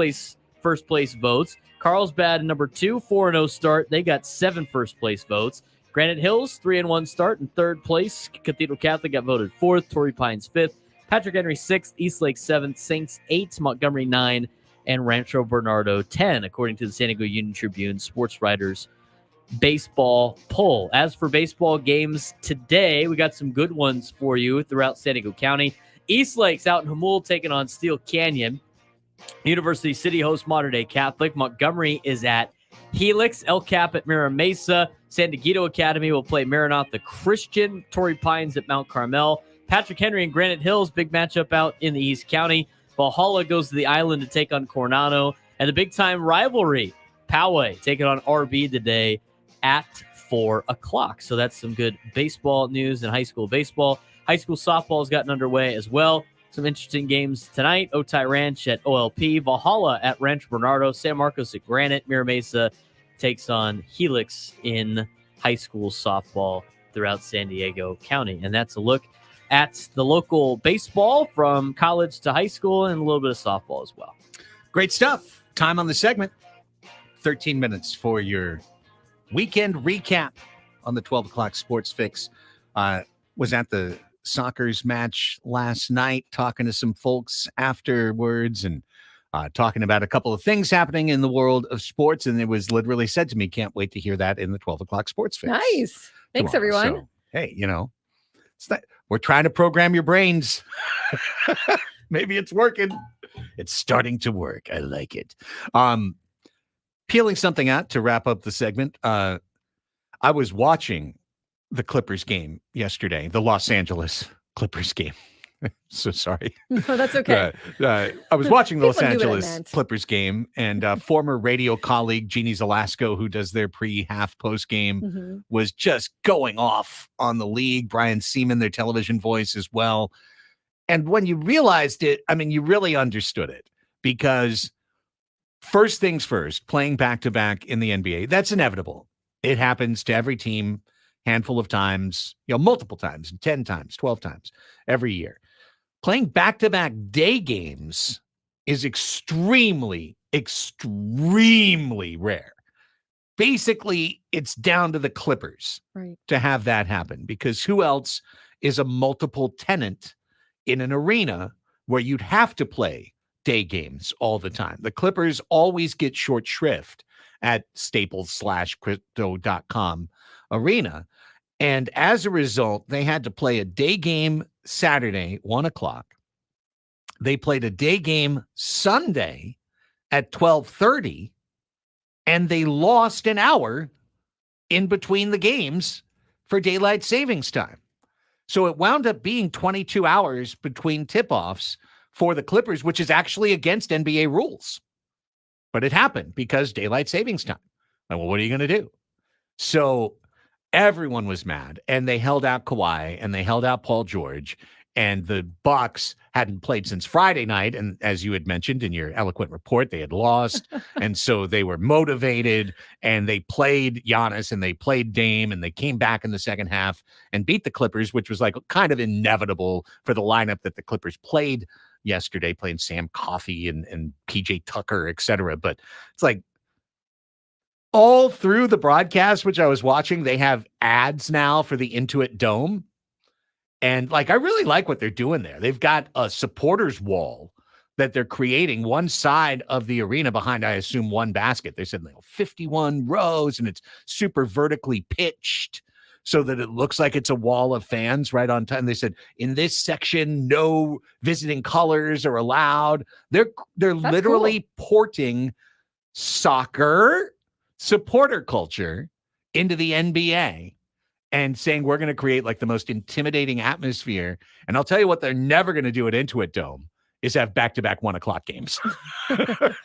first place votes. Carlsbad, number 2, 4-0 start. They got 7 first place votes. Granite Hills, 3-1 start in 3rd place. Cathedral Catholic got voted 4th. Torrey Pines 5th. Patrick Henry 6th. Eastlake 7th. Saints 8th. Montgomery 9. And Rancho Bernardo 10, according to the San Diego Union Tribune Sports Writers baseball poll. As for baseball games today, we got some good ones for you throughout San Diego County. Eastlake's out in Hamul taking on Steel Canyon. University City hosts Mater Dei Catholic. Montgomery is at Helix. El Cap at Mira Mesa. San Diego Academy will play Maranatha Christian. Torrey Pines at Mount Carmel. Patrick Henry and Granite Hills, big matchup out in the East County. Valhalla goes to the Island to take on Coronado. And the big-time rivalry, Poway taking on RB today at 4 o'clock. So that's some good baseball news in high school baseball. High school softball has gotten underway as well. Some interesting games tonight. Otay Ranch at OLP. Valhalla at Rancho Bernardo. San Marcos at Granite. Mira Mesa takes on Helix in high school softball throughout San Diego County. And that's a look at the local baseball from college to high school and a little bit of softball as well. Great stuff. Time on the segment. 13 minutes for your weekend recap on the 12 o'clock Sports Fix. Was at the Sockers match last night, talking to some folks afterwards and talking about a couple of things happening in the world of sports. And it was literally said to me, can't wait to hear that in the 12 o'clock Sports Fix. Nice. Thanks, everyone. So, hey, it's not, we're trying to program your brains. Maybe it's working. It's starting to work. I like it. Peeling something out to wrap up the segment. I was watching the Clippers game yesterday, the Los Angeles Clippers game. So sorry. No, that's okay. I was watching the Los Angeles Clippers game, and former radio colleague Jeannie Zelasco, who does their pre-half post game, was just going off on the league. Brian Seaman, their television voice as well. And when you realized it, I mean, you really understood it, because first things first, playing back-to-back in the NBA, that's inevitable. It happens to every team handful of times, multiple times, 10 times, 12 times every year. Playing back-to-back day games is extremely, extremely rare. Basically, it's down to the Clippers to have that happen, because who else is a multiple tenant in an arena where you'd have to play day games all the time. The Clippers always get short shrift at Staples/Crypto.com arena. And as a result, they had to play a day game Saturday, 1:00. They played a day game Sunday at 12:30, and they lost an hour in between the games for daylight savings time. So it wound up being 22 hours between tip-offs for the Clippers, which is actually against NBA rules. But it happened because daylight savings time. Well, what are you going to do? So everyone was mad, and they held out Kawhi, and they held out Paul George, and the Bucks hadn't played since Friday night. And as you had mentioned in your eloquent report, they had lost. And so they were motivated, and they played Giannis and they played Dame, and they came back in the second half and beat the Clippers, which was like kind of inevitable for the lineup that the Clippers played yesterday, playing Sam Coffey and PJ Tucker, etc. But it's like all through the broadcast, which I was watching, they have ads now for the Intuit Dome. And like, I really like what they're doing there. They've got a supporters wall that they're creating one side of the arena behind, I assume, one basket. They said 51 rows, and it's super vertically pitched so that it looks like it's a wall of fans right on time. They said in this section, no visiting colors are allowed. They're literally porting soccer supporter culture into the NBA. And saying we're going to create like the most intimidating atmosphere. And I'll tell you what, they're never going to do at Intuit Dome is have back-to-back 1:00 games. Are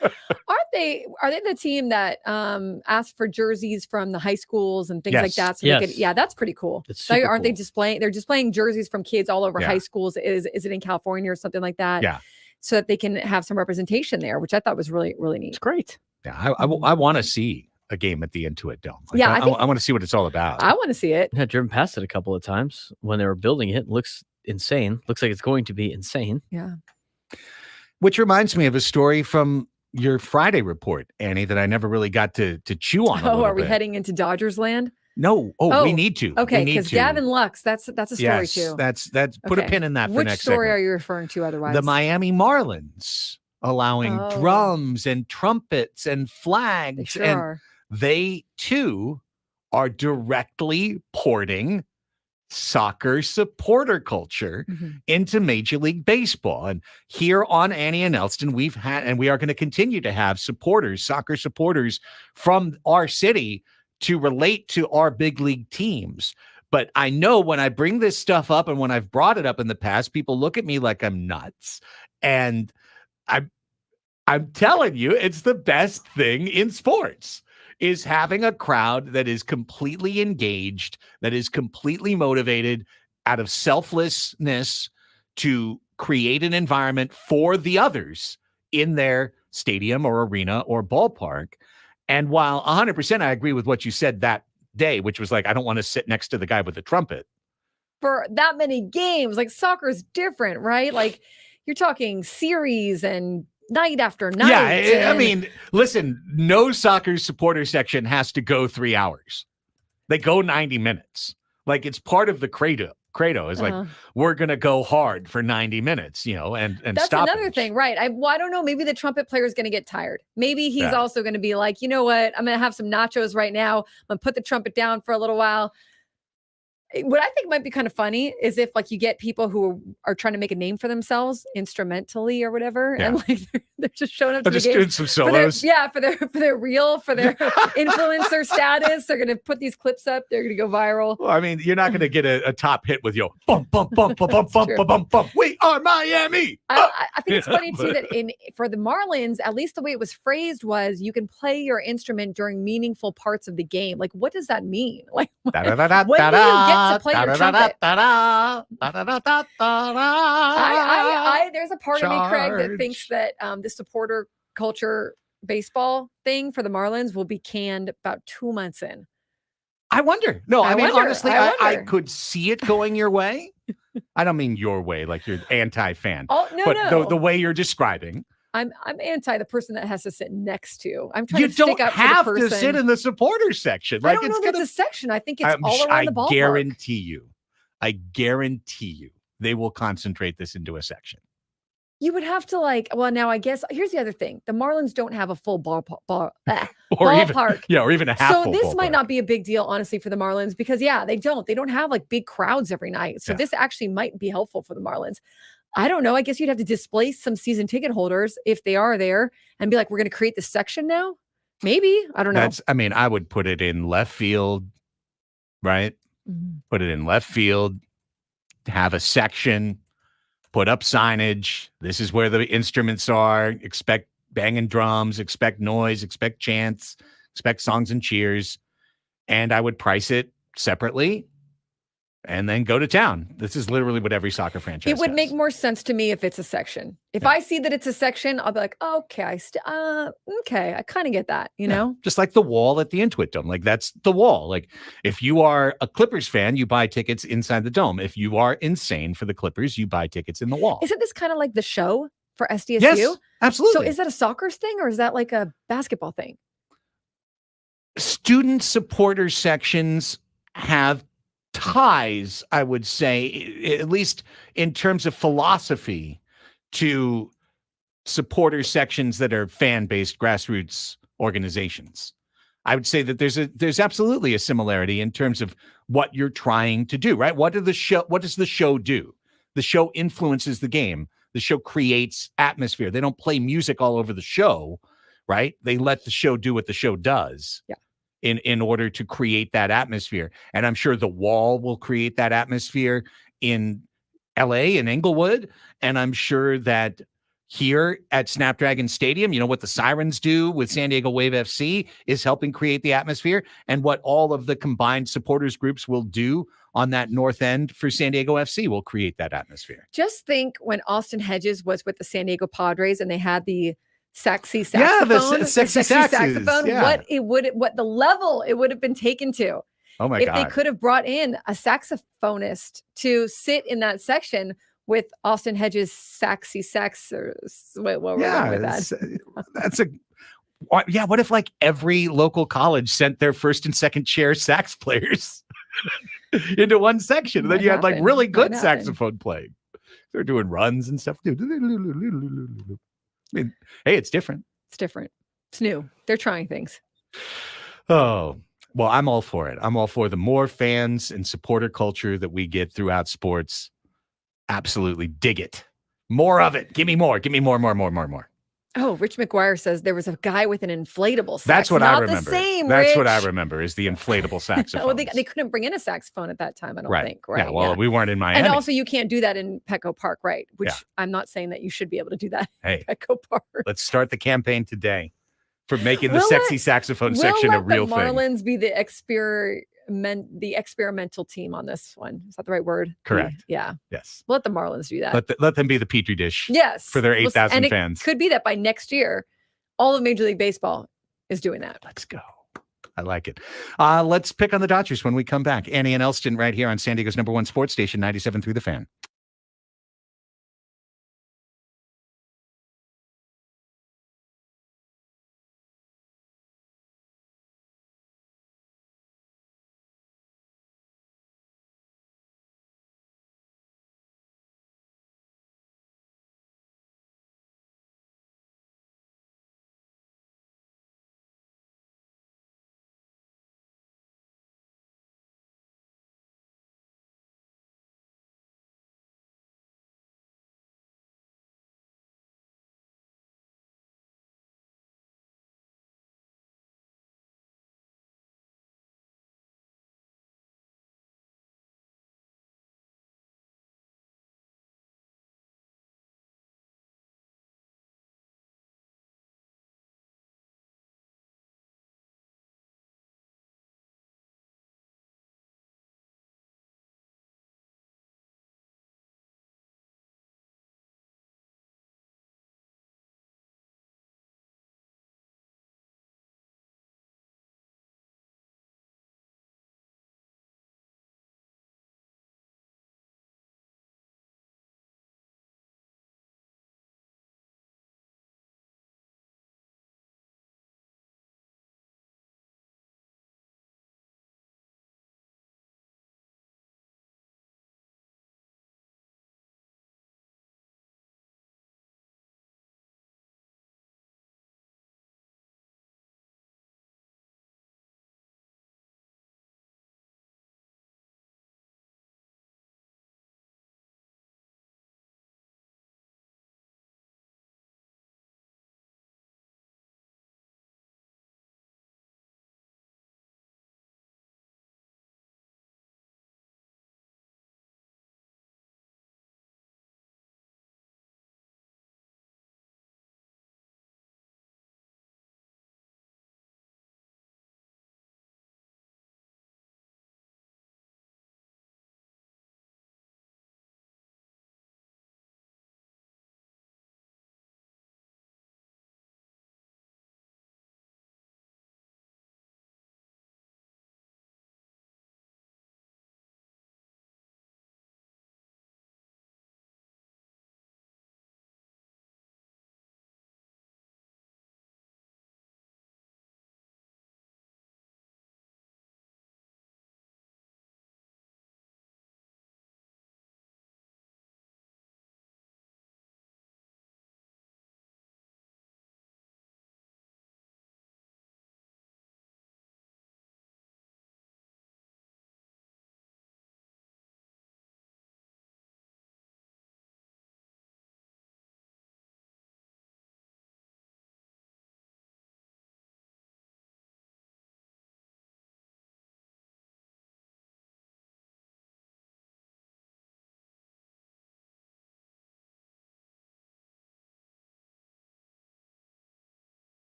they the team that asked for jerseys from the high schools and things like that? So they could, that's pretty cool. Aren't they displaying? They're displaying jerseys from kids all over high schools. Is it in California or something like that? Yeah. So that they can have some representation there, which I thought was really, really neat. It's great. Yeah, I want to see a game at the Intuit Dome. Like, yeah, I want to see what it's all about. I want to see it. I've driven past it a couple of times when they were building it. It looks insane. Looks like it's going to be insane. Yeah. Which reminds me of a story from your Friday report, Annie, that I never really got to chew on. Are we heading into Dodgers land? No. We need to. Okay, because Gavin Lux, that's a story too. That's put a pin in that for Which next story segment. are you referring to otherwise? The Miami Marlins allowing drums and trumpets and flags. They sure are. They too are directly porting soccer supporter culture into Major League Baseball. And here on Annie and Elsten, we've had, and we are going to continue to have soccer supporters from our city to relate to our big league teams. But I know when I bring this stuff up and when I've brought it up in the past, people look at me like I'm nuts. And I'm telling you, it's the best thing in sports, is having a crowd that is completely engaged, that is completely motivated out of selflessness to create an environment for the others in their stadium or arena or ballpark. And while 100% I agree with what you said that day, which was like, I don't want to sit next to the guy with the trumpet. For that many games, like soccer is different, right? Like you're talking series and night after night. Yeah, I mean, listen, no soccer supporter section has to go 3 hours. They go 90 minutes. Like it's part of the credo. Is like, we're going to go hard for 90 minutes, and that's stop. Another thing, right? I don't know. Maybe the trumpet player is going to get tired. Maybe he's also going to be like, you know what? I'm going to have some nachos right now. I'm going to put the trumpet down for a little while. What I think might be kind of funny is if like you get people who are trying to make a name for themselves instrumentally or whatever, and like they're just showing up to the just games doing some solos. For their influencer status. They're going to put these clips up. They're going to go viral. Well, I mean, you're not going to get a top hit with your bump, bump, bump, bump, bump, bump, bump, bump. We are Miami. I think it's funny too that for the Marlins, at least the way it was phrased was you can play your instrument during meaningful parts of the game. Like, what does that mean? Like, when do you get to play your trumpet? There's a part of me, Craig, that thinks that the supporter culture baseball thing for the Marlins will be canned about 2 months in. I wonder. No, I mean, honestly, I wonder. could see it going your way. I don't mean your way, like you're anti-fan. No. The way you're describing. I'm anti the person that has to sit next to. I'm trying you to stick up don't have for the person. to sit in the supporters section. Like, I don't know if it's a section. I think it's all around the ballpark. I guarantee you, they will concentrate this into a section. You would have to well, now I guess here's the other thing. The Marlins don't have a full ballpark. or even a half So full this ballpark. might not be a big deal, honestly, for the Marlins because they don't have big crowds every night. So this actually might be helpful for the Marlins. I don't know. I guess you'd have to displace some season ticket holders if they are there and be like, we're going to create this section now. Maybe. I don't know. I would put it in left field, right? Mm-hmm. Put it in left field, have a section, put up signage. This is where the instruments are. Expect banging drums, expect noise, expect chants, expect songs and cheers. And I would price it separately and then go to town. This is literally what every soccer franchise It would does. make more sense to me if it's a section. If I see that it's a section, I'll be like, okay, okay, I kind of get that, you know? Just like the wall at the Intuit Dome. That's the wall. If you are a Clippers fan, you buy tickets inside the dome. If you are insane for the Clippers, you buy tickets in the wall. Isn't this kind of like the show for SDSU? Yes, absolutely. So is that a soccer thing or is that like a basketball thing? Student supporter sections have ties, I would say, at least in terms of philosophy, to supporter sections that are fan-based grassroots organizations. I would say that there's absolutely a similarity in terms of what you're trying to do, right? What does the show do? The show influences the game. The show creates atmosphere. They don't play music all over the show, right? They let the show do what the show does. Yeah. In order to create that atmosphere. And I'm sure the wall will create that atmosphere in LA and Inglewood. And I'm sure that here at Snapdragon Stadium, what the Sirens do with San Diego Wave FC is helping create the atmosphere. And what all of the combined supporters groups will do on that north end for San Diego FC will create that atmosphere. Just think when Austin Hedges was with the San Diego Padres and they had the sexy saxophone. The sexy saxophone. Yeah. What the level it would have been taken to. Oh my God. If they could have brought in a saxophonist to sit in that section with Austin Hedges' sexy sax or what we're going with that. What if every local college sent their first and second chair sax players into one section? And then you had really good saxophone playing. They're doing runs and stuff. I mean, hey, it's different. It's different. It's new. They're trying things. Oh, well, I'm all for it. I'm all for the more fans and supporter culture that we get throughout sports. Absolutely dig it. More of it. Give me more. Give me more. Oh, Rich McGuire says there was a guy with an inflatable sax. That's what I remember. The same, That's Rich. what I remember is the inflatable saxophone. Well, they couldn't bring in a saxophone at that time, I don't think. Right. Yeah, well, we weren't in Miami. And also you can't do that in Petco Park, right? Which I'm not saying that you should be able to do that in Petco Park. Let's start the campaign today for making the sexy saxophone section a real thing. Will the Marlins be the experimental team on this one? Is that the right word? Correct. Yeah. Yes. Let the Marlins do that. Let them be the petri dish. Yes. For their 8,000 fans. It could be that by next year, all of Major League Baseball is doing that. Let's go. I like it. Let's pick on the Dodgers when we come back. Annie and Elsten right here on San Diego's #1 sports station, 97.3 The Fan.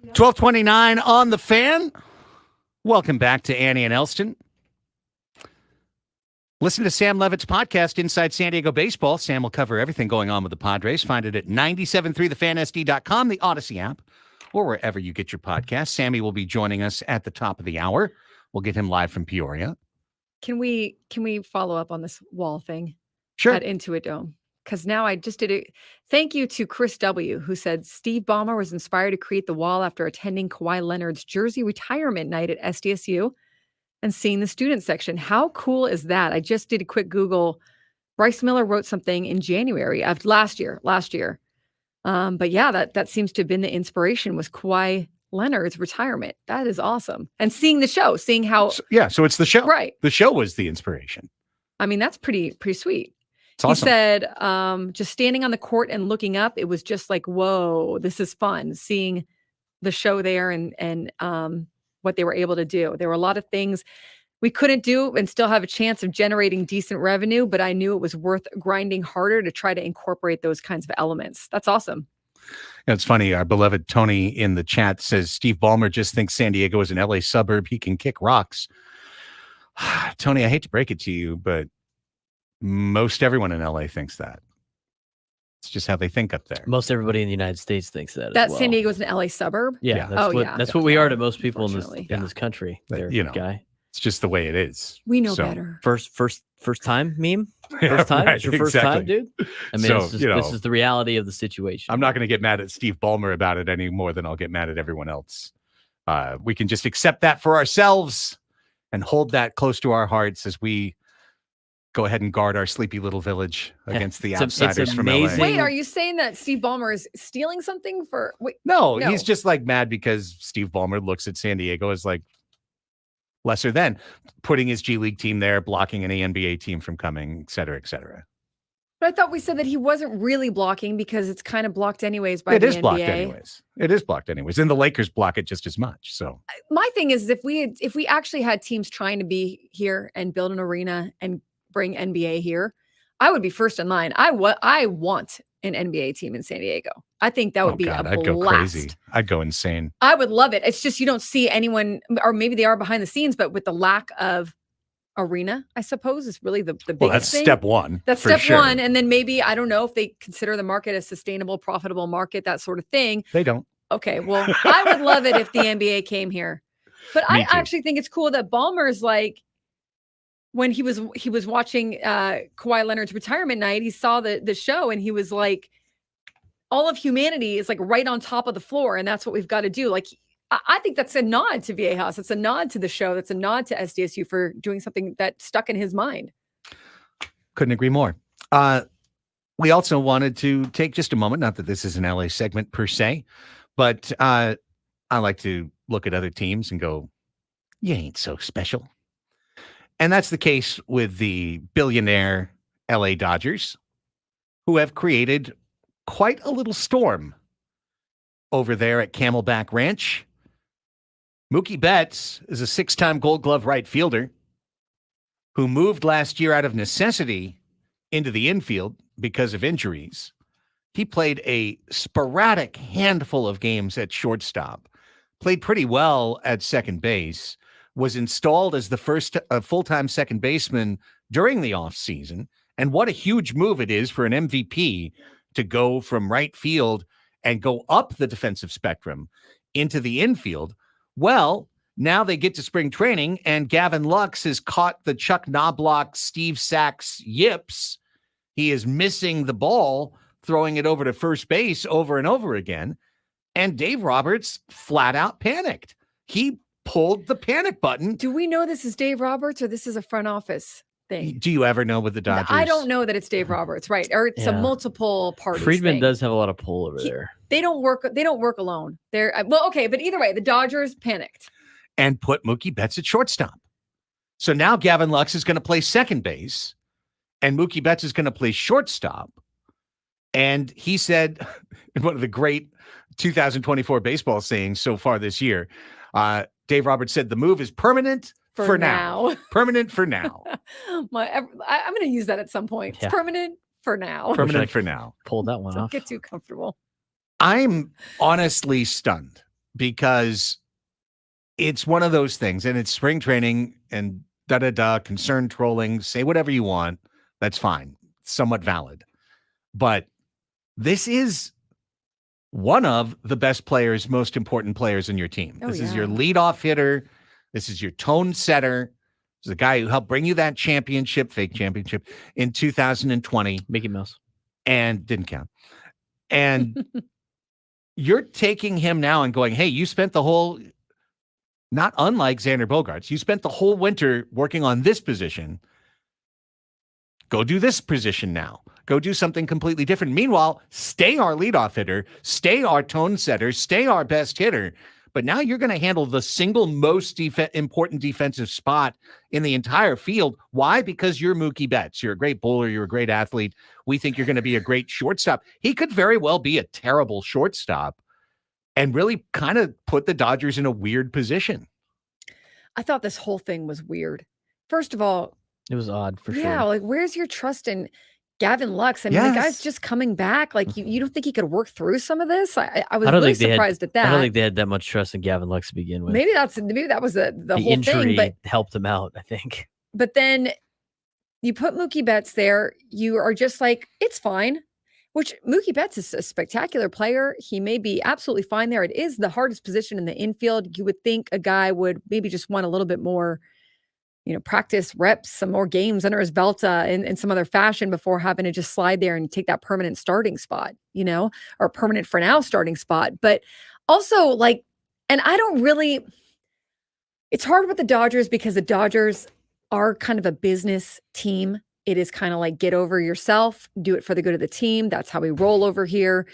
1229 on the Fan. Welcome back to Annie and Elsten. Listen to Sam Levitt's podcast, Inside San Diego Baseball. Sam will cover everything going on with the Padres. Find it at 973thefansd.com, the Odyssey app, or wherever you get your podcast. Sammy will be joining us at the top of the hour. We'll get him live from Peoria. Can we follow up on this wall thing? Sure. At Intuit Dome? Because now I just did it. Thank you to Chris W., who said Steve Ballmer was inspired to create the wall after attending Kawhi Leonard's jersey retirement night at SDSU and seeing the student section. How cool is that? I just did a quick Google. Bryce Miller wrote something in January of last year. But yeah, that seems to have been the inspiration, was Kawhi Leonard's retirement. That is awesome. And seeing the show, seeing how. So it's the show. Right. The show was the inspiration. I mean, that's pretty sweet. It's awesome. He said, just standing on the court and looking up, it was just like, whoa, this is fun. Seeing the show there and what they were able to do. There were a lot of things we couldn't do and still have a chance of generating decent revenue, but I knew it was worth grinding harder to try to incorporate those kinds of elements. That's awesome. It's funny. Our beloved Tony in the chat says Steve Ballmer just thinks San Diego is an LA suburb. He can kick rocks. Tony, I hate to break it to you, but most everyone in LA thinks that. It's just how they think up there. Most everybody in the United States thinks that. That as well. San Diego is an LA suburb? Yeah. That's what we are to most people in this country. There, guy. It's just the way it is. We know better. First time meme? First time? Right, It's your first time, dude? I mean, this is the reality of the situation. I'm not going to get mad at Steve Ballmer about it any more than I'll get mad at everyone else. We can just accept that for ourselves and hold that close to our hearts as we go ahead and guard our sleepy little village against the outsiders from LA. Wait, are you saying that Steve Ballmer is stealing something for? No, he's just like mad because Steve Ballmer looks at San Diego as like lesser than, putting his G League team there, blocking any NBA team from coming, et cetera, et cetera. But I thought we said that he wasn't really blocking because it's kind of blocked anyways by the NBA. It is blocked anyways. And the Lakers block it just as much. So my thing is, if we actually had teams trying to be here and build an arena and bring NBA here, I would be first in line. I want an NBA team in San Diego. I think that would be a blast. I'd go crazy. I'd go insane. I would love it. It's just you don't see anyone, or maybe they are behind the scenes, but with the lack of arena, I suppose, is really the biggest thing. That's step one. That's step one. And then maybe, I don't know if they consider the market a sustainable, profitable market, that sort of thing. They don't. Okay, well, I would love it if the NBA came here. But I actually think it's cool that Ballmer's like, when he was watching Kawhi Leonard's retirement night, he saw the show and he was like, all of humanity is like right on top of the floor. And that's what we've got to do. Like, I think that's a nod to VA House. It's a nod to the show. That's a nod to SDSU for doing something that stuck in his mind. Couldn't agree more. We also wanted to take just a moment, not that this is an LA segment per se, but I like to look at other teams and go, you ain't so special. And that's the case with the billionaire LA Dodgers, who have created quite a little storm over there at Camelback Ranch. Mookie Betts is a 6-time Gold Glove right fielder who moved last year out of necessity into the infield because of injuries. He played a sporadic handful of games at shortstop, played pretty well at second base, was installed as the first full-time second baseman during the offseason. And what a huge move it is for an MVP to go from right field and go up the defensive spectrum into the infield. Well, now they get to spring training, and Gavin Lux has caught the Chuck Knobloch, Steve Sachs yips. He is missing the ball, throwing it over to first base over and over again. And Dave Roberts flat out panicked. He pulled the panic button. Do we know this is Dave Roberts or this is a front office thing? Do you ever know with the Dodgers? I don't know that it's Dave Roberts, right? Or it's a multiple party. Friedman does have a lot of pull over there. They don't work alone. They're okay, but either way, the Dodgers panicked and put Mookie Betts at shortstop. So now Gavin Lux is going to play second base and Mookie Betts is going to play shortstop. And he said, in one of the great 2024 baseball sayings so far this year, Dave Roberts said the move is permanent for now. Permanent for now. I'm going to use that at some point. It's permanent for now. Permanent for now. Pulled that one off. Don't get too comfortable. I'm honestly stunned because it's one of those things, and it's spring training and concern trolling, say whatever you want. That's fine. Somewhat valid. But this is one of the best players, most important players in your team. This is your leadoff hitter. This is your tone setter. This is the guy who helped bring you that fake championship in 2020. Mickey Mouse. And didn't count. And you're taking him now and going, hey, you spent the whole, not unlike Xander Bogaerts, you spent the whole winter working on this position. Go do this position now. Go do something completely different. Meanwhile, stay our leadoff hitter, stay our tone setter, stay our best hitter. But now you're going to handle the single most important defensive spot in the entire field. Why? Because you're Mookie Betts. You're a great bowler. You're a great athlete. We think you're going to be a great shortstop. He could very well be a terrible shortstop and really kind of put the Dodgers in a weird position. I thought this whole thing was weird. First of all, it was odd for sure. Yeah, like where's your trust in Gavin Lux? I mean, the guy's just coming back. Like you don't think he could work through some of this? I was really surprised at that. I don't think they had that much trust in Gavin Lux to begin with. Maybe that was the whole injury thing. But helped him out, I think. But then you put Mookie Betts there. You are just like, it's fine. Which Mookie Betts is a spectacular player. He may be absolutely fine there. It is the hardest position in the infield. You would think a guy would maybe just want a little bit more, practice reps, some more games under his belt in some other fashion before having to just slide there and take that permanent starting spot, or permanent for now starting spot. But also and I don't really, it's hard with the Dodgers because the Dodgers are kind of a business team. It is kind of like get over yourself, do it for the good of the team. That's how we roll over here.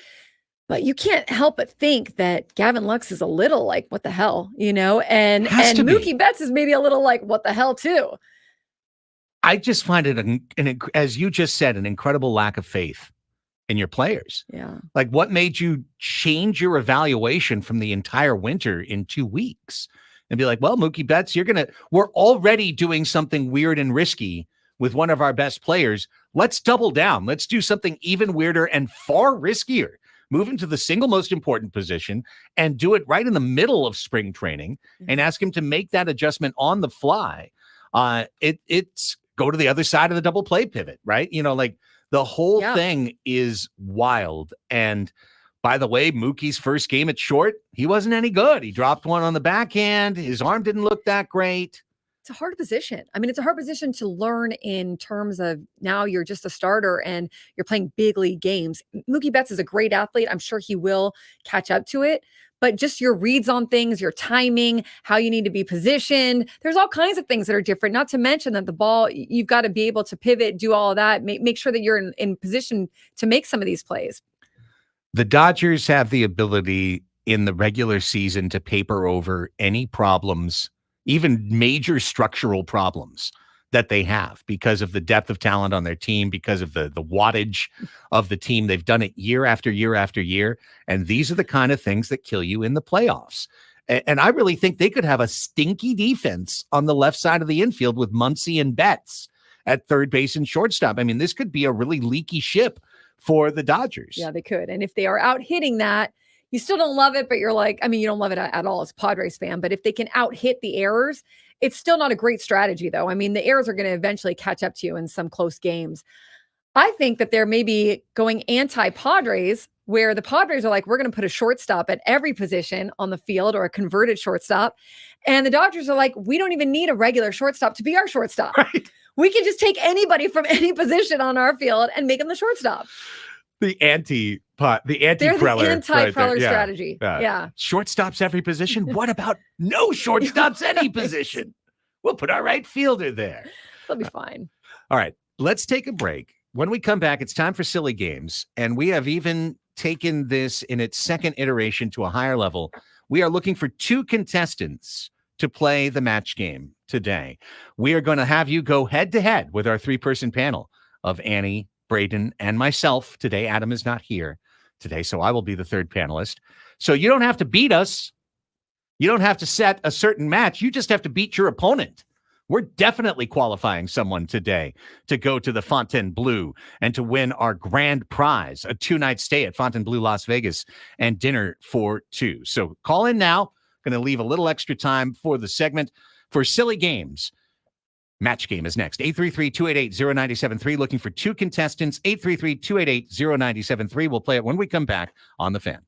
But you can't help but think that Gavin Lux is a little like, what the hell, and Mookie Betts is maybe a little like, what the hell too. I just find it, as you just said, an incredible lack of faith in your players. Yeah. Like what made you change your evaluation from the entire winter in 2 weeks and be like, well, Mookie Betts, we're already doing something weird and risky with one of our best players. Let's double down. Let's do something even weirder and far riskier. Move him to the single most important position and do it right in the middle of spring training and ask him to make that adjustment on the fly. It's go to the other side of the double play pivot, right? The whole thing is wild. And by the way, Mookie's first game at short, he wasn't any good. He dropped one on the backhand. His arm didn't look that great. It's a hard position. I mean, it's a hard position to learn in terms of now you're just a starter and you're playing big league games. Mookie Betts is a great athlete. I'm sure he will catch up to it. But just your reads on things, your timing, how you need to be positioned. There's all kinds of things that are different, not to mention that the ball, you've got to be able to pivot, do all of that, make sure that you're in position to make some of these plays. The Dodgers have the ability in the regular season to paper over any problems, even major structural problems that they have because of the depth of talent on their team, because of the wattage of the team. They've done it year after year after year. And these are the kind of things that kill you in the playoffs. And I really think they could have a stinky defense on the left side of the infield with Muncy and Betts at third base and shortstop. I mean, this could be a really leaky ship for the Dodgers. Yeah, they could. And if they are out hitting that, you still don't love it, but you're like, I mean, you don't love it at all as a Padres fan, but if they can out hit the errors, it's still not a great strategy though. I mean, the errors are going to eventually catch up to you in some close games. I think that they're maybe going anti-Padres where the Padres are like, we're going to put a shortstop at every position on the field or a converted shortstop. And the Dodgers are like, we don't even need a regular shortstop to be our shortstop. Right. We can just take anybody from any position on our field and make them the shortstop. The anti-Preller. They're the anti-Preller strategy. Yeah. Shortstops every position. What about no shortstops any position? We'll put our right fielder there. They'll be fine. All right. Let's take a break. When we come back, it's time for Silly Games. And we have even taken this in its second iteration to a higher level. We are looking for 2 contestants to play the match game today. We are going to have you go head-to-head with our 3-person panel of Annie, Braden, and myself. Today, Adam is not here today, so I will be the third panelist. So you don't have to beat us. You don't have to set a certain match. You just have to beat your opponent. We're definitely qualifying someone today to go to the Fontainebleau and to win our grand prize, a 2-night stay at Fontainebleau, Las Vegas, and dinner for two. So call in now. Going to leave a little extra time for the segment for Silly Games. Match Game is next. 833-288-0973. Looking for two contestants. 833-288-0973. We'll play it when we come back on The Fan.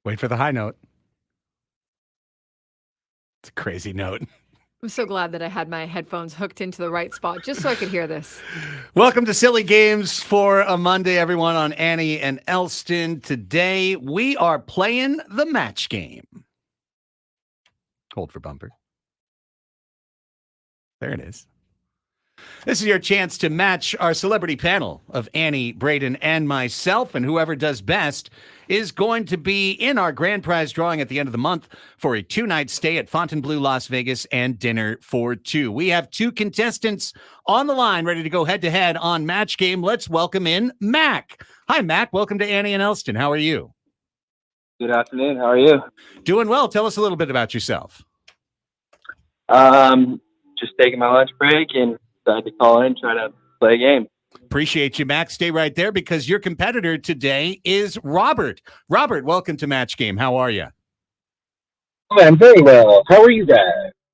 Wait for the high note. It's a crazy note. I'm so glad that I had my headphones hooked into the right spot just so I could hear this. Welcome to Silly Games for a Monday, everyone, on Annie and Elsten. Today, we are playing the match game. Hold for bumper. There it is. This is your chance to match our celebrity panel of Annie, Braden, and myself, and whoever does best is going to be in our grand prize drawing at the end of the month for a 2-night stay at Fontainebleau, Las Vegas, and dinner for two. We have two contestants on the line ready to go head-to-head on Match Game. Let's welcome in Mac. Hi, Mac. Welcome to Annie and Elsten. How are you? Good afternoon. How are you? Doing well. Tell us a little bit about yourself. Just taking my lunch break and decided to call in and try to play a game. Appreciate you, Mac. Stay right there because your competitor today is Robert. Robert, welcome to Match Game. How are you? Oh, I'm very well. How are you guys?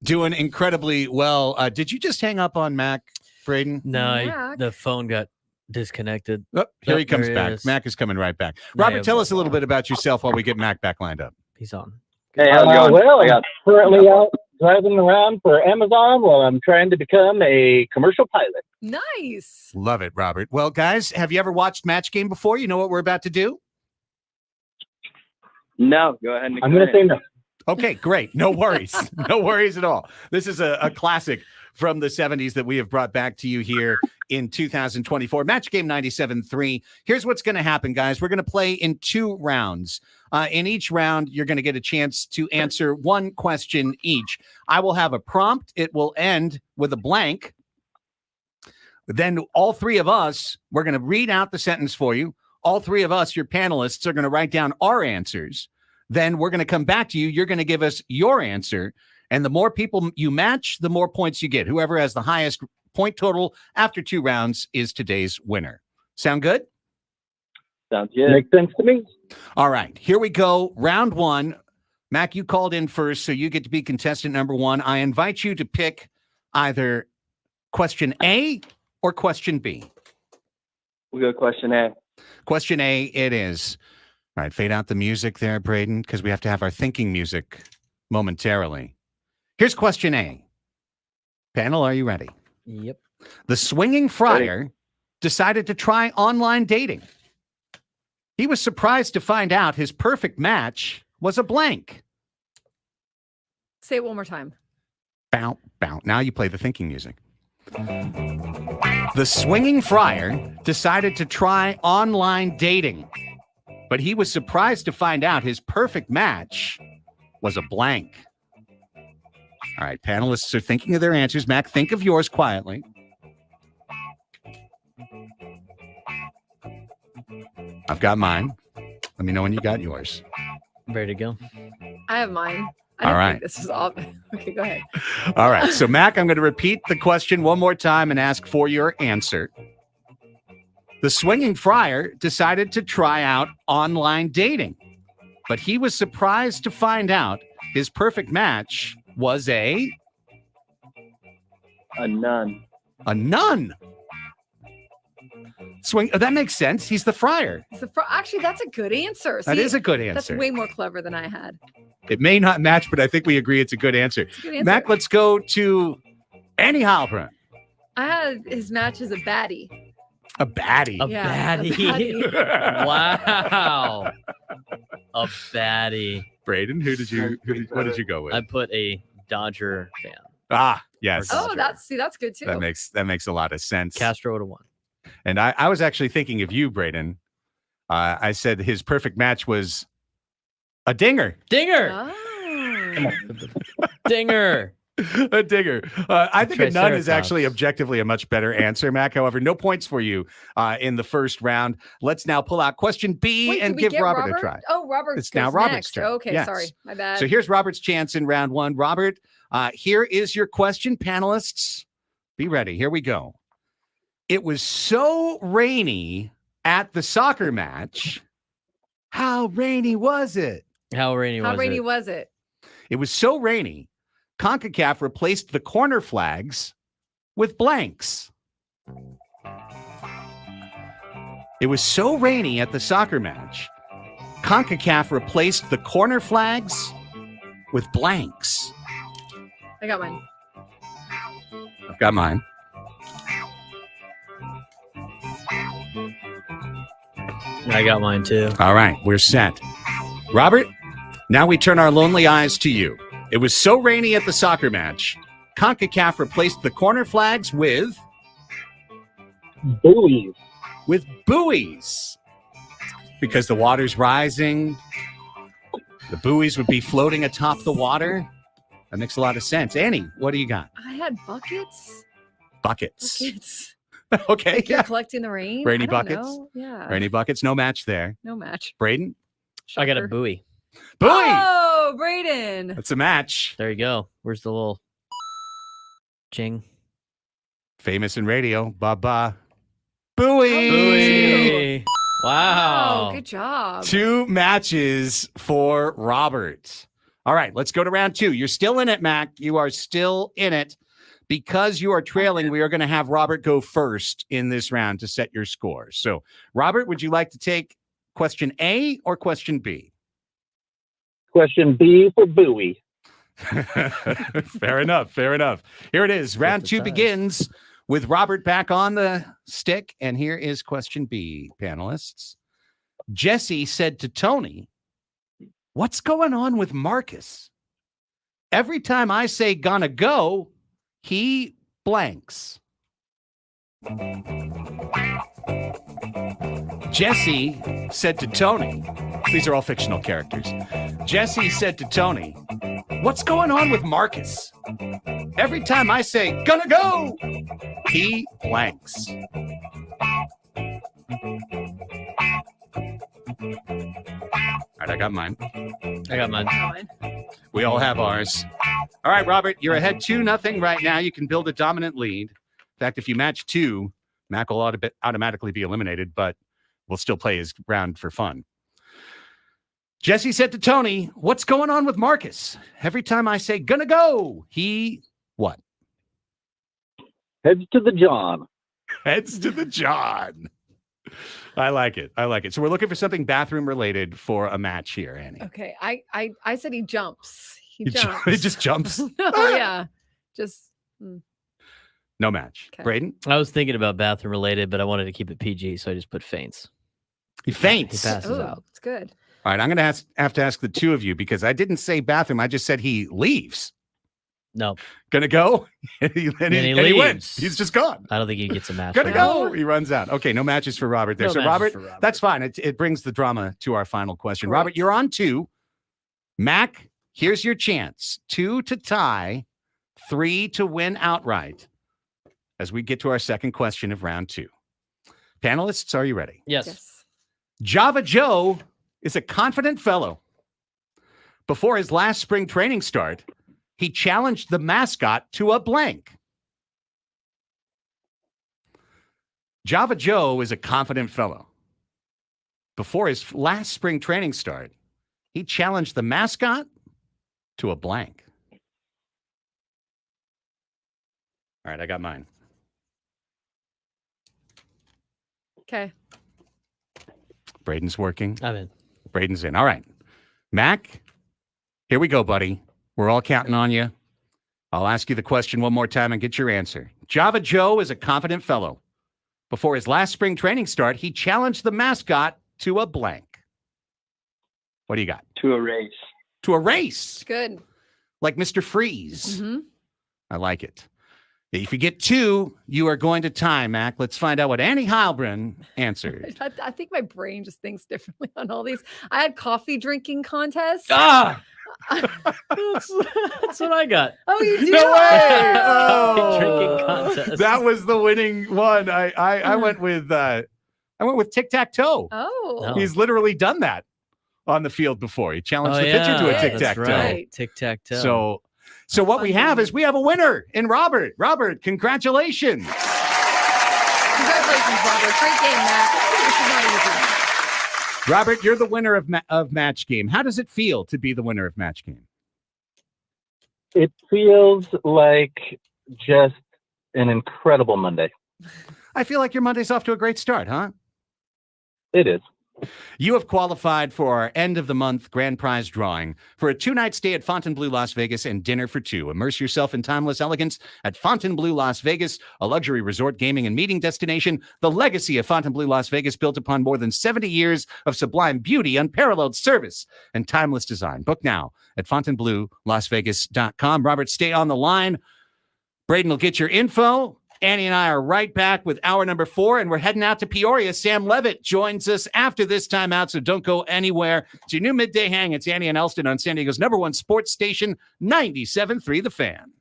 Doing incredibly well. Did you just hang up on Mac, Braden? No, the phone got disconnected. Oh, here he comes there back. is. Mac is coming right back. Yeah, Robert, yeah, tell us a little bit about yourself while we get Mac back lined up. He's on. Hey, how's it going? Well, I'm currently out driving around for Amazon while I'm trying to become a commercial pilot. Nice. Love it, Robert. Well, guys, have you ever watched Match Game before? You know what we're about to do? No, go ahead and I'm going to say no. Okay, great. No worries. No worries at all. This is a classic from the 70s that we have brought back to you here in 2024. Match Game 97.3. Here's what's going to happen, guys. We're going to play in 2 rounds. In each round, you're going to get a chance to answer one question each. I will have a prompt. It will end with a blank. Then all 3 of us, we're going to read out the sentence for you. All 3 of us, your panelists, are going to write down our answers. Then we're going to come back to you. You're going to give us your answer. And the more people you match, the more points you get. Whoever has the highest point total after 2 rounds is today's winner. Sound good? Sounds good. Makes sense to me. All right, here we go. Round 1. Mac, you called in first, so you get to be contestant number 1. I invite you to pick either question A or question B. We'll go question A. Question A it is. All right, fade out the music there, Braden, because we have to have our thinking music momentarily. Here's question A. Panel, are you ready? Yep. The swinging friar decided to try online dating. He was surprised to find out his perfect match was a blank. Say it one more time. Bow, bow. Now you play the thinking music. The swinging friar decided to try online dating, but he was surprised to find out his perfect match was a blank. All right, panelists are thinking of their answers. Mac, think of yours quietly. I've got mine. Let me know when you got yours. Ready to go. I have mine. I All don't right. think this is all. Okay, go ahead. All right. So, Mac, I'm going to repeat the question one more time and ask for your answer. The swinging friar decided to try out online dating, but he was surprised to find out his perfect match was a nun. A nun. Swing. Oh, that makes sense. He's the friar. Actually, that's a good answer. That is a good That's answer. way more clever than I had. It may not match, but I think we agree it's a good answer. It's a good answer. Mac, let's go to Annie Halpern. I had his match as a baddie. A baddie. A baddie. Wow. A baddie. Braden, what did you go with? I put a Dodger fan. Ah, yes. Oh, that's good too. That makes a lot of sense. Castro would have won. And I was actually thinking of you, Braden. I said his perfect match was a dinger. Dinger. Oh. Dinger. A dinger. I think a nun is Triceratops. actually objectively a much better answer, Mac. However, no points for you in the first round. Let's now pull out question B Wait, and did we give get Robert a try. Oh, Robert. It's now goes Robert's next. turn. Okay, Yes. sorry. My bad. So here's Robert's chance in round 1. Robert, here is your question, panelists. Be ready. Here we go. It was so rainy at the soccer match. How rainy was it? How rainy was it? It was so rainy, CONCACAF replaced the corner flags with blanks. It was so rainy at the soccer match, CONCACAF replaced the corner flags with blanks. I got mine. I've got mine. I got mine too. All right, we're set. Robert, now we turn our lonely eyes to you. It was so rainy at the soccer match. CONCACAF replaced the corner flags with Buoys. With buoys. Because the water's rising. The buoys would be floating atop the water. That makes a lot of sense. Annie, what do you got? I had buckets. Buckets. Okay, Like you're collecting the rain. Rainy I don't buckets? know. Yeah. Rainy buckets, no match there. No match. Braden? I got a Shocker. buoy. Buoy! Oh, Braden. That's a match. There you go. Where's the little ching? Famous in radio. Ba-ba. Buoy! Buoy. Oh, Wow. good job. 2 matches for Robert. All right, let's go to round 2. You're still in it, Mac. You are still in it. Because you are trailing, we are going to have Robert go first in this round to set your score. So, Robert, would you like to take question A or question B? Question B for buoy. Fair enough. Fair enough. Here it is. Round 2 begins with Robert back on the stick. And here is question B, panelists. Jesse said to Tony, "What's going on with Marcus? Every time I say gonna go, he blanks." Jesse said to Tony, these are all fictional characters. Jesse said to Tony, "What's going on with Marcus? Every time I say gonna go, he blanks." All right, I got mine. I got mine. We all have ours. All right, Robert, you're ahead 2-0 right now. You can build a dominant lead. In fact, if you match 2, Mac will automatically be eliminated, but we'll still play his round for fun. Jesse said to Tony, "What's going on with Marcus? Every time I say gonna go, he what?" Heads to the John. Heads to the John. I like it. I like it. So we're looking for something bathroom related for a match here, Annie. Okay. I said he jumps. He He jumps. he just jumps. Oh, yeah. Just. No match. Okay. Braden? I was thinking about bathroom related, but I wanted to keep it PG, so I just put faints. He faints. He passes Ooh, out. it's good. All right, I'm going to have to ask the two of you because I didn't say bathroom. I just said he leaves. No. Gonna go? and he leaves. wins. He's just gone. I don't think he gets a match. Gonna for go. He runs out. Okay, no matches for Robert there. No So matches Robert, for Robert. that's fine. It brings the drama to our final question. Great. Robert, you're on 2. Mac, here's your chance. 2 to tie, 3 to win outright as we get to our second question of round 2. Panelists, are you ready? Yes. Java Joe is a confident fellow. Before his last spring training start, he challenged the mascot to a blank. Java Joe is a confident fellow. Before his last spring training start, he challenged the mascot to a blank. All right, I got mine. Okay. Braden's working. I'm in. Braden's in. All right. Mac, here we go, buddy. We're all counting on you. I'll ask you the question one more time and get your answer. Java Joe is a confident fellow. Before his last spring training start, he challenged the mascot to a blank. What do you got? To a race. To a race. It's good. Like Mr. Freeze. Mm-hmm. I like it. If you get 2, you are going to tie, Mac. Let's find out what Annie Heilbrunn answered. I think my brain just thinks differently on all these. I had coffee drinking contests. Ah! That's what I got. Oh, you do? No way! Coffee drinking contest. That was the winning one. I went with tic-tac-toe. Oh. No. He's literally done that on the field before. He challenged the pitcher to a yeah, tic-tac-toe. That's right. Tic-tac-toe. So what we have is we have a winner in Robert. Robert, congratulations. Congratulations, Robert. Great game, Matt. This is not easy. Robert, you're the winner of Match Game. How does it feel to be the winner of Match Game? It feels like just an incredible Monday. I feel like your Monday's off to a great start, huh? It is. You have qualified for our end of the month grand prize drawing for a 2-night stay at Fontainebleau Las Vegas and dinner for 2. Immerse yourself in timeless elegance at Fontainebleau Las Vegas, a luxury resort, gaming, and meeting destination. The legacy of Fontainebleau Las Vegas, built upon more than 70 years of sublime beauty, unparalleled service, and timeless design. Book now at FontainebleauLasVegas.com. Robert, stay on the line. Braden will get your info. Annie and I are right back with hour number 4, and we're heading out to Peoria. Sam Levitt joins us after this timeout, so don't go anywhere. It's your new midday hang. It's Annie and Elsten on San Diego's #1 sports station, 97.3 The Fan.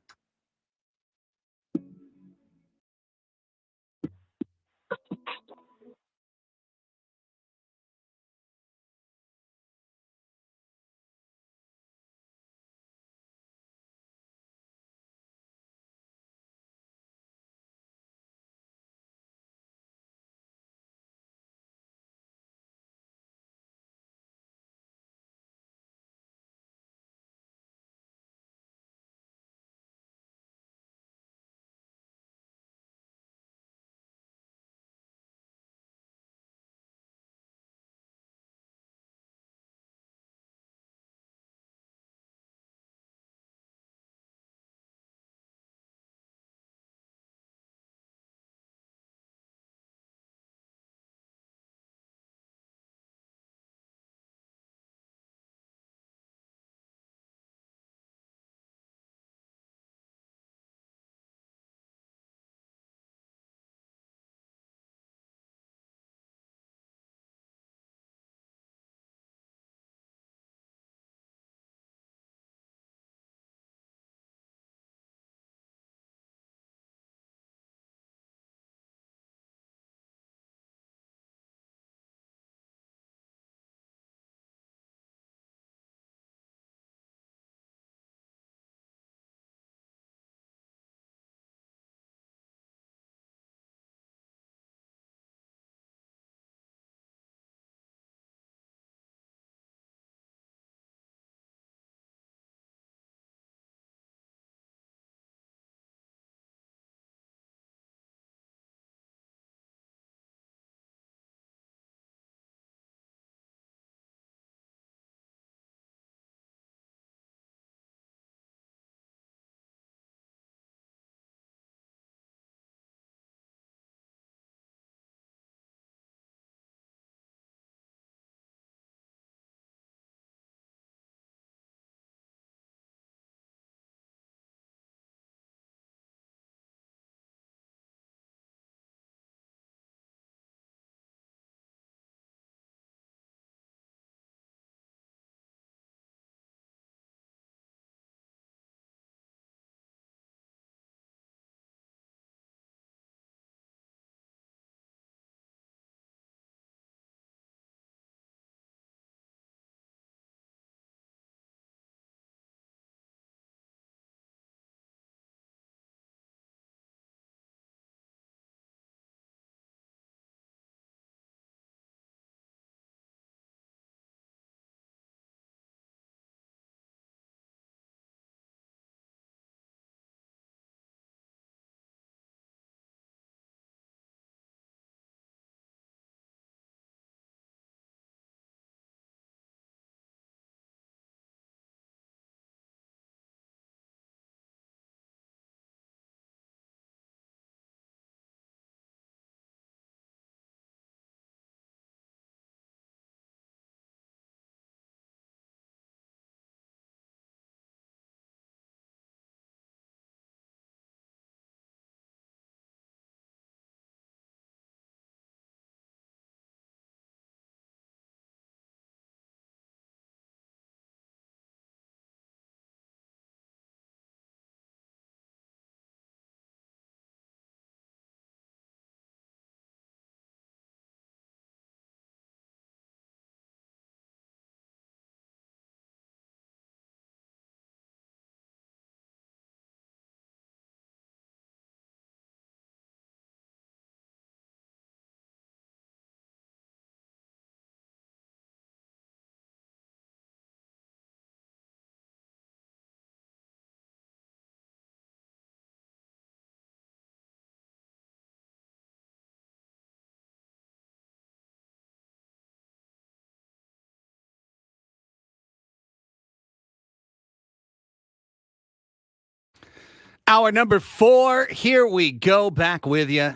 Hour number 4, here we go, back with you.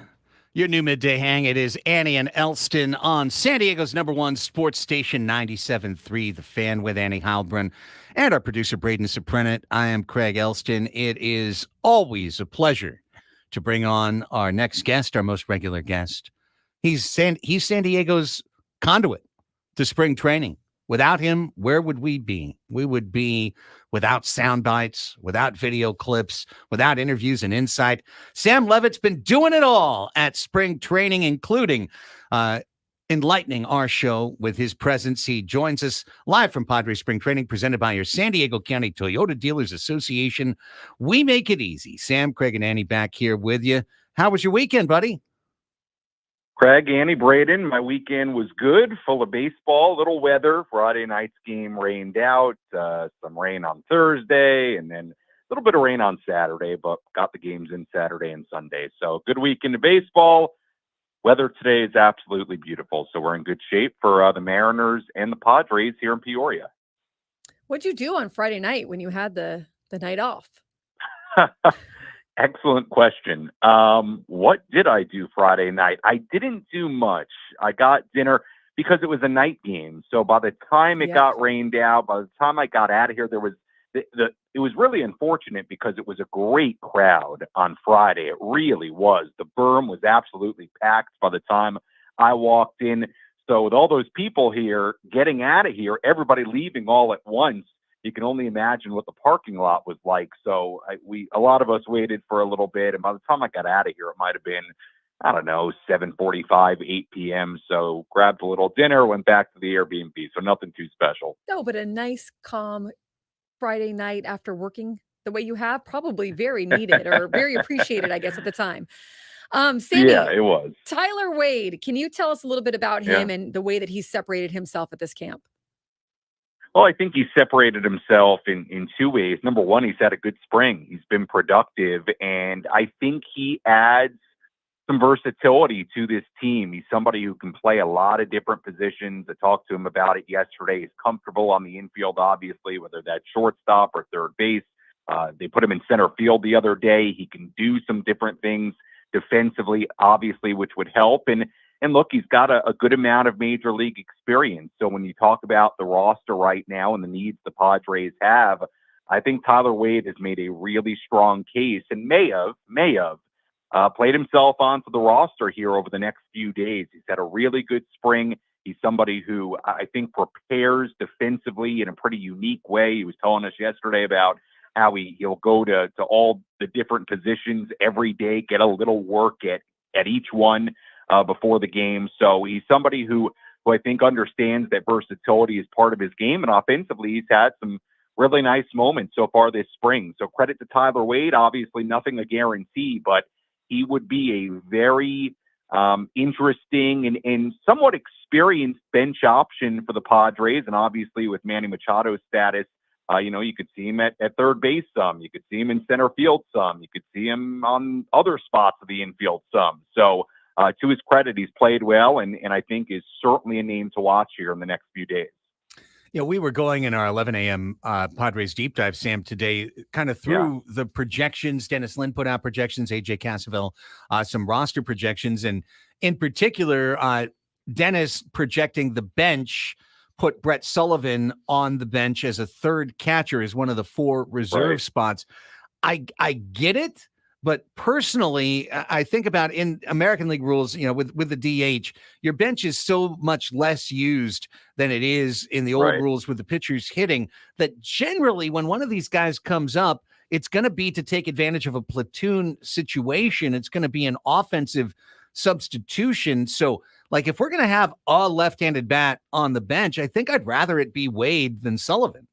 Your new midday hang. It is Annie and Elsten on San Diego's #1 sports station, 97.3, The Fan, with Annie Heilbrunn and our producer, Braden Soprenant. I am Craig Elsten. It is always a pleasure to bring on our next guest, our most regular guest. He's San Diego's conduit to spring training. Without him, where would we be? We would be without sound bites, without video clips, without interviews and insight. Sam Levitt's been doing it all at spring training, including enlightening our show with his presence. He joins us live from Padres Spring Training, presented by your San Diego County Toyota Dealers Association. We make it easy. Sam, Craig, and Annie back here with you. How was your weekend, buddy? Craig, Annie, Braden, my weekend was good, full of baseball, little weather. Friday night's game rained out, some rain on Thursday, and then a little bit of rain on Saturday, but got the games in Saturday and Sunday. So good weekend of baseball. Weather today is absolutely beautiful, so we're in good shape for the Mariners and the Padres here in Peoria. What'd you do on Friday night when you had the night off? Excellent question. What did I do Friday night? I didn't do much. I got dinner because it was a night game. So by the time it got rained out, by the time I got out of here, there was it was really unfortunate because it was a great crowd on Friday. It really was. The berm was absolutely packed by the time I walked in. So with all those people here getting out of here, everybody leaving all at once, you can only imagine what the parking lot was like. So a lot of us waited for a little bit. And by the time I got out of here, it might have been, I don't know, 7:45, 8 p.m. So grabbed a little dinner, went back to the Airbnb. So nothing too special. No, but a nice, calm Friday night after working the way you have, probably very needed or very appreciated, I guess, at the time. Sammy, yeah, it was. Tyler Wade, can you tell us a little bit about him and the way that he's separated himself at this camp? Well, I think he separated himself in two ways. Number one, he's had a good spring. He's been productive, and I think he adds some versatility to this team. He's somebody who can play a lot of different positions. I talked to him about it yesterday. He's comfortable on the infield, obviously, whether that's shortstop or third base. They put him in center field the other day. He can do some different things defensively, obviously, which would help. And look, he's got a good amount of major league experience. So when you talk about the roster right now and the needs the Padres have, I think Tyler Wade has made a really strong case and may have played himself onto the roster here over the next few days. He's had a really good spring. He's somebody who I think prepares defensively in a pretty unique way. He was telling us yesterday about how he'll go to all the different positions every day, get a little work at each one before the game. So he's somebody who I think understands that versatility is part of his game. And offensively, he's had some really nice moments so far this spring. So credit to Tyler Wade. Obviously, nothing a guarantee, but he would be a very interesting and somewhat experienced bench option for the Padres. And obviously, with Manny Machado's status, you could see him at third base some. You could see him in center field some. You could see him on other spots of the infield some. So to his credit, he's played well, and I think is certainly a name to watch here in the next few days. Yeah, we were going in our 11 a.m. Padres Deep Dive, Sam, today, kind of through the projections. Dennis Lin put out projections, AJ Cassavell, some roster projections, and in particular, Dennis projecting the bench, put Brett Sullivan on the bench as a third catcher, as one of the 4 reserve spots. I get it. But personally, I think about in American League rules, with the DH, your bench is so much less used than it is in the old rules with the pitchers hitting, that generally when one of these guys comes up, it's going to be to take advantage of a platoon situation. It's going to be an offensive substitution. So, like, if we're going to have a left-handed bat on the bench, I think I'd rather it be Wade than Sullivan.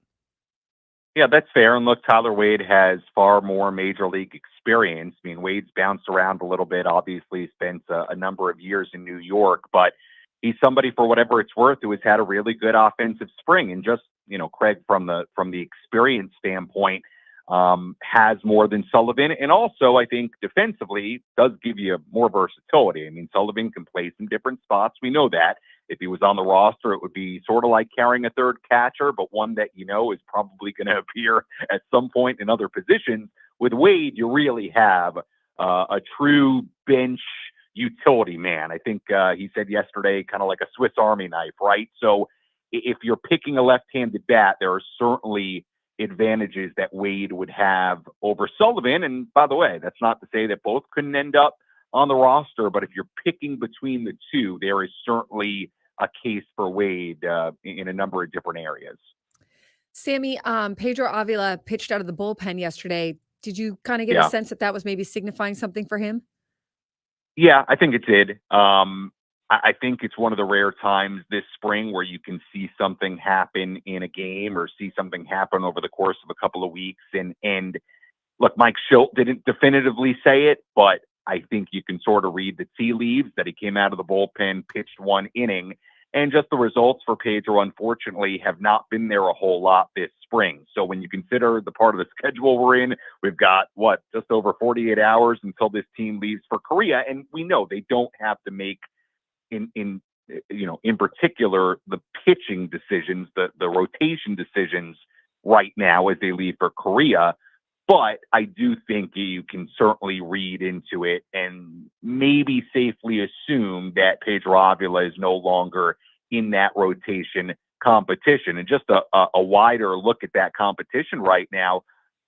Yeah, that's fair. And look, Tyler Wade has far more major league experience. I mean, Wade's bounced around a little bit, obviously spent a number of years in New York, but he's somebody, for whatever it's worth, who has had a really good offensive spring. And just, Craig, from the experience standpoint, has more than Sullivan. And also, I think defensively does give you more versatility. I mean, Sullivan can play some different spots. We know that. If he was on the roster, it would be sort of like carrying a third catcher, but one that is probably going to appear at some point in other positions. with Wade, you really have a true bench utility man. I think he said yesterday, kind of like a Swiss Army knife, right? So if you're picking a left-handed bat, there are certainly advantages that Wade would have over Sullivan. And by the way, that's not to say that both couldn't end up on the roster, but if you're picking between the two, there is certainly a case for Wade in a number of different areas. Sammy, Pedro Avila pitched out of the bullpen yesterday. Did you kind of get a sense that that was maybe signifying something for him? Yeah, I think it did. I think it's one of the rare times this spring where you can see something happen in a game or see something happen over the course of a couple of weeks. And look, Mike Schilt didn't definitively say it, but I think you can sort of read the tea leaves that he came out of the bullpen, pitched one inning, and just the results for Pedro, unfortunately, have not been there a whole lot this spring. So when you consider the part of the schedule we're in, we've got, just over 48 hours until this team leaves for Korea. And we know they don't have to make, in particular, the pitching decisions, the rotation decisions right now as they leave for Korea. But I do think you can certainly read into it and maybe safely assume that Pedro Avila is no longer in that rotation competition. And just a wider look at that competition right now,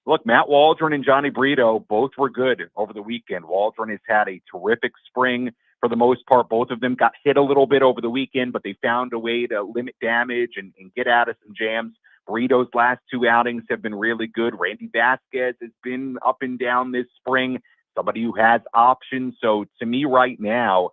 look, Matt Waldron and Johnny Brito both were good over the weekend. Waldron has had a terrific spring for the most part. Both of them got hit a little bit over the weekend, but they found a way to limit damage and get out of some jams. Brito's last two outings have been really good. Randy Vasquez has been up and down this spring, somebody who has options. So to me right now,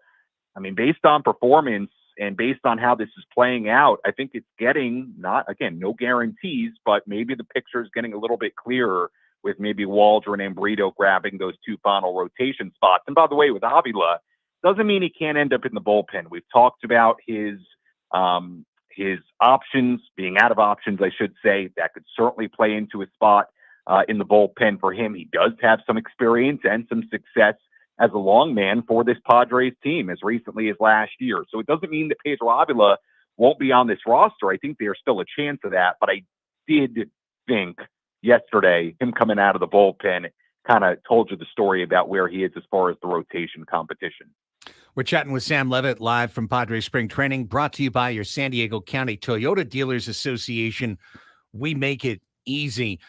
I mean, based on performance and based on how this is playing out, I think it's getting, not, again, no guarantees, but maybe the picture is getting a little bit clearer with maybe Waldron and Brito grabbing those two final rotation spots. And by the way, with Avila, doesn't mean he can't end up in the bullpen. We've talked about his options, being out of options, I should say. That could certainly play into a spot in the bullpen for him. He does have some experience and some success as a long man for this Padres team as recently as last year. So it doesn't mean that Pedro Avila won't be on this roster. I think there's still a chance of that. But I did think yesterday him coming out of the bullpen kind of told you the story about where he is as far as the rotation competition. We're chatting with Sam Levitt live from Padres Spring Training, brought to you by your San Diego County Toyota Dealers Association. We make it easy.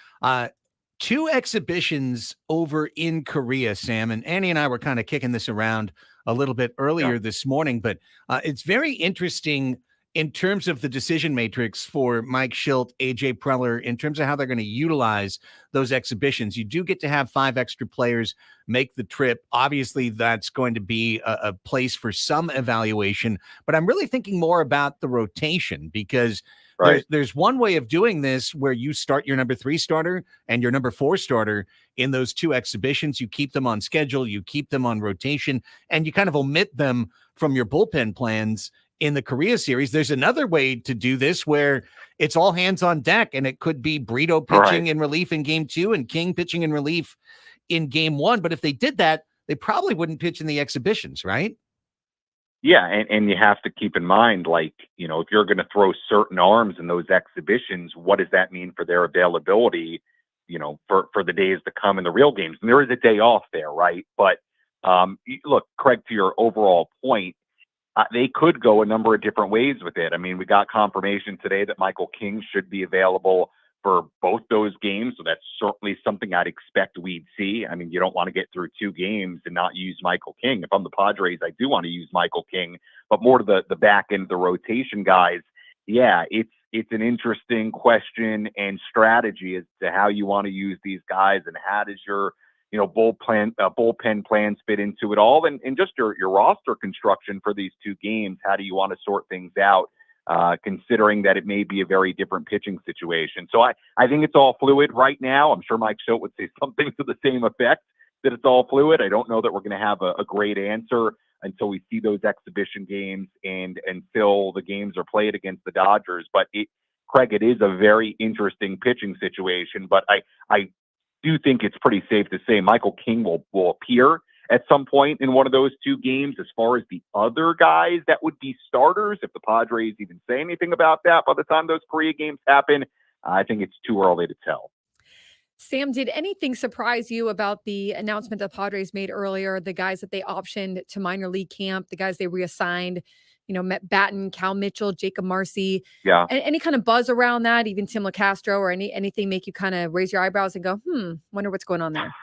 Two exhibitions over in Korea, Sam, and Annie and I were kind of kicking this around a little bit earlier this morning, but it's very interesting in terms of the decision matrix for Mike Schilt, AJ Preller, in terms of how they're going to utilize those exhibitions. You do get to have 5 extra players make the trip. Obviously, that's going to be a place for some evaluation, but I'm really thinking more about the rotation because there's one way of doing this where you start your number 3 starter and your number 4 starter in those 2 exhibitions. You keep them on schedule, you keep them on rotation, and you kind of omit them from your bullpen plans in the Korea series. There's another way to do this where it's all hands on deck, and it could be Brito pitching in relief in game 2 and King pitching in relief in game 1. But if they did that, they probably wouldn't pitch in the exhibitions, right? Yeah, and you have to keep in mind, like, if you're going to throw certain arms in those exhibitions, what does that mean for their availability, for the days to come in the real games? And there is a day off there, right? But look, Craig, to your overall point, they could go a number of different ways with it. I mean, we got confirmation today that Michael King should be available for both those games. So that's certainly something I'd expect we'd see. I mean, you don't want to get through 2 games and not use Michael King. If I'm the Padres, I do want to use Michael King, but more to the back end of the rotation guys. Yeah, it's an interesting question and strategy as to how you want to use these guys and how does your bullpen plans fit into it all, and just your roster construction for these 2 games. How do you want to sort things out, considering that it may be a very different pitching situation? So I think it's all fluid right now. I'm sure Mike Schilt would say something to the same effect, that it's all fluid. I don't know that we're going to have a great answer until we see those exhibition games and until the games are played against the Dodgers. But Craig, it is a very interesting pitching situation, but I do think it's pretty safe to say Michael King will appear at some point in one of those 2 games. As far as the other guys that would be starters, if the Padres even say anything about that by the time those Korea games happen, I think it's too early to tell. Sam, did anything surprise you about the announcement the Padres made earlier? The guys that they optioned to minor league camp, the guys they reassigned, Matt Batten, Cal Mitchell, Jacob Marcy. Yeah. Any kind of buzz around that, even Tim LaCastro, or anything make you kind of raise your eyebrows and go, wonder what's going on there?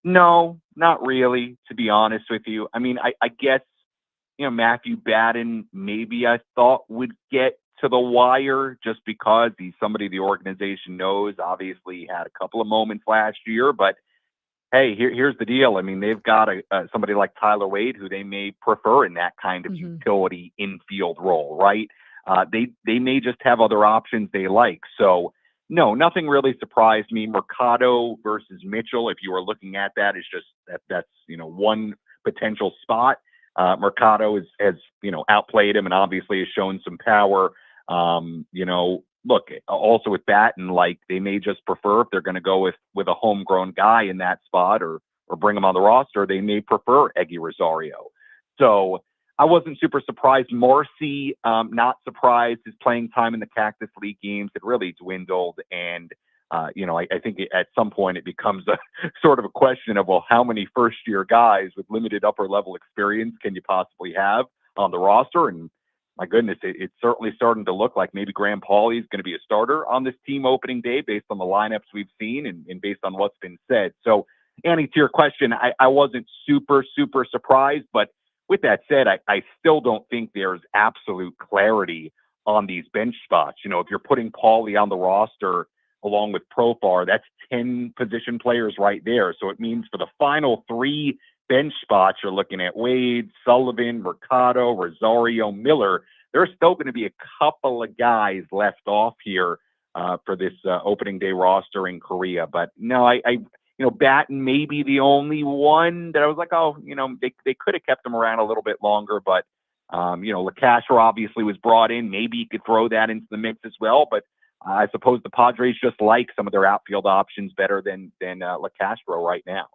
No, not really, to be honest with you. I mean, I guess, Matthew Batten, maybe I thought would get to the wire just because he's somebody the organization knows. Obviously, he had a couple of moments last year, but hey, here's the deal. I mean, they've got somebody like Tyler Wade who they may prefer in that kind of utility infield role, right? They may just have other options they like. So, no, nothing really surprised me. Mercado versus Mitchell, if you were looking at that, is just that's one potential spot. Mercado has outplayed him and obviously has shown some power. Look, also with Batten, like they may just prefer, if they're going to go with a homegrown guy in that spot or bring him on the roster, they may prefer Eggy Rosario. So I wasn't super surprised. Marcy, not surprised. His playing time in the Cactus League games had really dwindled. And, I think at some point it becomes a sort of a question of, well, how many first-year guys with limited upper-level experience can you possibly have on the roster? And my goodness, it's certainly starting to look like maybe Graham Pauley is going to be a starter on this team opening day based on the lineups we've seen and based on what's been said. So, Annie, to your question, I wasn't super, super surprised. But with that said, I still don't think there's absolute clarity on these bench spots. If you're putting Pauley on the roster along with Profar, that's 10 position players right there. So it means for the final 3 bench spots, you're looking at Wade, Sullivan, Mercado, Rosario, Miller. There's still going to be a couple of guys left off here for this opening day roster in Korea. But no, Batten may be the only one that I was like, they could have kept him around a little bit longer. But, LaCastro obviously was brought in. Maybe you could throw that into the mix as well. But I suppose the Padres just like some of their outfield options better than LaCastro right now.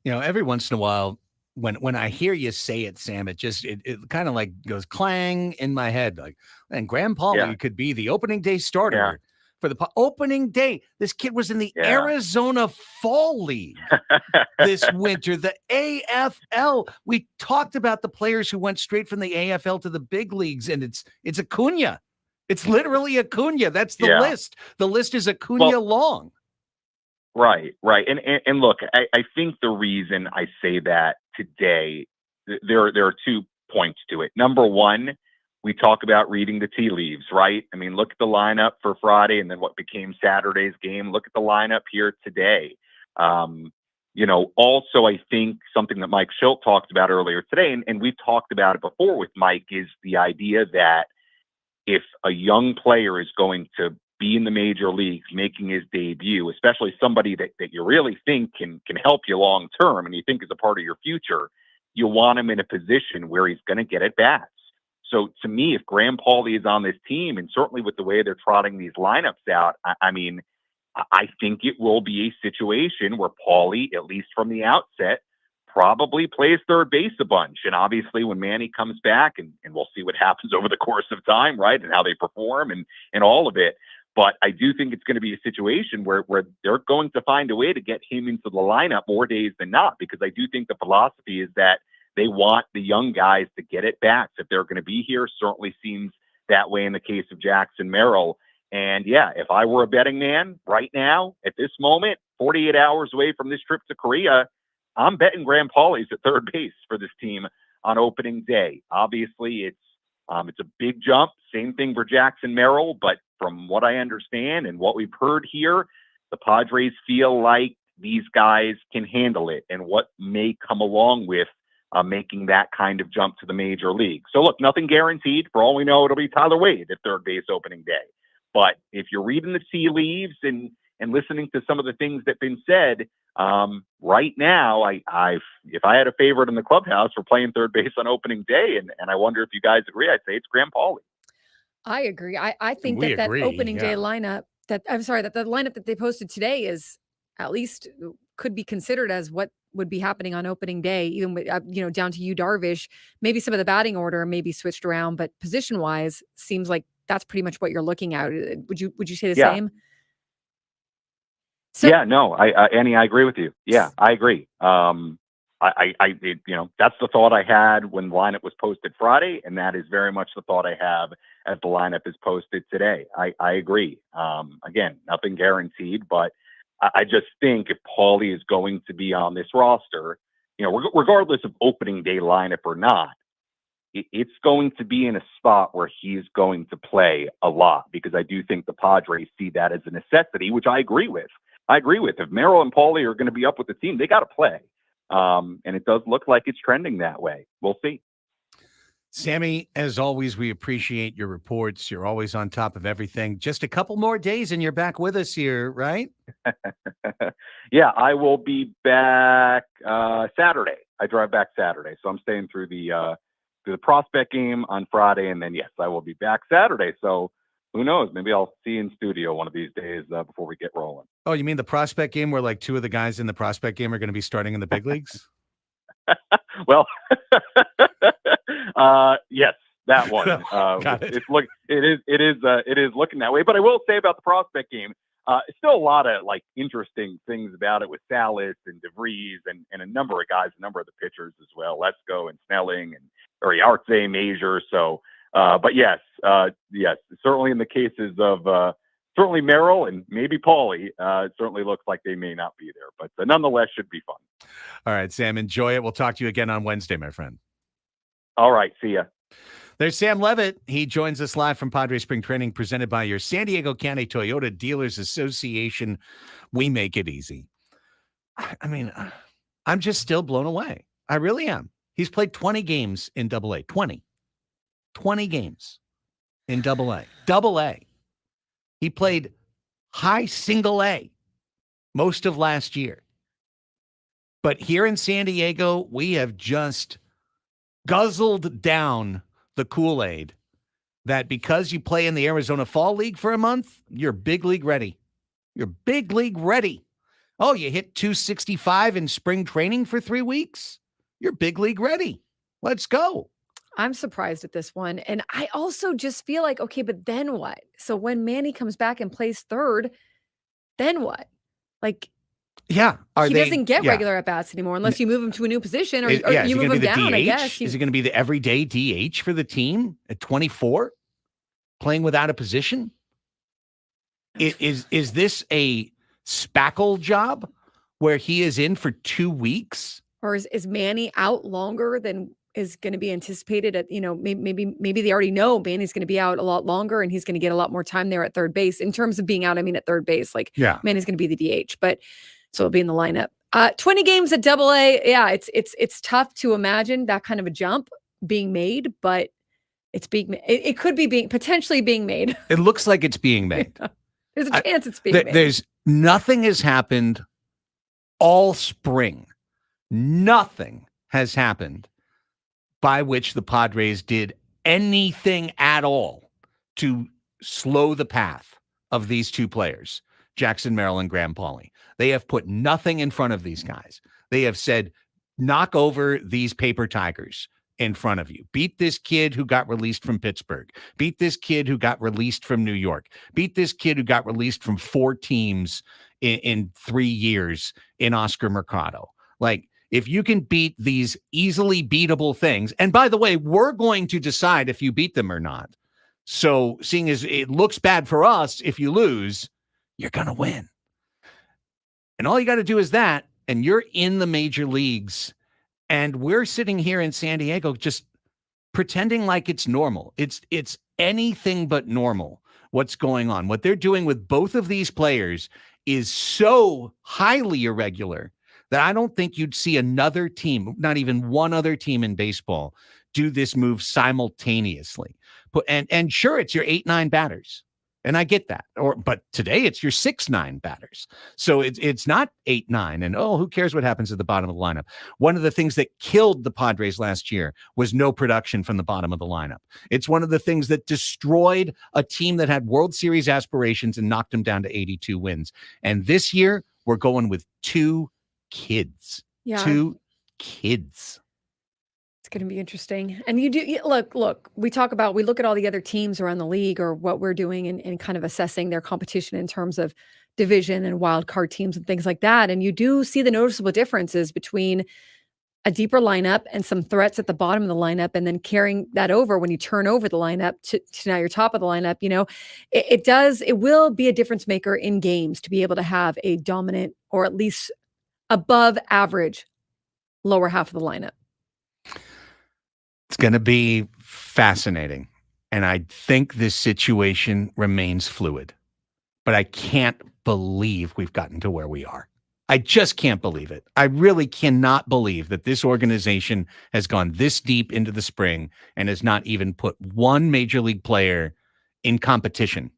Every once in a while, when I hear you say it, Sam, it kind of like goes clang in my head. Like, and Graham Pauley could be the opening day starter for the opening day. This kid was in the Arizona Fall League this winter, the AFL. We talked about the players who went straight from the AFL to the big leagues, and it's Acuna. It's literally Acuna. That's the list. The list is Acuna long. Right. And look, I think the reason I say that today, there are 2 points to it. Number one, we talk about reading the tea leaves, right? I mean, look at the lineup for Friday and then what became Saturday's game. Look at the lineup here today. Also, I think something that Mike Schilt talked about earlier today, and we've talked about it before with Mike, is the idea that if a young player is going to be in the major leagues making his debut, especially somebody that you really think can help you long term and you think is a part of your future, you want him in a position where he's going to get at bats. So to me, if Graham Pauley is on this team, and certainly with the way they're trotting these lineups out, I think it will be a situation where Pauley, at least from the outset, probably plays third base a bunch. And obviously when Manny comes back, and we'll see what happens over the course of time, right, and how they perform and all of it. But I do think it's going to be a situation where they're going to find a way to get him into the lineup more days than not, because I do think the philosophy is that they want the young guys to get at bats if they're going to be here. Certainly seems that way in the case of Jackson Merrill. And yeah, if I were a betting man right now, at this moment, 48 hours away from this trip to Korea, I'm betting Graham Pauley's at third base for this team on opening day. Obviously, it's a big jump. Same thing for Jackson Merrill, but from what I understand and what we've heard here, the Padres feel like these guys can handle it and what may come along with making that kind of jump to the major league. So look, nothing guaranteed. For all we know, it'll be Tyler Wade at third base opening day. But if you're reading the tea leaves and listening to some of the things that have been said, right now, if I had a favorite in the clubhouse for playing third base on opening day, and I wonder if you guys agree, I'd say it's Graham Pauley. I agree. I think that opening day lineup that the lineup that they posted today is at least could be considered as what would be happening on opening day, even with, down to Yu Darvish. Maybe some of the batting order may be switched around, but position wise seems like that's pretty much what you're looking at. Would you say the same? Annie, I agree with you. Yeah, I agree. That's the thought I had when the lineup was posted Friday, and that is very much the thought I have as the lineup is posted today. I agree. Again, nothing guaranteed, but I just think if Paulie is going to be on this roster, regardless of opening day lineup or not, it's going to be in a spot where he's going to play a lot, because I do think the Padres see that as a necessity, which I agree with. If Merrill and Paulie are going to be up with the team, they got to play. And it does look like it's trending that way. We'll see. Sammy, as always, we appreciate your reports. You're always on top of everything. Just a couple more days and you're back with us here, right? Yeah, I will be back Saturday. I drive back Saturday, so I'm staying through the prospect game on Friday, and then yes, I will be back Saturday. So who knows? Maybe I'll see you in studio one of these days before we get rolling. Oh, you mean the prospect game where like two of the guys in the prospect game are going to be starting in the big leagues? Well, yes, that one. Got it. It is looking that way. But I will say about the prospect game, still a lot of like interesting things about it with Salas and DeVries and a number of guys, a number of the pitchers as well. Lesko and Snelling and Uriarte, Major. So, but yes, certainly in the cases of certainly Merrill and maybe Paulie, it certainly looks like they may not be there, but nonetheless should be fun. All right, Sam, enjoy it. We'll talk to you again on Wednesday, my friend. All right, see ya. There's Sam Levitt. He joins us live from Padres Spring Training, presented by your San Diego County Toyota Dealers Association. We make it easy. I mean, I'm just still blown away. I really am. He's played 20 games in AA. 20 games in AA. AA. He played high single A most of last year. But here in San Diego, we have just guzzled down the Kool-Aid that because you play in the Arizona Fall League for a month, you're big league ready. You're big league ready. Oh, you hit 265 in spring training for 3 weeks? You're big league ready. Let's go. I'm surprised at this one. And I also just feel like, okay, but then what? So when Manny comes back and plays third, then what? Like, yeah, he doesn't get regular at-bats anymore unless you move him to a new position or you move him down, I guess. Is he going to be the everyday DH for the team at 24, playing without a position? Is this a spackle job where he is in for 2 weeks? Or is Manny out longer than is going to be anticipated at, maybe they already know Manny's going to be out a lot longer and he's going to get a lot more time there at third base. In terms of being out, I mean, at third base, Manny's going to be the DH, but so it'll be in the lineup. 20 games at AA. Yeah, it's tough to imagine that kind of a jump being made, but it could be potentially being made. It looks like it's being made. There's a chance it's being made. There's nothing has happened all spring. Nothing has happened by which the Padres did anything at all to slow the path of these two players, Jackson Merrill and Graham Pauly. They have put nothing in front of these guys. They have said, knock over these paper tigers in front of you. Beat this kid who got released from Pittsburgh. Beat this kid who got released from New York. Beat this kid who got released from 4 teams in 3 years in Oscar Mercado. Like, if you can beat these easily beatable things, and by the way, we're going to decide if you beat them or not. So seeing as it looks bad for us, if you lose, you're going to win. And all you got to do is that, and you're in the major leagues, and we're sitting here in San Diego just pretending like it's normal. It's anything but normal what's going on. What they're doing with both of these players is so highly irregular that I don't think you'd see another team, not even one other team in baseball, do this move simultaneously. And sure, it's your 8-9 batters. And I get that. But today it's your 6-9 batters. So it's not 8-9. And who cares what happens at the bottom of the lineup? One of the things that killed the Padres last year was no production from the bottom of the lineup. It's one of the things that destroyed a team that had World Series aspirations and knocked them down to 82 wins. And this year we're going with 2 kids. Yeah. 2 kids. It's going to be interesting. And look, we look at all the other teams around the league or what we're doing and kind of assessing their competition in terms of division and wild card teams and things like that. And you do see the noticeable differences between a deeper lineup and some threats at the bottom of the lineup, and then carrying that over when you turn over the lineup to now you're top of the lineup. It will be a difference maker in games to be able to have a dominant or at least above average lower half of the lineup. It's going to be fascinating. And I think this situation remains fluid. But I can't believe we've gotten to where we are. I just can't believe it. I really cannot believe that this organization has gone this deep into the spring and has not even put one major league player in competition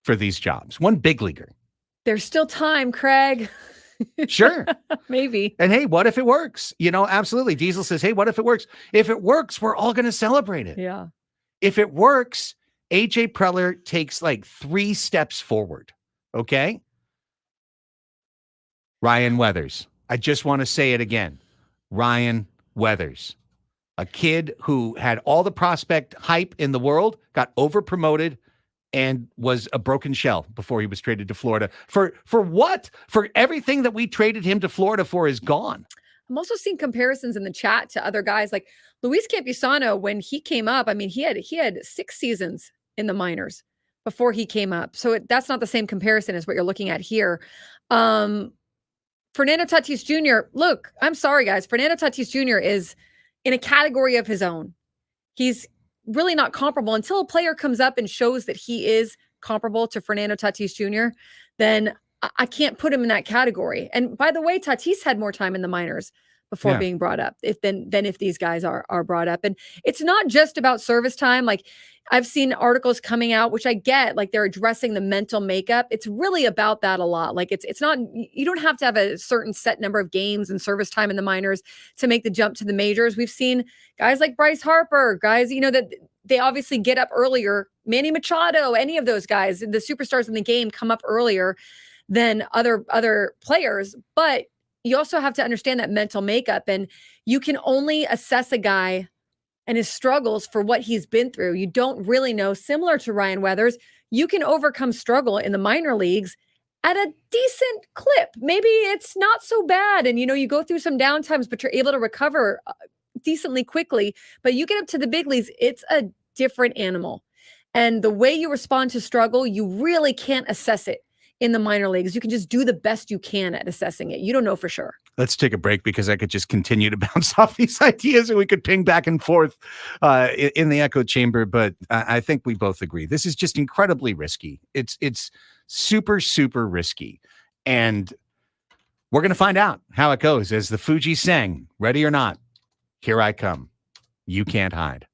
for these jobs. One big leaguer. There's still time, Craig. Sure. Maybe. And hey, what if it works? Absolutely. Diesel says, hey, what if it works? If it works, we're all going to celebrate it. Yeah. If it works, AJ Preller takes like 3 steps forward. Okay. Ryan Weathers. I just want to say it again. Ryan Weathers, a kid who had all the prospect hype in the world, got over promoted, and was a broken shell before he was traded to Florida. For what? For everything that we traded him to Florida for is gone. I'm also seeing comparisons in the chat to other guys like Luis Campusano. When he came up, I mean, he had 6 seasons in the minors before he came up. So that's not the same comparison as what you're looking at here. Fernando Tatis Jr., look, I'm sorry, guys. Fernando Tatis Jr. is in a category of his own. He's really not comparable until a player comes up and shows that he is comparable to Fernando Tatis Jr., then I can't put him in that category. And by the way, Tatis had more time in the minors before being brought up than if these guys are brought up. And it's not just about service time. Like I've seen articles coming out, which I get, like they're addressing the mental makeup. It's really about that a lot. Like it's not, you don't have to have a certain set number of games and service time in the minors to make the jump to the majors. We've seen guys like Bryce Harper, guys, that they obviously get up earlier. Manny Machado, any of those guys, the superstars in the game come up earlier than other players. But you also have to understand that mental makeup, and you can only assess a guy and his struggles for what he's been through. You don't really know. Similar to Ryan Weathers, you can overcome struggle in the minor leagues at a decent clip. Maybe it's not so bad. And, you go through some downtimes, but you're able to recover decently quickly. But you get up to the big leagues, it's a different animal. And the way you respond to struggle, you really can't assess it in the minor leagues. You can just do the best you can at assessing it. You don't know for sure. Let's take a break because I could just continue to bounce off these ideas and we could ping back and forth in the echo chamber. But I think we both agree. This is just incredibly risky. It's super, super risky. And we're going to find out how it goes. As the Fugees sang, ready or not, here I come. You can't hide.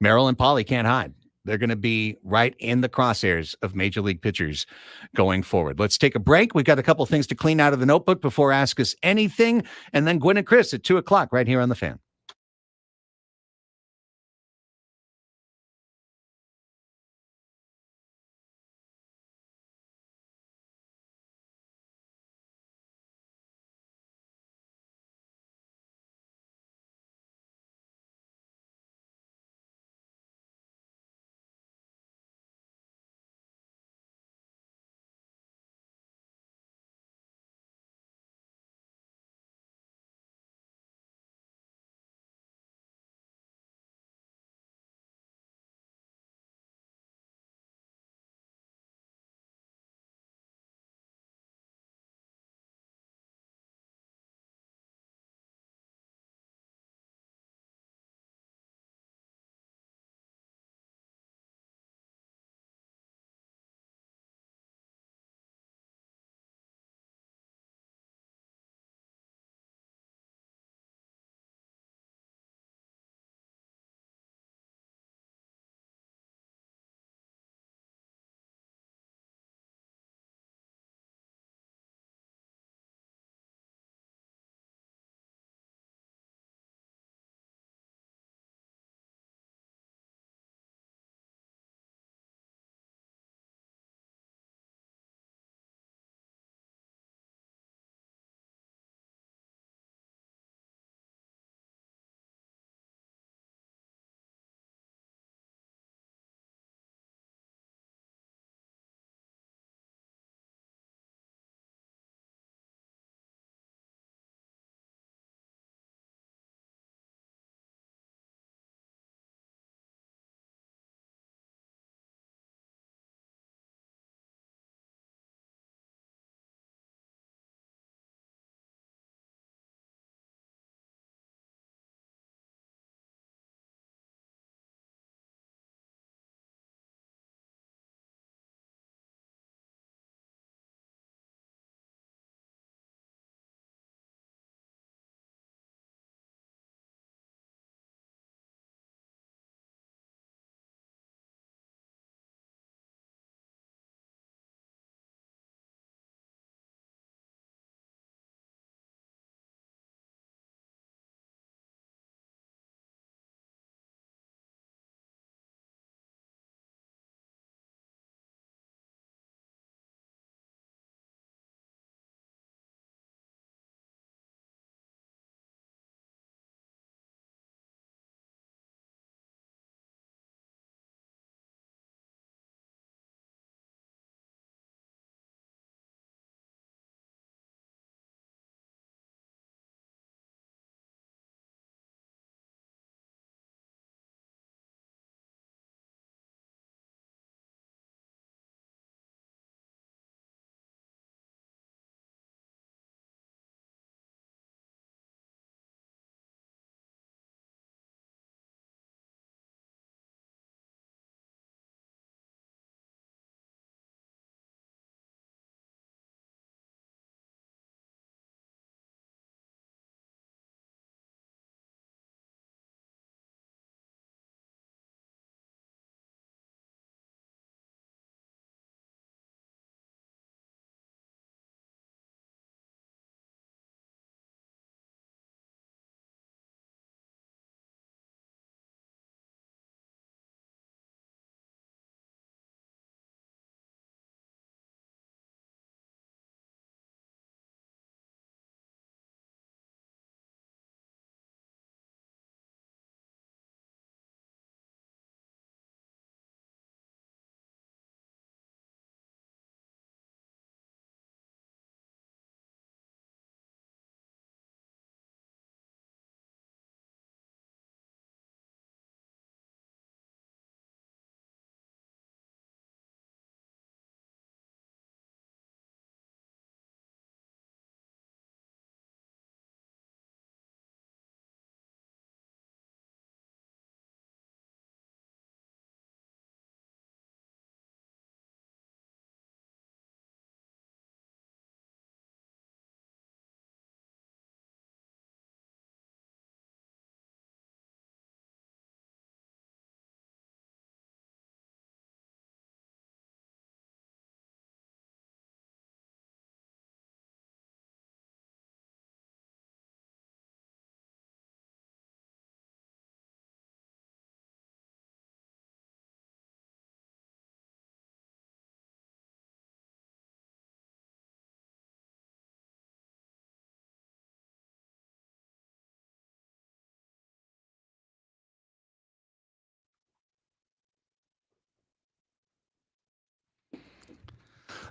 Merrill and Polly can't hide. They're going to be right in the crosshairs of major league pitchers going forward. Let's take a break. We've got a couple things to clean out of the notebook before Ask Us Anything. And then Gwen and Chris at 2:00 right here on The Fan.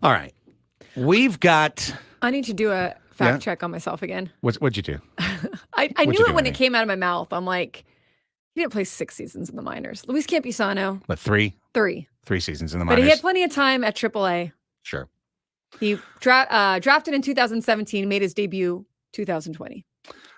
All right. We've got. I need to do a fact check on myself again. What'd you do? I knew it when it came out of my mouth. I'm like, he didn't play 6 seasons in the minors. Luis Campusano. What, 3? 3. 3 seasons in the minors. But he had plenty of time at AAA. Sure. He drafted in 2017, made his debut 2020.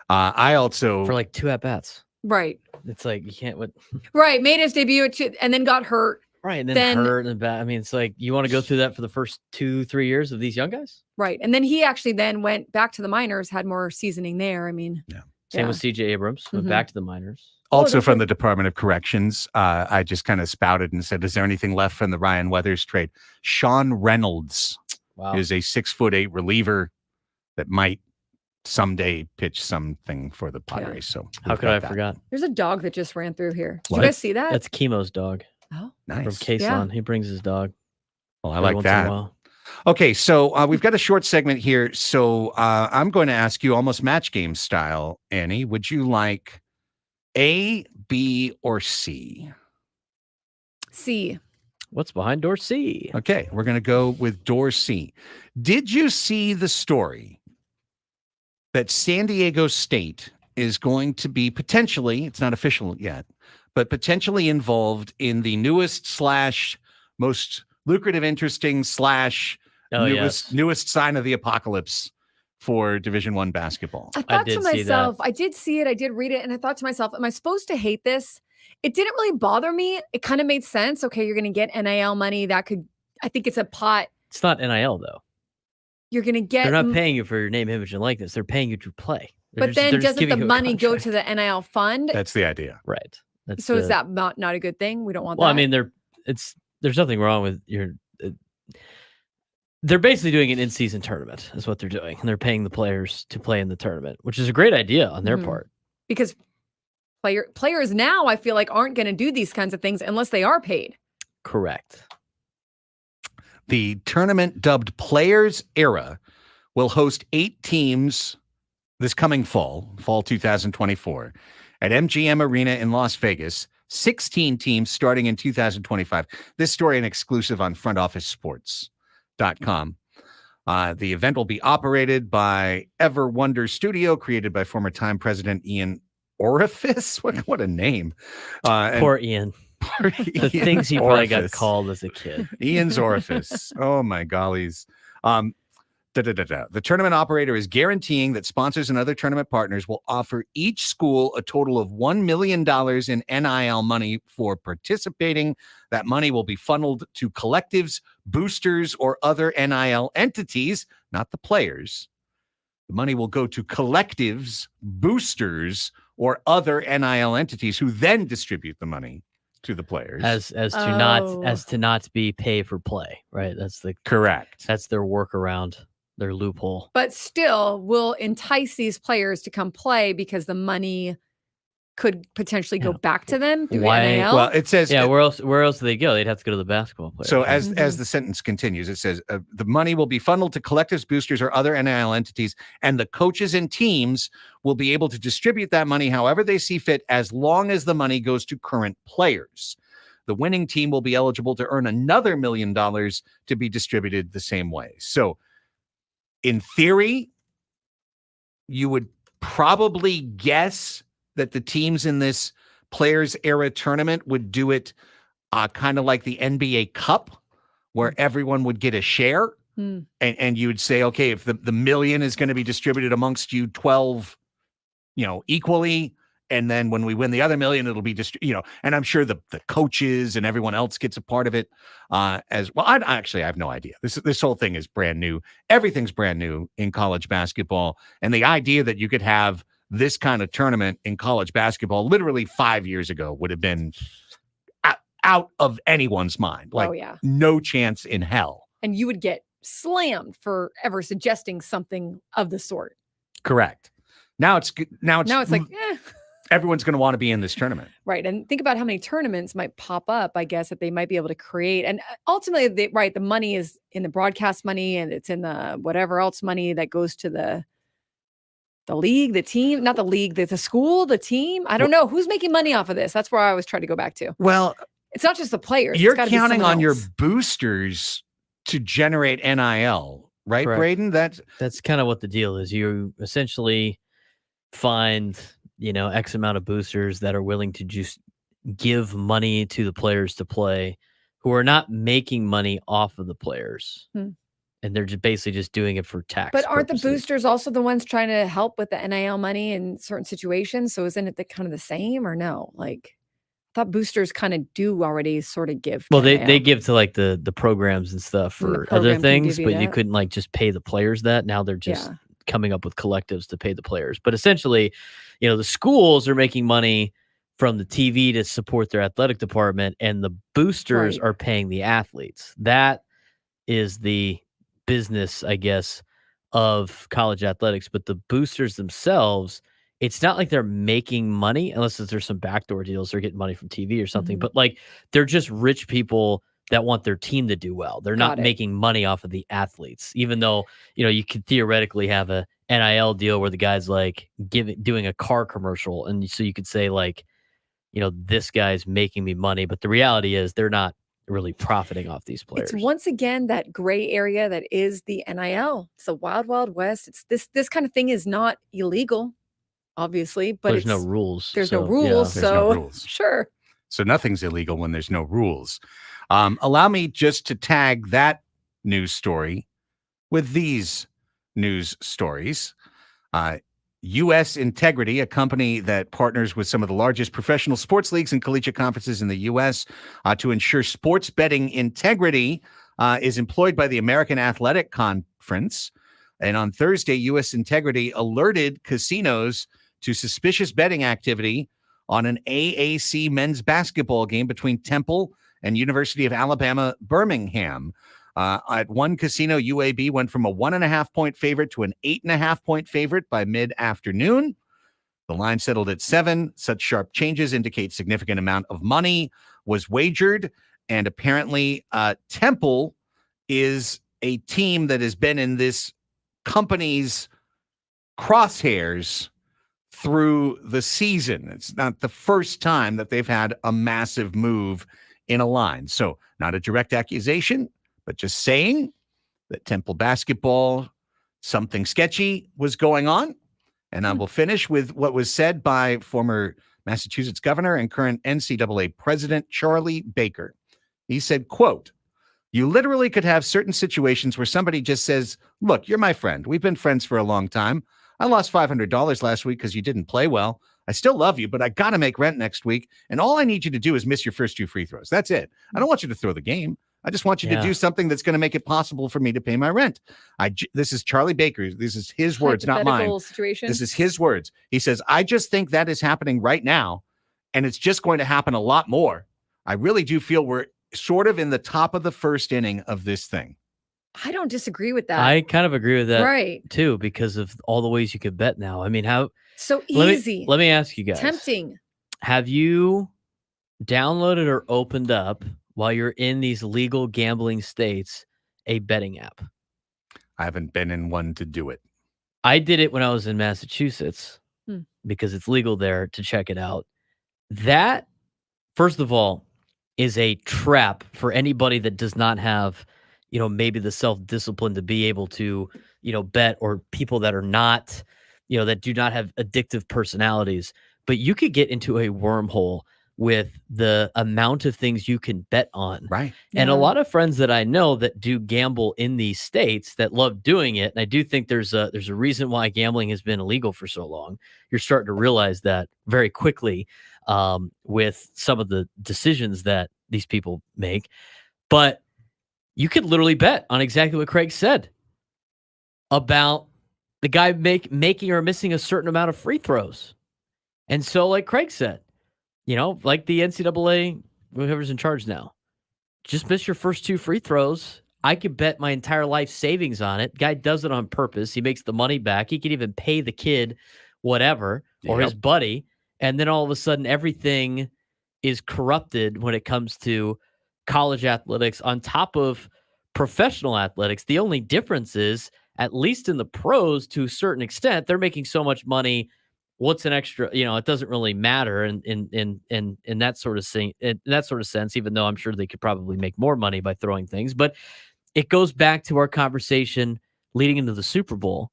I also for like 2 at-bats. Right. It's like you can't. Right. Made his debut and then got hurt. Right. And then hurt and bad. I mean, it's like you want to go through that for the first 2-3 years of these young guys. Right. And then he actually then went back to the minors, had more seasoning there. I mean, Same with CJ Abrams, went back to the minors. Also from the Department of Corrections, I just kind of spouted and said, is there anything left from the Ryan Weathers trade? Sean Reynolds is a 6'8" reliever that might someday pitch something for the Padres. So how could I have forgotten? There's a dog that just ran through here. Did you guys see that? That's Chemo's dog. Oh, nice. From Quezon. He brings his dog. Well, I like that. Okay, so we've got a short segment here. So I'm going to ask you almost match game style, Annie. Would you like A, B, or C? C. What's behind door C? Okay, we're going to go with door C. Did you see the story that San Diego State is going to be potentially, it's not official yet, but potentially involved in the newest / most lucrative, interesting / newest sign of the apocalypse for Division I basketball? I thought to myself, I did see it, I did read it, and I thought to myself, am I supposed to hate this? It didn't really bother me. It kind of made sense. Okay, you're going to get NIL money. That could, I think it's a pot. It's not NIL though. You're going to get. They're not paying you for your name, image, and likeness. They're paying you to play. But then doesn't the money go to the NIL fund? That's the idea. Right. So is that not a good thing? We don't want that. Well, I mean, there's nothing wrong with they're basically doing an in-season tournament is what they're doing. And they're paying the players to play in the tournament, which is a great idea on their part. Because players now, I feel like, aren't going to do these kinds of things unless they are paid. Correct. The tournament, dubbed Players Era, will host 8 teams this coming fall 2024, at MGM Arena in Las Vegas. 16 teams starting in 2025. This story an exclusive on frontofficesports.com. The event will be operated by Ever Wonder Studio, created by former Time president Ian Orifice. What a name. Poor Ian. The things he probably got called as a kid. Ian's Orifice. Oh my gollies. The tournament operator is guaranteeing that sponsors and other tournament partners will offer each school a total of $1 million in NIL money for participating. That money will be funneled to collectives, boosters, or other NIL entities, not the players. The money will go to collectives, boosters, or other NIL entities who then distribute the money to the players as to not be pay for play, right? That's the correct. That's their workaround, their loophole. But still will entice these players to come play because the money could potentially go back to them through NIL. Well, it says where else do they go? They'd have to go to the basketball players. So as the sentence continues, it says the money will be funneled to collectives, boosters, or other NIL entities, and the coaches and teams will be able to distribute that money however they see fit, as long as the money goes to current players. The winning team will be eligible to earn another $1 million to be distributed the same way. So in theory, you would probably guess that the teams in this Players Era tournament would do it kind of like the NBA Cup, where everyone would get a share. And you would say, okay, if the million is going to be distributed amongst you 12, equally, and then when we win the other $1 million, it'll be and I'm sure the coaches and everyone else gets a part of it as well. I have no idea. This whole thing is brand new. Everything's brand new in college basketball, and the idea that you could have this kind of tournament in college basketball literally 5 years ago would have been out of anyone's mind. No chance in hell. And you would get slammed for ever suggesting something of the sort. Correct. Now it's like everyone's going to want to be in this tournament. Right. And think about how many tournaments might pop up, I guess, that they might be able to create. And ultimately, the money is in the broadcast money, and it's in the whatever else money that goes to the league, the team, not the league, the school, the team. I don't know who's making money off of this. That's where I always try to go back to. Well, it's not just the players. You're counting on your boosters to generate NIL, right, Correct. Braden? That's kind of what the deal is. You essentially find, X amount of boosters that are willing to just give money to the players to play who are not making money off of the players. And they're just basically just doing it for tax But aren't purposes. the boosters also the ones trying to help with the NIL money in certain situations? So isn't it kind of the same or no? Like, I thought boosters kind of do already sort of give. Well, they give to like the programs and stuff for other things, but you couldn't like just pay the players that. Now they're just coming up with collectives to pay the players. But essentially, the schools are making money from the TV to support their athletic department, and the boosters are paying the athletes. That is the business, I guess, of college athletics. But the boosters themselves, it's not like they're making money unless there's some backdoor deals. They're getting money from TV or something. But like, they're just rich people that want their team to do well. They're not making money off of the athletes, even though, you could theoretically have a NIL deal where the guy's like doing a car commercial. And so you could say like, this guy's making me money. But the reality is they're not really profiting off these players. It's once again that gray area that is the NIL. It's the wild, wild west. It's this kind of thing is not illegal, obviously, but there's no rules. There's no rules. There's no rules. Sure. So nothing's illegal when there's no rules. Allow me just to tag that news story with these news stories. U.S. Integrity, a company that partners with some of the largest professional sports leagues and collegiate conferences in the U.S. To ensure sports betting integrity, is employed by the American Athletic Conference. And on Thursday, U.S. Integrity alerted casinos to suspicious betting activity on an AAC men's basketball game between Temple and University of Alabama, Birmingham. At one casino, UAB went from a 1.5-point favorite to an 8.5-point favorite by mid-afternoon. The line settled at 7. Such sharp changes indicate significant amount of money was wagered. And apparently, Temple is a team that has been in this company's crosshairs through the season. It's not the first time that they've had a massive move in a line. So not a direct accusation, but just saying that Temple basketball, something sketchy was going on. And I will finish with what was said by former Massachusetts governor and current NCAA president, Charlie Baker. He said, quote, "You literally could have certain situations where somebody just says, look, you're my friend. We've been friends for a long time. I lost $500 last week because you didn't play well. I still love you, but I got to make rent next week. And all I need you to do is miss your first 2 free throws. That's it. I don't want you to throw the game. I just want you to do something that's going to make it possible for me to pay my rent." This is Charlie Baker. This is his words, not mine. Situation. This is his words. He says, "I just think that is happening right now, and it's just going to happen a lot more. I really do feel we're sort of in the top of the first inning of this thing." I don't disagree with that. I kind of agree with that right. too, because of all the ways you could bet now. I mean, how so easy. Let me ask you guys. Tempting. Have you downloaded or opened up, while you're in these legal gambling states, a betting app? I haven't been in one to do it. I did it when I was in Massachusetts because it's legal there to check it out. That, first of all, is a trap for anybody that does not have, maybe the self-discipline to be able to, bet, or people that are not, that do not have addictive personalities. But you could get into a wormhole with the amount of things you can bet on. Right. And a lot of friends that I know that do gamble in these states that love doing it. And I do think there's a reason why gambling has been illegal for so long. You're starting to realize that very quickly with some of the decisions that these people make. But you could literally bet on exactly what Craig said about the guy making or missing a certain amount of free throws. And so, like Craig said, like the NCAA, whoever's in charge now, just miss your first 2 free throws. I could bet my entire life savings on it. Guy does it on purpose. He makes the money back. He could even pay the kid whatever or his buddy. And then all of a sudden, everything is corrupted when it comes to college athletics on top of professional athletics. The only difference is, at least in the pros, to a certain extent, they're making so much money. What's an extra, it doesn't really matter in that sort of thing, in that sort of sense, even though I'm sure they could probably make more money by throwing things. But it goes back to our conversation leading into the Super Bowl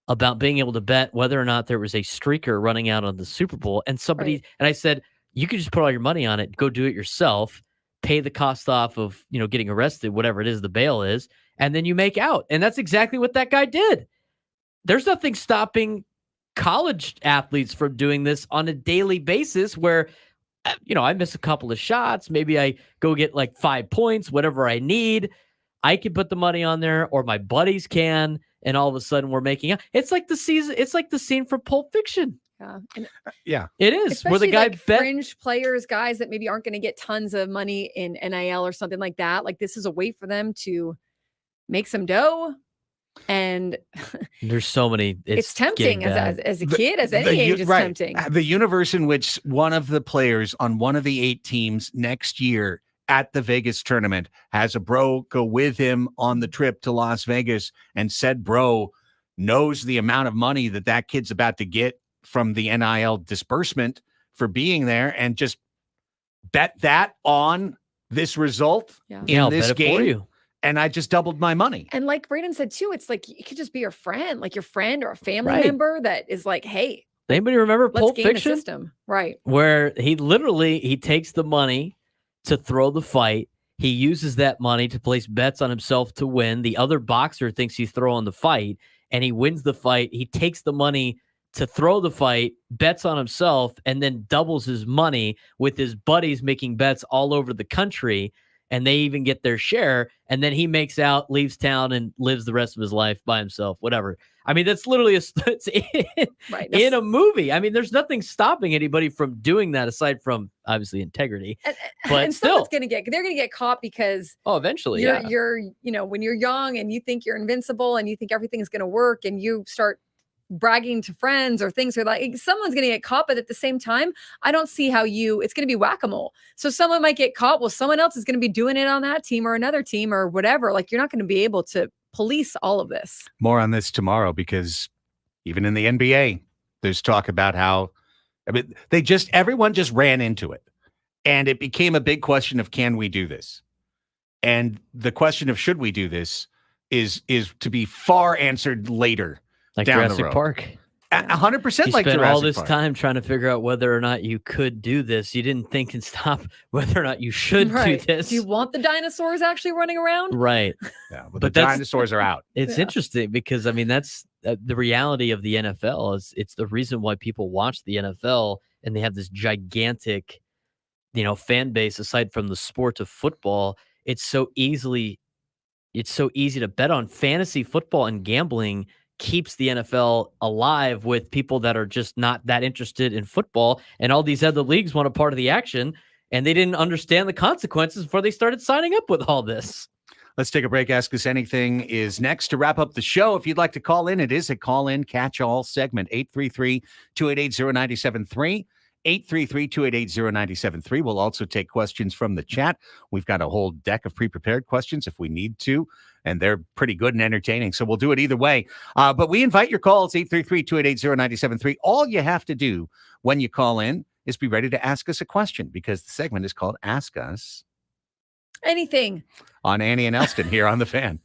about being able to bet whether or not there was a streaker running out on the Super Bowl. And and I said, you could just put all your money on it, go do it yourself, pay the cost off of, getting arrested, whatever it is, the bail is, and then you make out. And that's exactly what that guy did. There's nothing stopping college athletes from doing this on a daily basis where, I miss a couple of shots. Maybe I go get like 5 points, whatever I need. I can put the money on there, or my buddies can, and all of a sudden we're making out. It's like the scene from Pulp Fiction. Yeah. Yeah, it is. Where the guy fringe players, guys that maybe aren't going to get tons of money in NIL or something like that. Like, this is a way for them to make some dough. And there's so many. It's tempting as a kid, as any age, it's tempting. The universe in which one of the players on one of the 8 teams next year at the Vegas tournament has a bro go with him on the trip to Las Vegas, and said bro knows the amount of money that kid's about to get from the NIL disbursement for being there, and just bet that on this result in this game. For you. And I just doubled my money. And like Braden said too, it's like it could just be your friend, like your friend or a family member that is like, hey, anybody remember Pulp Fiction? The system. Right. Where he takes the money to throw the fight. He uses that money to place bets on himself to win. The other boxer thinks he's throwing the fight, and he wins the fight. He takes the money to throw the fight, bets on himself, and then doubles his money with his buddies making bets all over the country. And they even get their share, and then he makes out, leaves town, and lives the rest of his life by himself, whatever. I mean, that's literally in a movie. I mean, there's nothing stopping anybody from doing that aside from, obviously, integrity. But still, they're going to get caught because eventually, you're when you're young and you think you're invincible and you think everything is going to work, and you start bragging to friends or things, are like, someone's going to get caught. But at the same time, I don't see how it's going to be whack-a-mole. So someone might get caught. Well, someone else is going to be doing it on that team or another team or whatever. Like, you're not going to be able to police all of this. More on this tomorrow, because even in the NBA, there's talk about how, everyone just ran into it, and it became a big question of, can we do this? And the question of, should we do this is to be far answered later. Like down Jurassic the road. Park. 100% like spent Jurassic all this Park. time trying to figure out whether or not you could do this. You didn't think and stop whether or not you should do this. Do you want the dinosaurs actually running around? Right. Yeah, but the dinosaurs are out. It's interesting because, that's the reality of the NFL. It's the reason why people watch the NFL, and they have this gigantic, fan base aside from the sport of football. It's so easy to bet on. Fantasy football and gambling keeps the NFL alive with people that are just not that interested in football, and all these other leagues want a part of the action, and they didn't understand the consequences before they started signing up with all this. Let's take a break. Ask Us Anything is next to wrap up the show. If you'd like to call in, it is a call-in catch-all segment, 833-288-0973. 833-288-0973. We'll also take questions from the chat. We've got a whole deck of pre-prepared questions if we need to, and they're pretty good and entertaining, so we'll do it either way. But we invite your calls, 833-288-0973. All you have to do when you call in is be ready to ask us a question, because the segment is called Ask Us Anything on Annie and Elsten here on The Fan.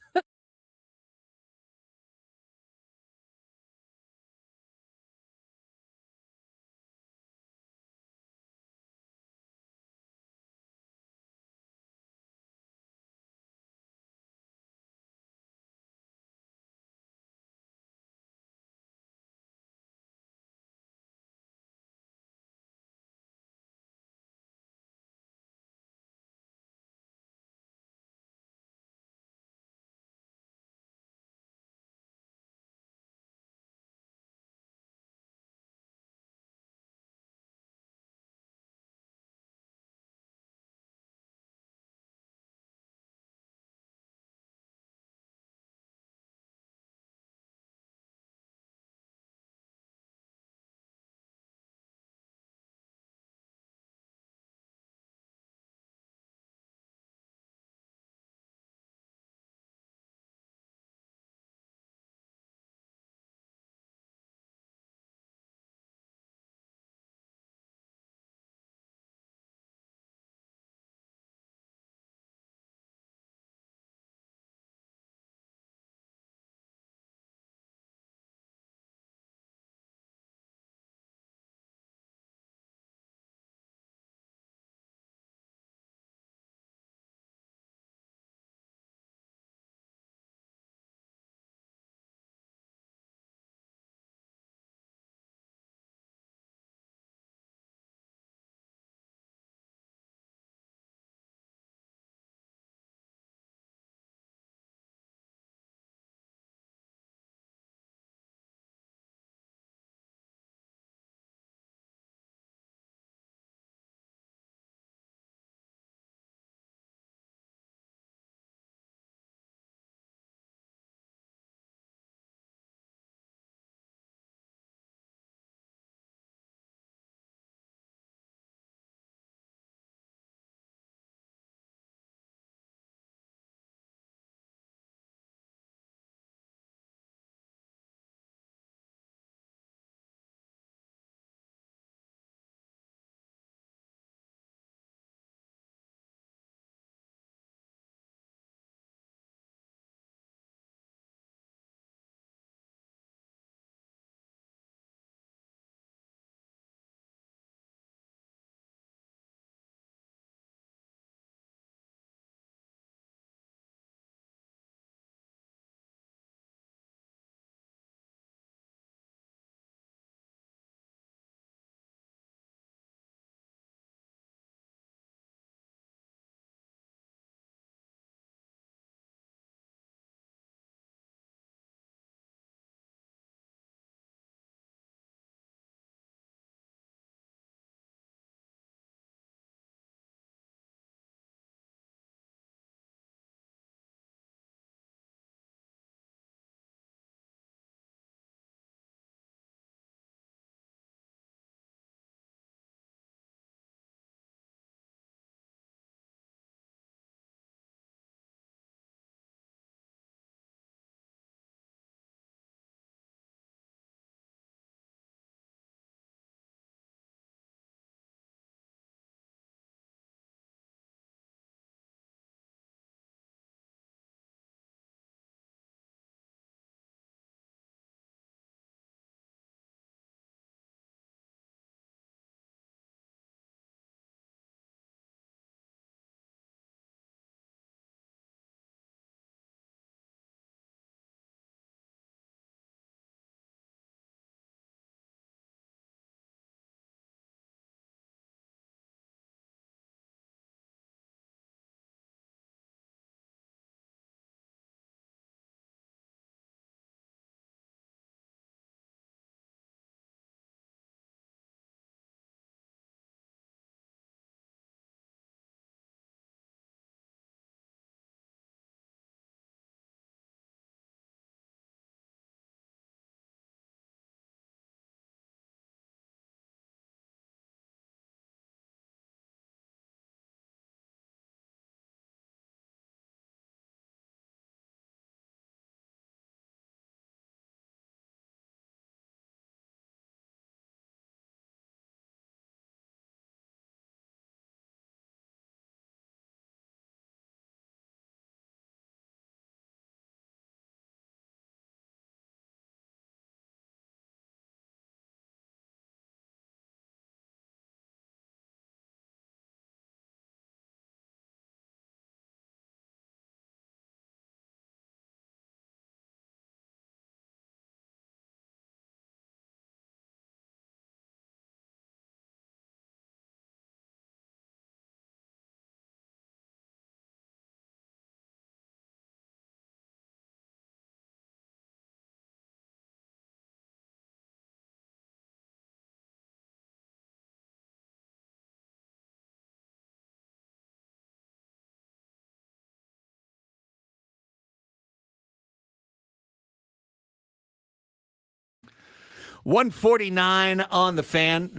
149 on the Fan.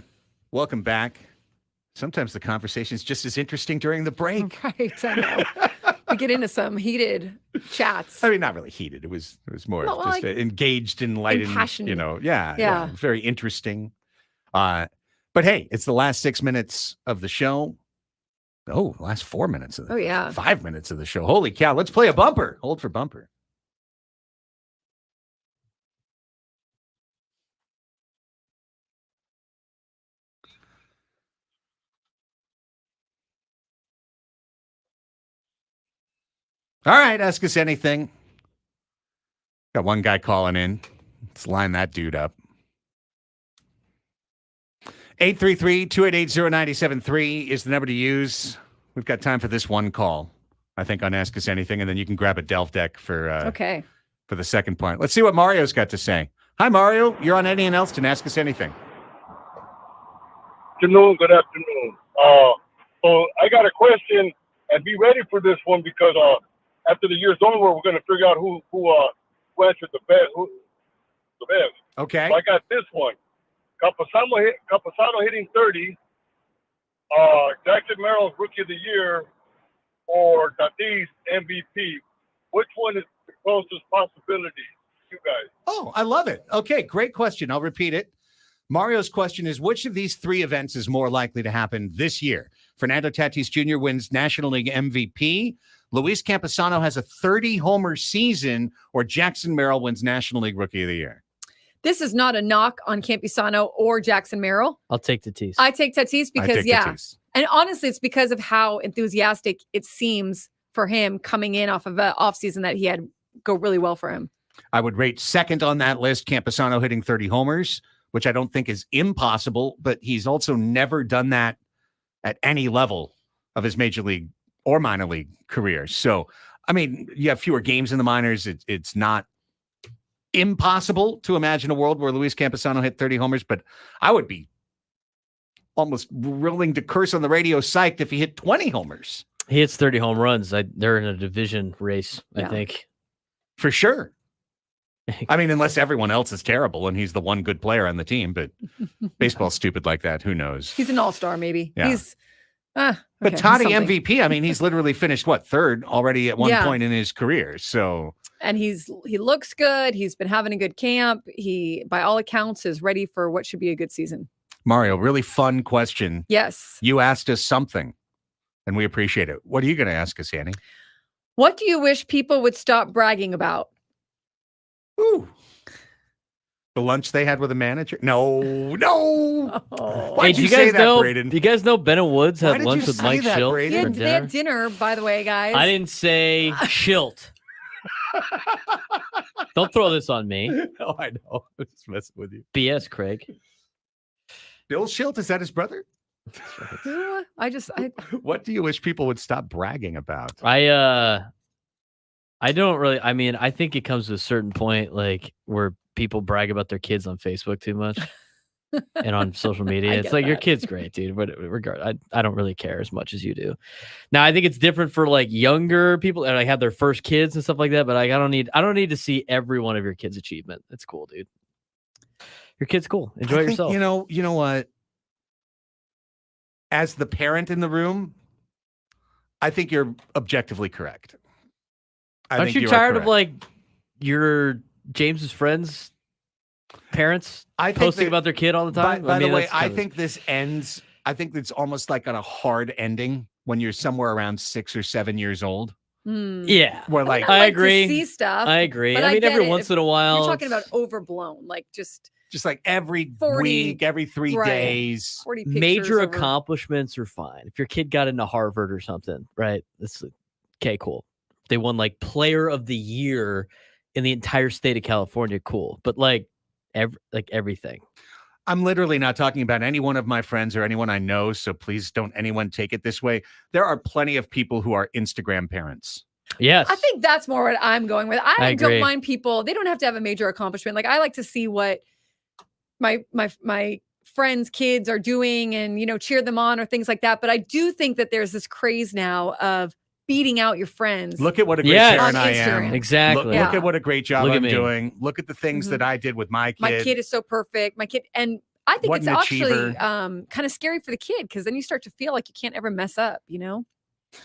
Welcome back. Sometimes the conversation is just as interesting during the break. Right, I know. We get into some heated chats. I mean, not really heated. It was more No, just engaged and light and passionate. Yeah, very interesting. But hey, it's the last 6 minutes of the show. Oh, last 4 minutes of the 5 minutes of the show. Holy cow. Let's play a bumper. Hold for bumper. All right, ask us anything. Got one guy calling in. Let's line that dude up. 833-288-0973 is the number to use. We've got time for this one call, I think, on Ask Us Anything, and then you can grab a Delph deck for the second point. Let's see what Mario's got to say. Hi, Mario. You're on Eddie and Elsten. Ask us anything. Good afternoon. So I got a question, and be ready for this one because after the year's over, we're going to figure out who answered the best. Okay. So I got this one. Campusano hitting 30. Jackson Merrill's Rookie of the Year, or Tatis MVP. Which one is the closest possibility? You guys. Oh, I love it. Okay, great question. I'll repeat it. Mario's question is, which of these three events is more likely to happen this year? Fernando Tatis Jr. wins National League MVP. Luis Campusano has a 30-homer season, or Jackson Merrill wins National League Rookie of the Year. This is not a knock on Campusano or Jackson Merrill. I'll take Tatis. I take Tatis because, Tatis. And honestly, it's because of how enthusiastic it seems for him coming in off of an offseason that he had go really well for him. I would rate second on that list, Campusano hitting 30 homers, which I don't think is impossible, but he's also never done that at any level of his major league or minor league career. So, I mean, you have fewer games in the minors. It's not impossible to imagine a world where Luis Campusano hit 30 homers, but I would be almost willing to curse on the radio psyched if he hit 20 homers. He hits 30 home runs. They're in a division race, I think. For sure. I mean, unless everyone else is terrible and he's the one good player on the team, but baseball's stupid like that. Who knows? He's an all-star, maybe. Yeah. He's but Toddy MVP, I mean, he's literally finished third already at one point in his career. So, and he looks good. He's been having a good camp. He, by all accounts, is ready for what should be a good season. Mario, really fun question. Yes. You asked us something, and we appreciate it. What are you going to ask us, Annie? What do you wish people would stop bragging Ooh. The lunch they had with a manager? No. Oh. Why'd you say that, Braden? Do you guys know Bennett Woods had lunch with Mike Schilt? They had dinner, by the way, guys. I didn't say Schilt. Don't throw this on me. No, I know. I'm just messing with you. BS, Craig. Bill Schilt, is that his brother? What do you wish people would stop bragging about? I don't really. I mean, I think it comes to a certain point, like where people brag about their kids on Facebook too much and on social media. It's like, your kid's great, dude. But I don't really care as much as you do. Now, I think it's different for like younger people that like have their first kids and stuff like that. But like, I don't need to see every one of your kids' achievement. It's cool, dude. Your kid's cool. Enjoy yourself. You know what? As the parent in the room, I think you're objectively correct. Aren't you tired of like your James's friends' parents posting about their kid all the time? By the way, I think this ends. I think it's almost like on a hard ending when you're somewhere around 6 or 7 years old. Yeah, where like I agree. To see stuff. I agree. I mean, every once in a while, you're talking about overblown, like just like every 40, week, every 3 days. 40 major accomplishments are fine. If your kid got into Harvard or something, right? That's okay, cool. They won like Player of the Year in the entire state of California, cool. But like everything. I'm literally not talking about any one of my friends or anyone I know, so please don't anyone take it this way. There are plenty of people who are Instagram parents. Yes. I think that's more what I'm going with. I don't agree. mind people. They don't have to have a major accomplishment. Like, I like to see what my friends' kids are doing and, cheer them on or things like that. But I do think that there's this craze now of beating out your friends. Look at what a great parent I am. Exactly. Look at what a great job I'm doing. Look at the things Mm-hmm. that I did with my kid. My kid is so perfect. My kid, and I think What it's an actually achiever. kind of scary for the kid because then you start to feel like you can't ever mess up,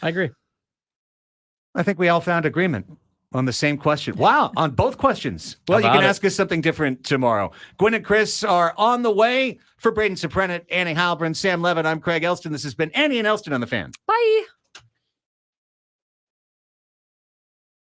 I agree. I think we all found agreement on the same question. Wow, on both questions. Well, you can ask us something different tomorrow. Gwen and Chris are on the way. For Braden Soprenet, Annie Halbrin, Sam Levitt, I'm Craig Elsten. This has been Annie and Elsten on The Fan. Bye.